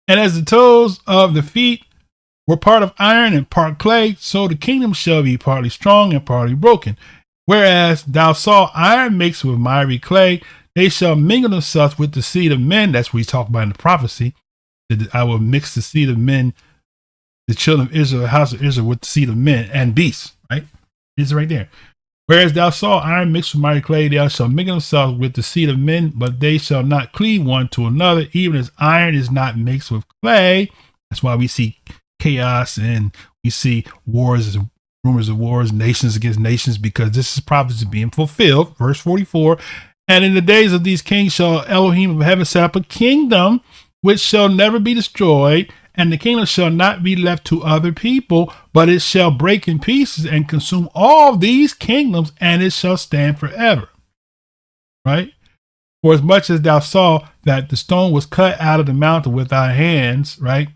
And as the toes of the feet were part of iron and part clay, so the kingdom shall be partly strong and partly broken. Whereas thou saw iron mixed with miry clay, they shall mingle themselves with the seed of men. That's what he's talking about in the prophecy. That I will mix the seed of men, the children of Israel, the house of Israel, with the seed of men and beasts. Right? It's right there. Whereas thou saw iron mixed with miry clay, they shall mingle themselves with the seed of men, but they shall not cleave one to another, even as iron is not mixed with clay. That's why we see chaos and we see wars, rumors of wars, nations against nations, because this is prophecy being fulfilled. Verse 44. And in the days of these kings shall Elohim of heaven set up a kingdom which shall never be destroyed, and the kingdom shall not be left to other people, but it shall break in pieces and consume all these kingdoms, and it shall stand forever. Right? For as much as thou saw that the stone was cut out of the mountain with thy hands, right?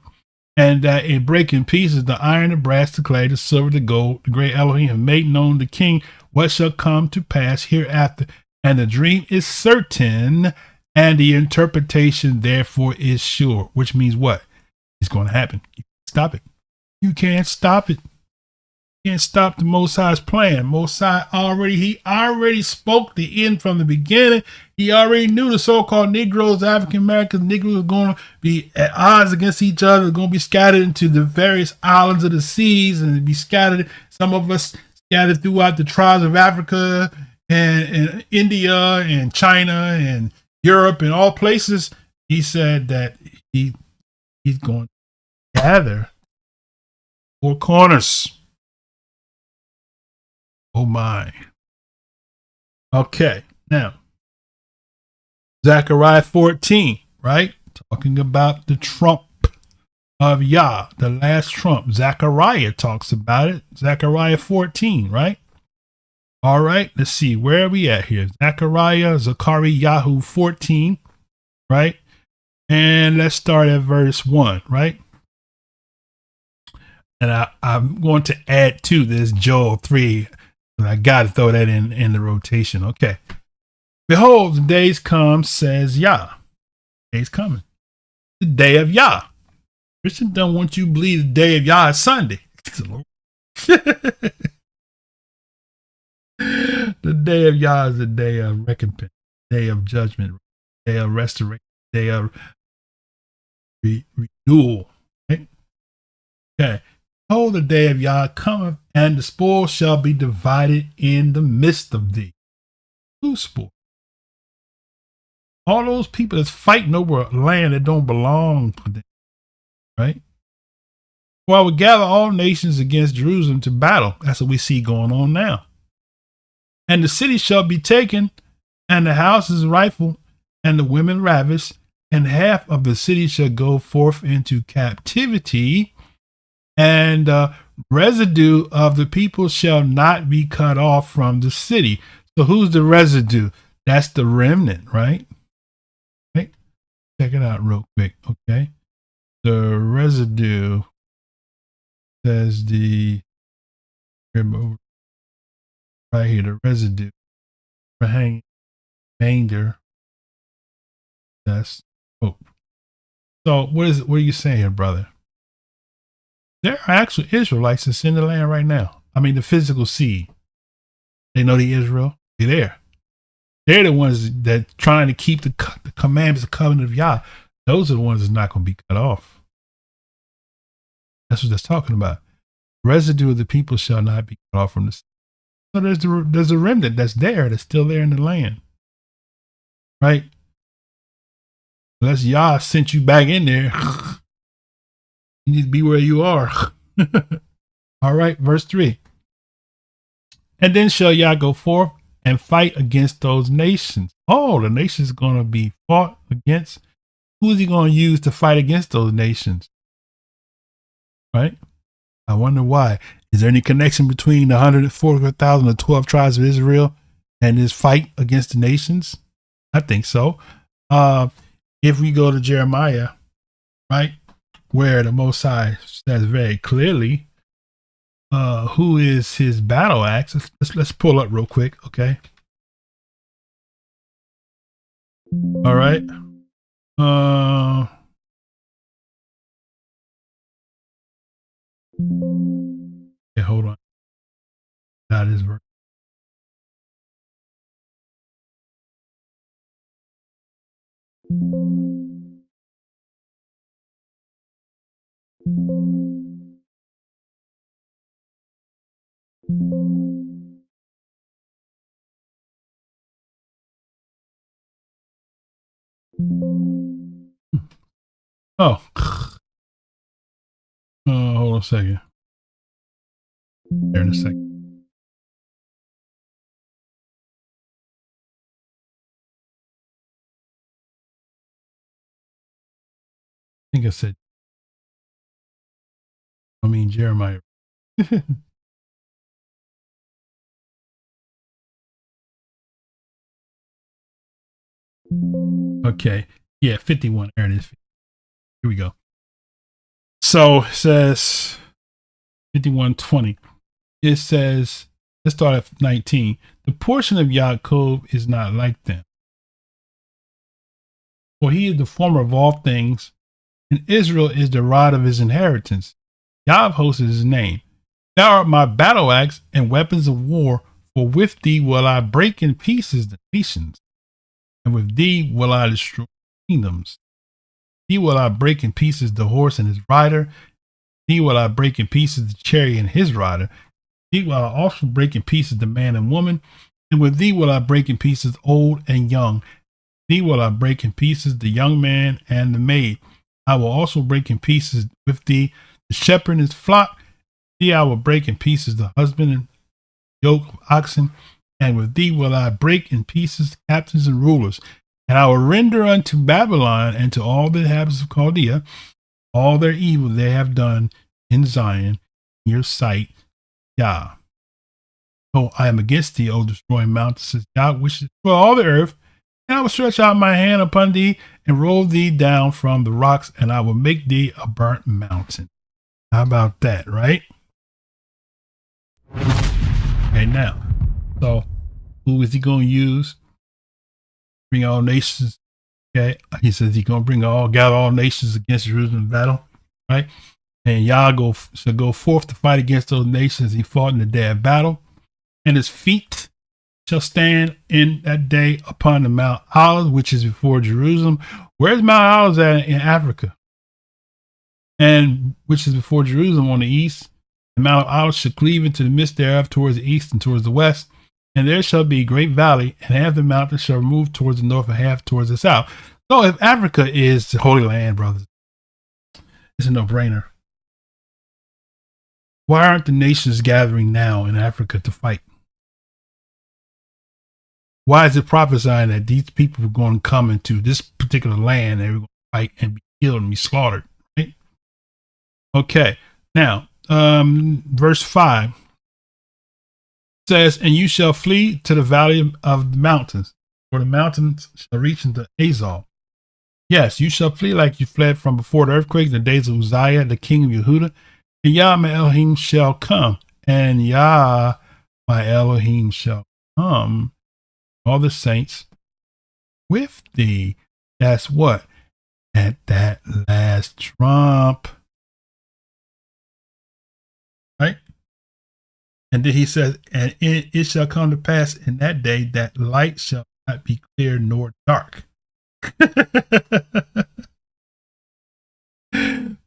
And that it break in pieces the iron, the brass, the clay, the silver, the gold, the great Elohim have made known to the king what shall come to pass hereafter. And the dream is certain, and the interpretation therefore is sure. Which means what? It's going to happen. You can't stop it. You can't stop it. You can't stop the Most High's plan. Most High already spoke the end from the beginning. He already knew the so-called Negroes, African Americans, Negroes are going to be at odds against each other. They're going to be scattered into the various islands of the seas, and be scattered. Some of us scattered throughout the tribes of Africa, and India and China and Europe and all places. He said that he's going to gather four corners. Oh my. Okay, now Zechariah 14, right? Talking about the trump of Yah, the last trump. Zechariah talks about it. Zechariah 14, right? All right, let's see. Where are we at here? Zechariah 14, right? And let's start at verse 1, right? And I'm going to add to this Joel 3. I got to throw that in the rotation. Okay. Behold, the days come, says Yah. Days coming. The day of Yah. Christians don't want you to believe the day of Yah is Sunday. The day of Yah is the day of recompense, day of judgment, day of restoration, day of renewal. Right? Okay. Behold, the day of Yah cometh, and the spoil shall be divided in the midst of thee. Who's sport? All those people that's fighting over land that don't belong to them, right? Well, I would gather all nations against Jerusalem to battle. That's what we see going on now. And the city shall be taken, and the houses rifled, and the women ravished, and half of the city shall go forth into captivity, and the residue of the people shall not be cut off from the city. So who's the residue? That's the remnant, right? Right? Check it out real quick, okay? The residue says the right here, the residue, remainder. That's hope. So what are you saying here, brother? There are actual Israelites that's in the land right now. I mean, the physical seed. They know the Israel. They're there. They're the ones that trying to keep the commandments, the covenant of YAH. Those are the ones that's not going to be cut off. That's what that's talking about. Residue of the people shall not be cut off from the city. So there's a remnant that's there, that's still there in the land. Right? Unless Yah sent you back in there, you need to be where you are. All right, verse 3. And then shall Yah go forth and fight against those nations. Oh, the nations are going to be fought against. Who is he going to use to fight against those nations? Right? I wonder why. Is there any connection between the 144,000 or 12 tribes of Israel and this fight against the nations? I think so. If we go to Jeremiah, right, where the Most High says very clearly who is his battle axe. Let's pull up real quick, okay? All right. Okay, hold on. That is verse. Oh. Hold on a second. Here in a second. I think I said, Jeremiah. Okay. Yeah, 51. There it is. Here we go. So it says 51:20. It says, let's start at 19. The portion of Yaakov is not like them. For he is the former of all things, and Israel is the rod of his inheritance. Yahweh is his name. Thou art my battle axe and weapons of war, for with thee will I break in pieces the nations, and with thee will I destroy kingdoms. Thee will I break in pieces the horse and his rider. Thee will I break in pieces the chariot and his rider. Thee will I also break in pieces the man and woman. And with thee will I break in pieces old and young. Thee will I break in pieces the young man and the maid. I will also break in pieces with thee the shepherd and his flock. Thee I will break in pieces the husband and yoke of oxen. And with thee will I break in pieces the captains and rulers. And I will render unto Babylon and to all the inhabitants of Chaldea all their evil they have done in Zion, in your sight, Yah. So I am against thee, O destroying mountain, says Yah, which destroy all the earth. And I will stretch out my hand upon thee and roll thee down from the rocks, and I will make thee a burnt mountain. How about that, right? Okay, now, so who is he going to use? Bring all nations. Okay, he says he's going to gather all nations against Jerusalem in battle, right? And Yah shall go forth to fight against those nations he fought in the day of battle. And his feet shall stand in that day upon the Mount Olives, which is before Jerusalem. Where's Mount Olives at in Africa? And which is before Jerusalem on the east. The Mount Olives shall cleave into the midst thereof towards the east and towards the west. And there shall be a great valley, and half the mountains shall move towards the north and half towards the south. So if Africa is the Holy Land, brothers, it's a no-brainer. Why aren't the nations gathering now in Africa to fight? Why is it prophesying that these people are going to come into this particular land and they're going to fight and be killed and be slaughtered? Right? Okay. Now, verse 5 says, and you shall flee to the valley of the mountains, for the mountains shall reach into Azal. Yes, you shall flee like you fled from before the earthquake in the days of Uzziah, the king of Yehudah. And Yah my Elohim shall come, and Yah my Elohim shall come, all the saints with thee. That's what? At that last trump. Right? And then he says, and it shall come to pass in that day that light shall not be clear nor dark.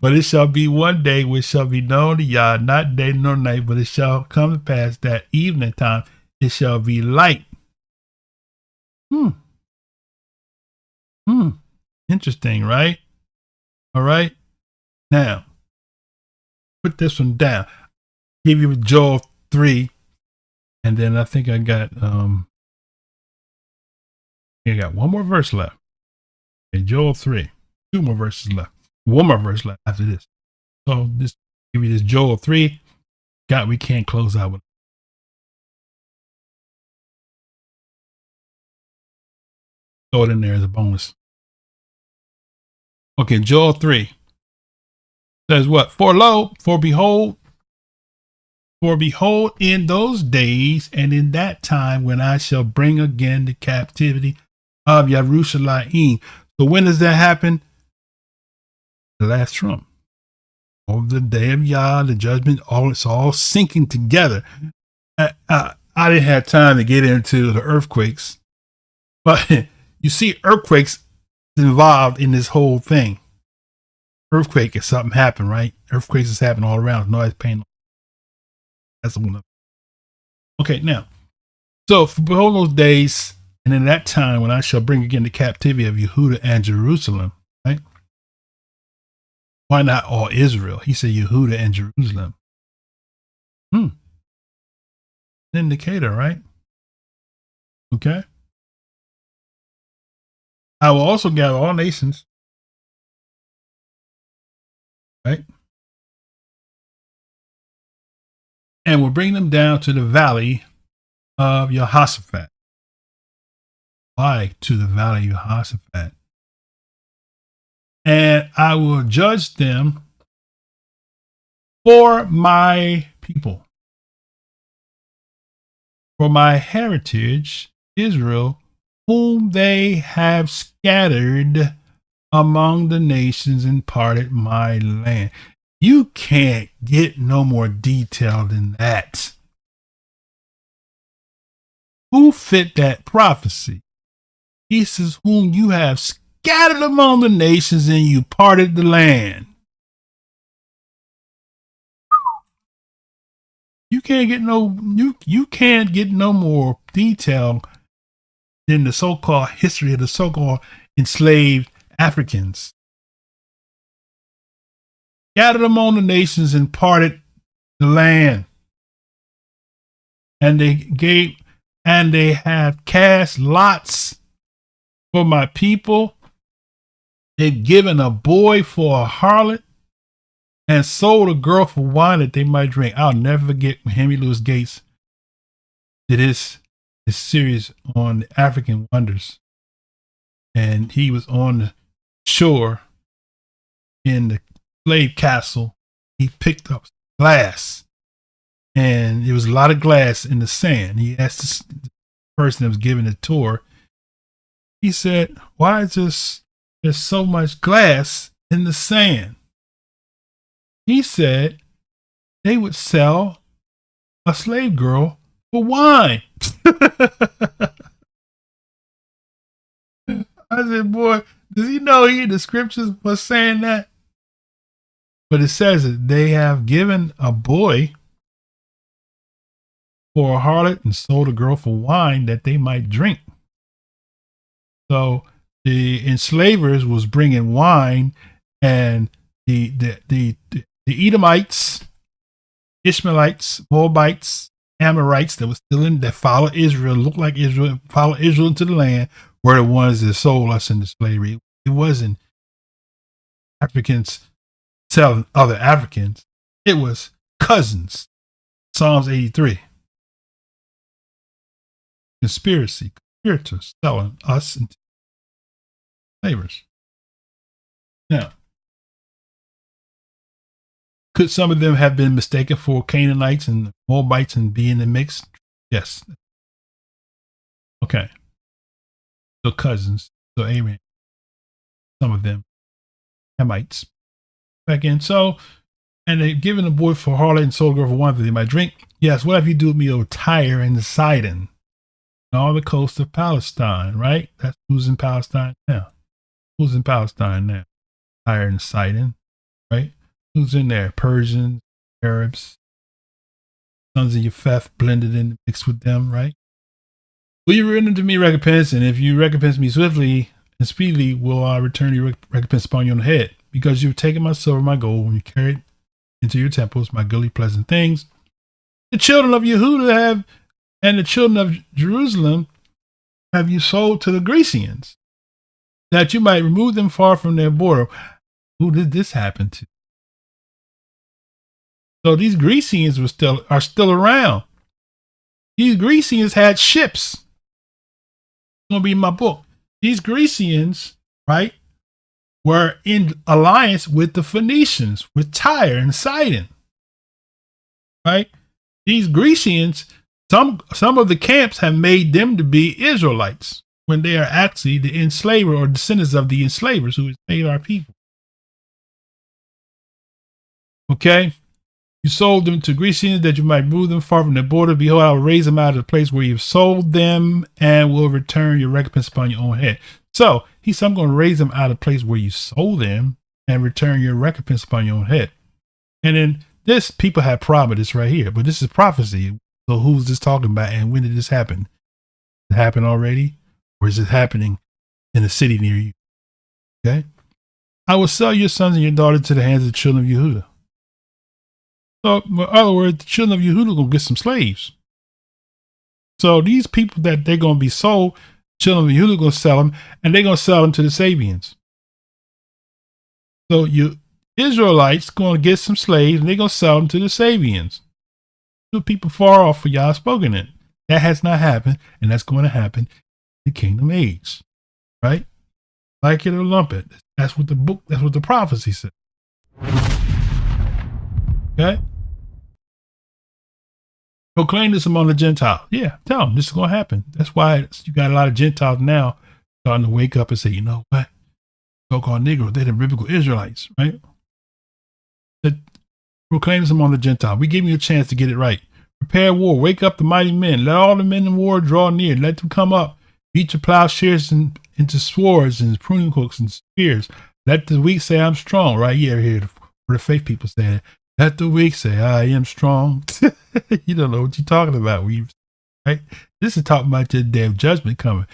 But it shall be one day which shall be known to Yah, not day nor night, but it shall come to pass that evening time it shall be light. Interesting, right? All right. Now, put this one down. Give you Joel 3, and then I think I got one more verse left. Okay, Joel 3, 2 more verses left. One more verse left after this. So this give you this Joel 3. God, we can't close out with it. Throw it in there as a bonus. Okay, Joel 3 says what? For behold, in those days and in that time when I shall bring again the captivity of Yahushwuah. So when does that happen? The last trump. Over the day of Yah, the judgment, it's all sinking together. I didn't have time to get into the earthquakes, but you see earthquakes involved in this whole thing. Earthquake is something happened, right? Earthquakes is happening all around. Nobody's paying. That's the one. Okay, now, so for behold those days, and in that time when I shall bring again the captivity of Yehudah and Jerusalem, right? Why not all Israel? He said Yehudah and Jerusalem. Indicator, right? Okay. I will also gather all nations, right? And will bring them down to the valley of Jehoshaphat. Why to the valley of Jehoshaphat? And I will judge them for my people, for my heritage, Israel, whom they have scattered among the nations and parted my land. You can't get no more detail than that. Who fit that prophecy? He says, whom you have scattered among the nations and you parted the land. You can't get no more detail than the so-called history of the so-called enslaved Africans. Gathered among the nations and parted the land. And they have cast lots for my people. They've given a boy for a harlot and sold a girl for wine that they might drink. I'll never forget when Henry Louis Gates did this series on the African wonders. And he was on the shore in the slave castle. He picked up glass, and there was a lot of glass in the sand. He asked the person that was giving the tour, he said, why is there's so much glass in the sand? He said they would sell a slave girl for wine. I said, boy, does he know the scriptures was saying that? But it says that they have given a boy for a harlot and sold a girl for wine that they might drink. So the enslavers was bringing wine, and the Edomites, Ishmaelites, Moabites, Amorites that was still in, that followed Israel, looked like Israel, followed Israel into the land, were the ones that sold us into slavery. It wasn't Africans selling other Africans. It was cousins. Psalms 83. Conspirators selling us into slavers. Now, could some of them have been mistaken for Canaanites and Moabites and be in the mix? Yes. Okay. So cousins. So Abraham. Some of them Hamites. Back in. So, and they've given a boy for harlot and sold a girl for wine that they might drink. Yes. What have you do with me, O Tyre and Sidon, and all the coast of Palestine? Right. That's who's in Palestine now. Who's in Palestine now? Tyre and Sidon. Right. Who's in there? Persians, Arabs, sons of Japheth blended in, mixed with them, right? Will you render to me recompense? And if you recompense me swiftly and speedily, will I return your recompense upon your own head? Because you've taken my silver, my gold, and you carried into your temples my goodly pleasant things. The children of Yehudah have, and the children of Jerusalem have you sold to the Grecians, that you might remove them far from their border. Who did this happen to? So these Grecians are still around. These Grecians had ships. It's going to be in my book. These Grecians, right, were in alliance with the Phoenicians, with Tyre and Sidon. Right? These Grecians, some of the camps have made them to be Israelites when they are actually the enslaver or descendants of the enslavers who enslaved our people. Okay? You sold them to Grecians that you might move them far from the border. Behold, I will raise them out of the place where you've sold them and will return your recompense upon your own head. So he said, I'm going to raise them out of the place where you sold them and return your recompense upon your own head. And then this, people have problem with this right here, but this is prophecy. So who's this talking about? And when did this happen? Did it happen already? Or is it happening in a city near you? Okay. I will sell your sons and your daughters to the hands of the children of Yehudah. So, in other words, the children of Yehudah are going to get some slaves. So these people that they're going to be sold, children of Yehudah are going to sell them, and they're going to sell them to the Sabians. So you Israelites going to get some slaves, and they're going to sell them to the Sabians. The people far off for y'all spoken it. That has not happened, and that's going to happen in the kingdom age. Right? Like it or lump it. That's what the prophecy said. Okay? Proclaim this among the Gentiles. Yeah, tell them this is going to happen. That's why you got a lot of Gentiles now starting to wake up and say, you know what? So-called Negroes, they're the biblical Israelites, right? Proclaim this among the Gentiles. We give you a chance to get it right. Prepare war. Wake up the mighty men. Let all the men in war draw near. Let them come up. Beat your plowshares into swords and pruning hooks and spears. Let the weak say, I'm strong. Right here, where the faith people say it. Let the weak say, I am strong. You don't know what you're talking about. Right? This is talking about the day of judgment coming.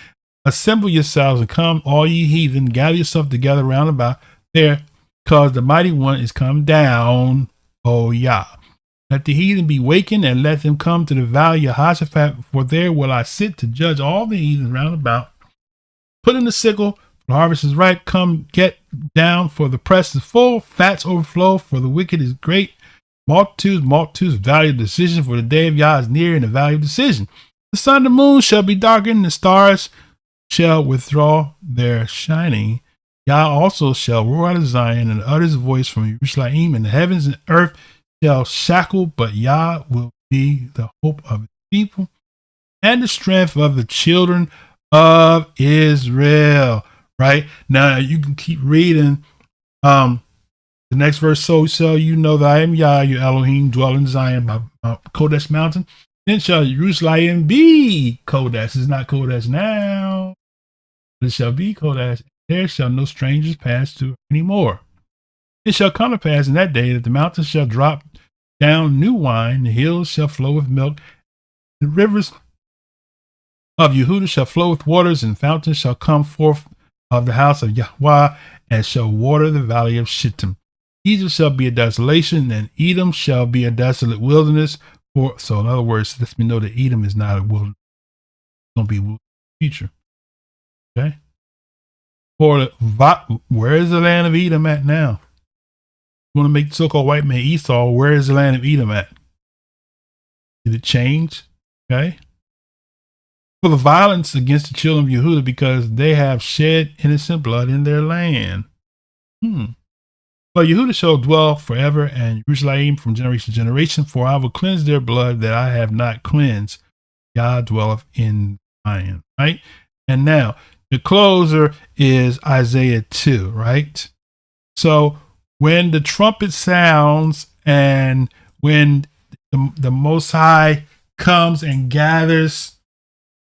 Assemble yourselves and come, all ye heathen, gather yourself together round about there, because the mighty one is come down, O Yah. Let the heathen be wakened, and let them come to the valley of Jehoshaphat, for there will I sit to judge all the heathen round about. Put in the sickle, the harvest is ripe, come get down, for the press is full, fats overflow, for the wicked is great. Multitudes, valley of decision, for the day of Yah is near in the valley of decision. The sun and the moon shall be darkened, and the stars shall withdraw their shining. Yah also shall roar out of Zion, and utter his voice from Jerusalem, and the heavens and earth shall shackle, but Yah will be the hope of his people, and the strength of the children of Israel. Right? Now you can keep reading the next verse. So shall you know that I am Yah, your Elohim, dwell in Zion, by Kodesh mountain. Then shall Jerusalem be Kodesh. It's not Kodesh now, but it shall be Kodesh. There shall no strangers pass through anymore. It shall come to pass in that day that the mountains shall drop down new wine, the hills shall flow with milk, The rivers of Yehudah shall flow with waters, and fountains shall come forth of the house of YAHWH, and shall water the valley of Shittim. Egypt shall be a desolation, and Edom shall be a desolate wilderness. So in other words, lets me know that Edom is not a wilderness. It's going to be a wilderness future. Okay? Where is the land of Edom at now? You want to make so-called white man Esau, where is the land of Edom at? Did it change? Okay? For the violence against the children of Yehudah, because they have shed innocent blood in their land. But Yehudah shall dwell forever, and Jerusalem from generation to generation, for I will cleanse their blood that I have not cleansed. God dwelleth in Zion. Right? And now, the closer is Isaiah 2, right? So when the trumpet sounds, and when the Most High comes and gathers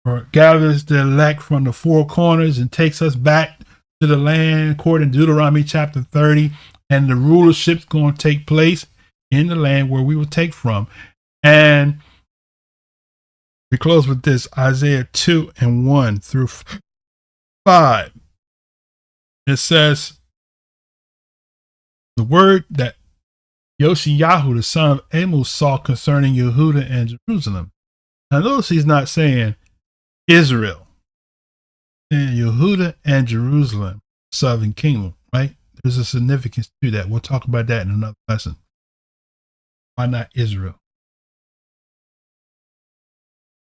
the elect from the four corners and takes us back to the land according to Deuteronomy chapter 30, and the rulership's going to take place in the land where we will take from. And we close with this, Isaiah 2 and 1 through 5. It says, the word that Yoshiyahu, the son of Amos, saw concerning Yehudah and Jerusalem. Now notice he's not saying Israel, and Yehudah and Jerusalem, southern kingdom, right? There's a significance to that. We'll talk about that in another lesson. Why not Israel?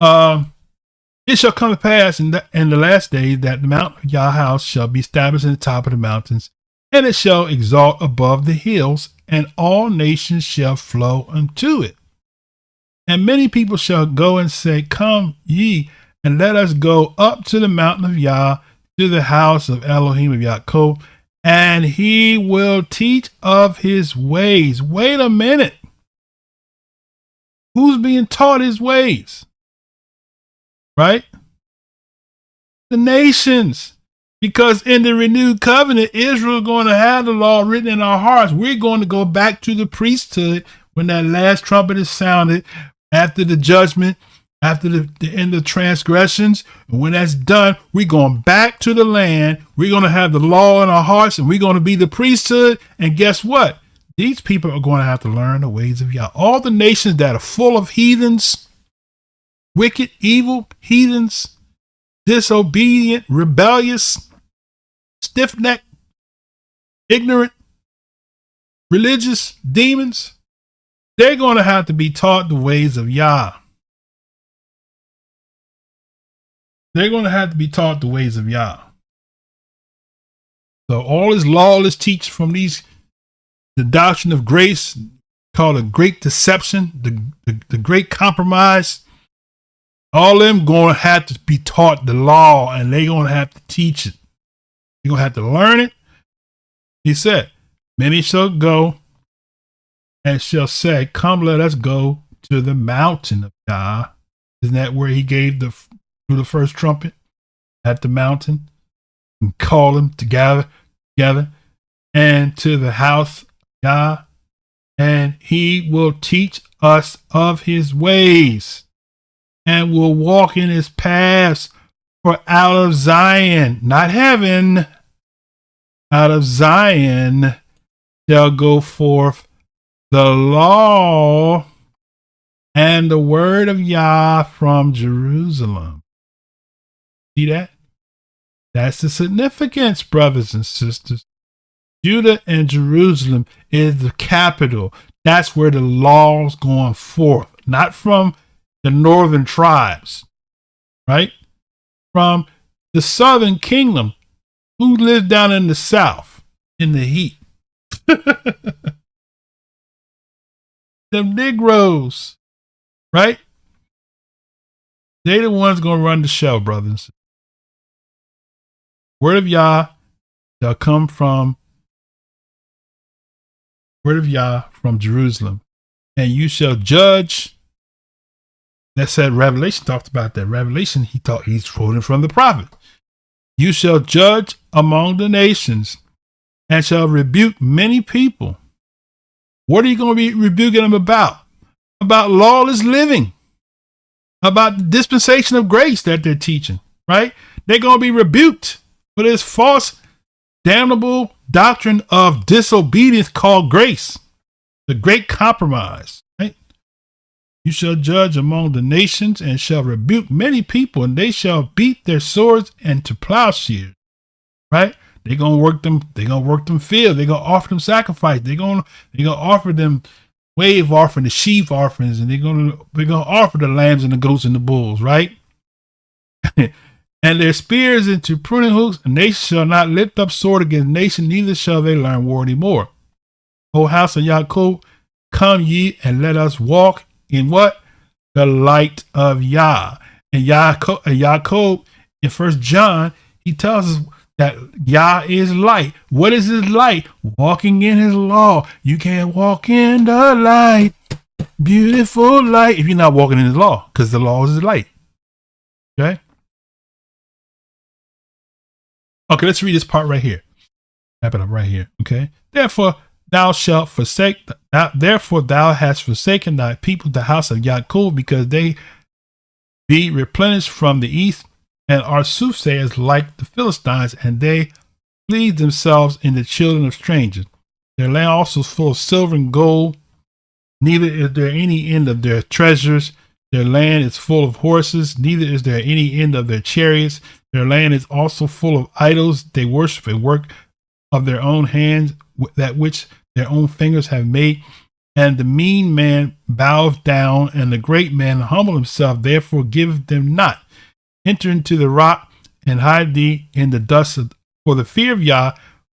It shall come to pass in the last days that the mount of YAH shall be established in the top of the mountains, and it shall exalt above the hills, and all nations shall flow unto it. And many people shall go and say, come ye, and let us go up to the mountain of Yah, to the house of Elohim of Yaakov, and he will teach of his ways. Wait a minute. Who's being taught his ways? Right? The nations. Because in the renewed covenant, Israel is going to have the law written in our hearts. We're going to go back to the priesthood when that last trumpet is sounded, after the judgment, after the end of transgressions. And when that's done, we're going back to the land. We're going to have the law in our hearts, and we're going to be the priesthood. And guess what? These people are going to have to learn the ways of Yah. All the nations that are full of heathens, wicked, evil heathens, disobedient, rebellious, stiff-necked, ignorant, religious demons, they're going to have to be taught the ways of Yah. They're going to have to be taught the ways of Yah. So all this lawless teaching from the doctrine of grace, called a great deception, the great compromise, all them going to have to be taught the law, and they're going to have to teach it. You're going to have to learn it. He said, many shall go and shall say, come, let us go to the mountain of God. Isn't that where he gave through the first trumpet at the mountain, and call them together, and to the house of God, and he will teach us of his ways, and will walk in his paths. For out of Zion, not heaven, out of Zion shall go forth the law and the word of Yah from Jerusalem. See that? That's the significance, brothers and sisters. Judah and Jerusalem is the capital. That's where the law's going forth, not from the northern tribes, right? From the southern kingdom, who lives down in the south in the heat. The Negroes, right? They the ones going to run the show, brothers. Word of Yah shall come from Jerusalem, and you shall judge. That said, Revelation talked about that. Revelation, he's quoting from the prophet. You shall judge among the nations, and shall rebuke many people. What are you going to be rebuking them about? About lawless living. about the dispensation of grace that they're teaching, right? They're going to be rebuked for this false, damnable doctrine of disobedience called grace, the great compromise, right? You shall judge among the nations and shall rebuke many people, and they shall beat their swords into plowshares, right? They're going to work them. They're going to work them field. They're going to offer them sacrifice. They're going to offer them wave offering, the sheaf offerings, and they're going to offer the lambs and the goats and the bulls, right? And their spears into pruning hooks, and they shall not lift up sword against nation, neither shall they learn war anymore. O house of Yaakov, come ye and let us walk in what? The light of Yah. And Yaakov in 1 John, he tells us that Yah is light. What is his light? Walking in his law. You can't walk in the light, beautiful light, if you're not walking in his law, because the law is his light. Okay? Okay, let's read this part right here. Wrap it up right here. Okay. Therefore thou hast forsaken thy people, the house of Yaakov, because they be replenished from the east, and are soothsayers like the Philistines, and they please themselves in the children of strangers. Their land also is full of silver and gold, neither is there any end of their treasures. Their land is full of horses, neither is there any end of their chariots. Their land is also full of idols. They worship a work of their own hands, that which their own fingers have made. And the mean man boweth down, and the great man humble himself, therefore giveth them not. Enter into the rock and hide thee in the dust for the fear of Yah,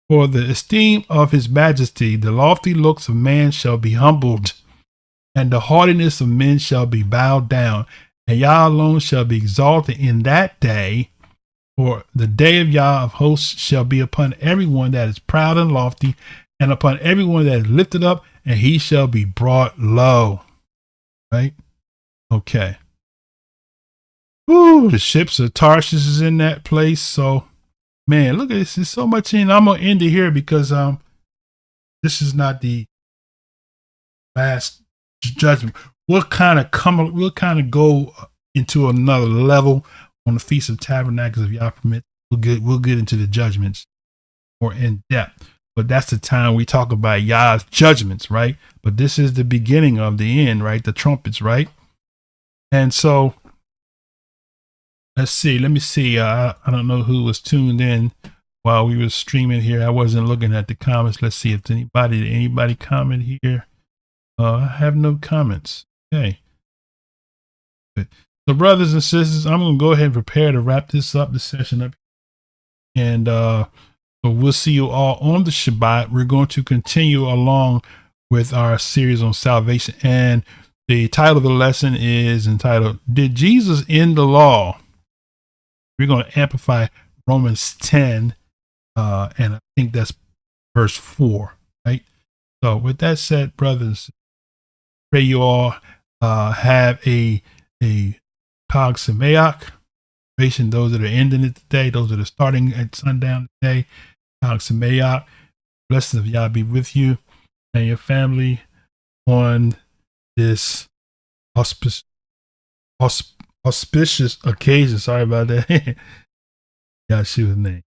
for the esteem of his majesty. The lofty looks of man shall be humbled, and the haughtiness of men shall be bowed down. And Yah alone shall be exalted in that day. For the day of Yah of hosts shall be upon everyone that is proud and lofty, and upon everyone that is lifted up, and he shall be brought low. Right? Okay. Ooh, the ships of Tarshish is in that place. So, man, look at this. There's so much in. I'm gonna end it here because this is not the last judgment. We'll kind of go into another level on the Feast of Tabernacles, if y'all permit. We'll get into the judgments more in depth. But that's the time we talk about Yah's judgments, right? But this is the beginning of the end, right? The trumpets, right? And so let's see. Let me see. I don't know who was tuned in while we were streaming here. I wasn't looking at the comments. Let's see if anybody comment here. I have no comments. Okay. So brothers and sisters, I'm going to go ahead and prepare to wrap this session up. And so we'll see you all on the Shabbat. We're going to continue along with our series on salvation. And the title of the lesson is entitled, Did Jesus End the Law? We're going to amplify Romans 10. And I think that's verse 4, right? So with that said, brothers, pray you all have a Chag Sameach. Those that are ending it today, those that are starting at sundown today, Chag Sameach. Blessings of Yah be with you and your family on this auspicious occasion. Sorry about that. Yahushua's name.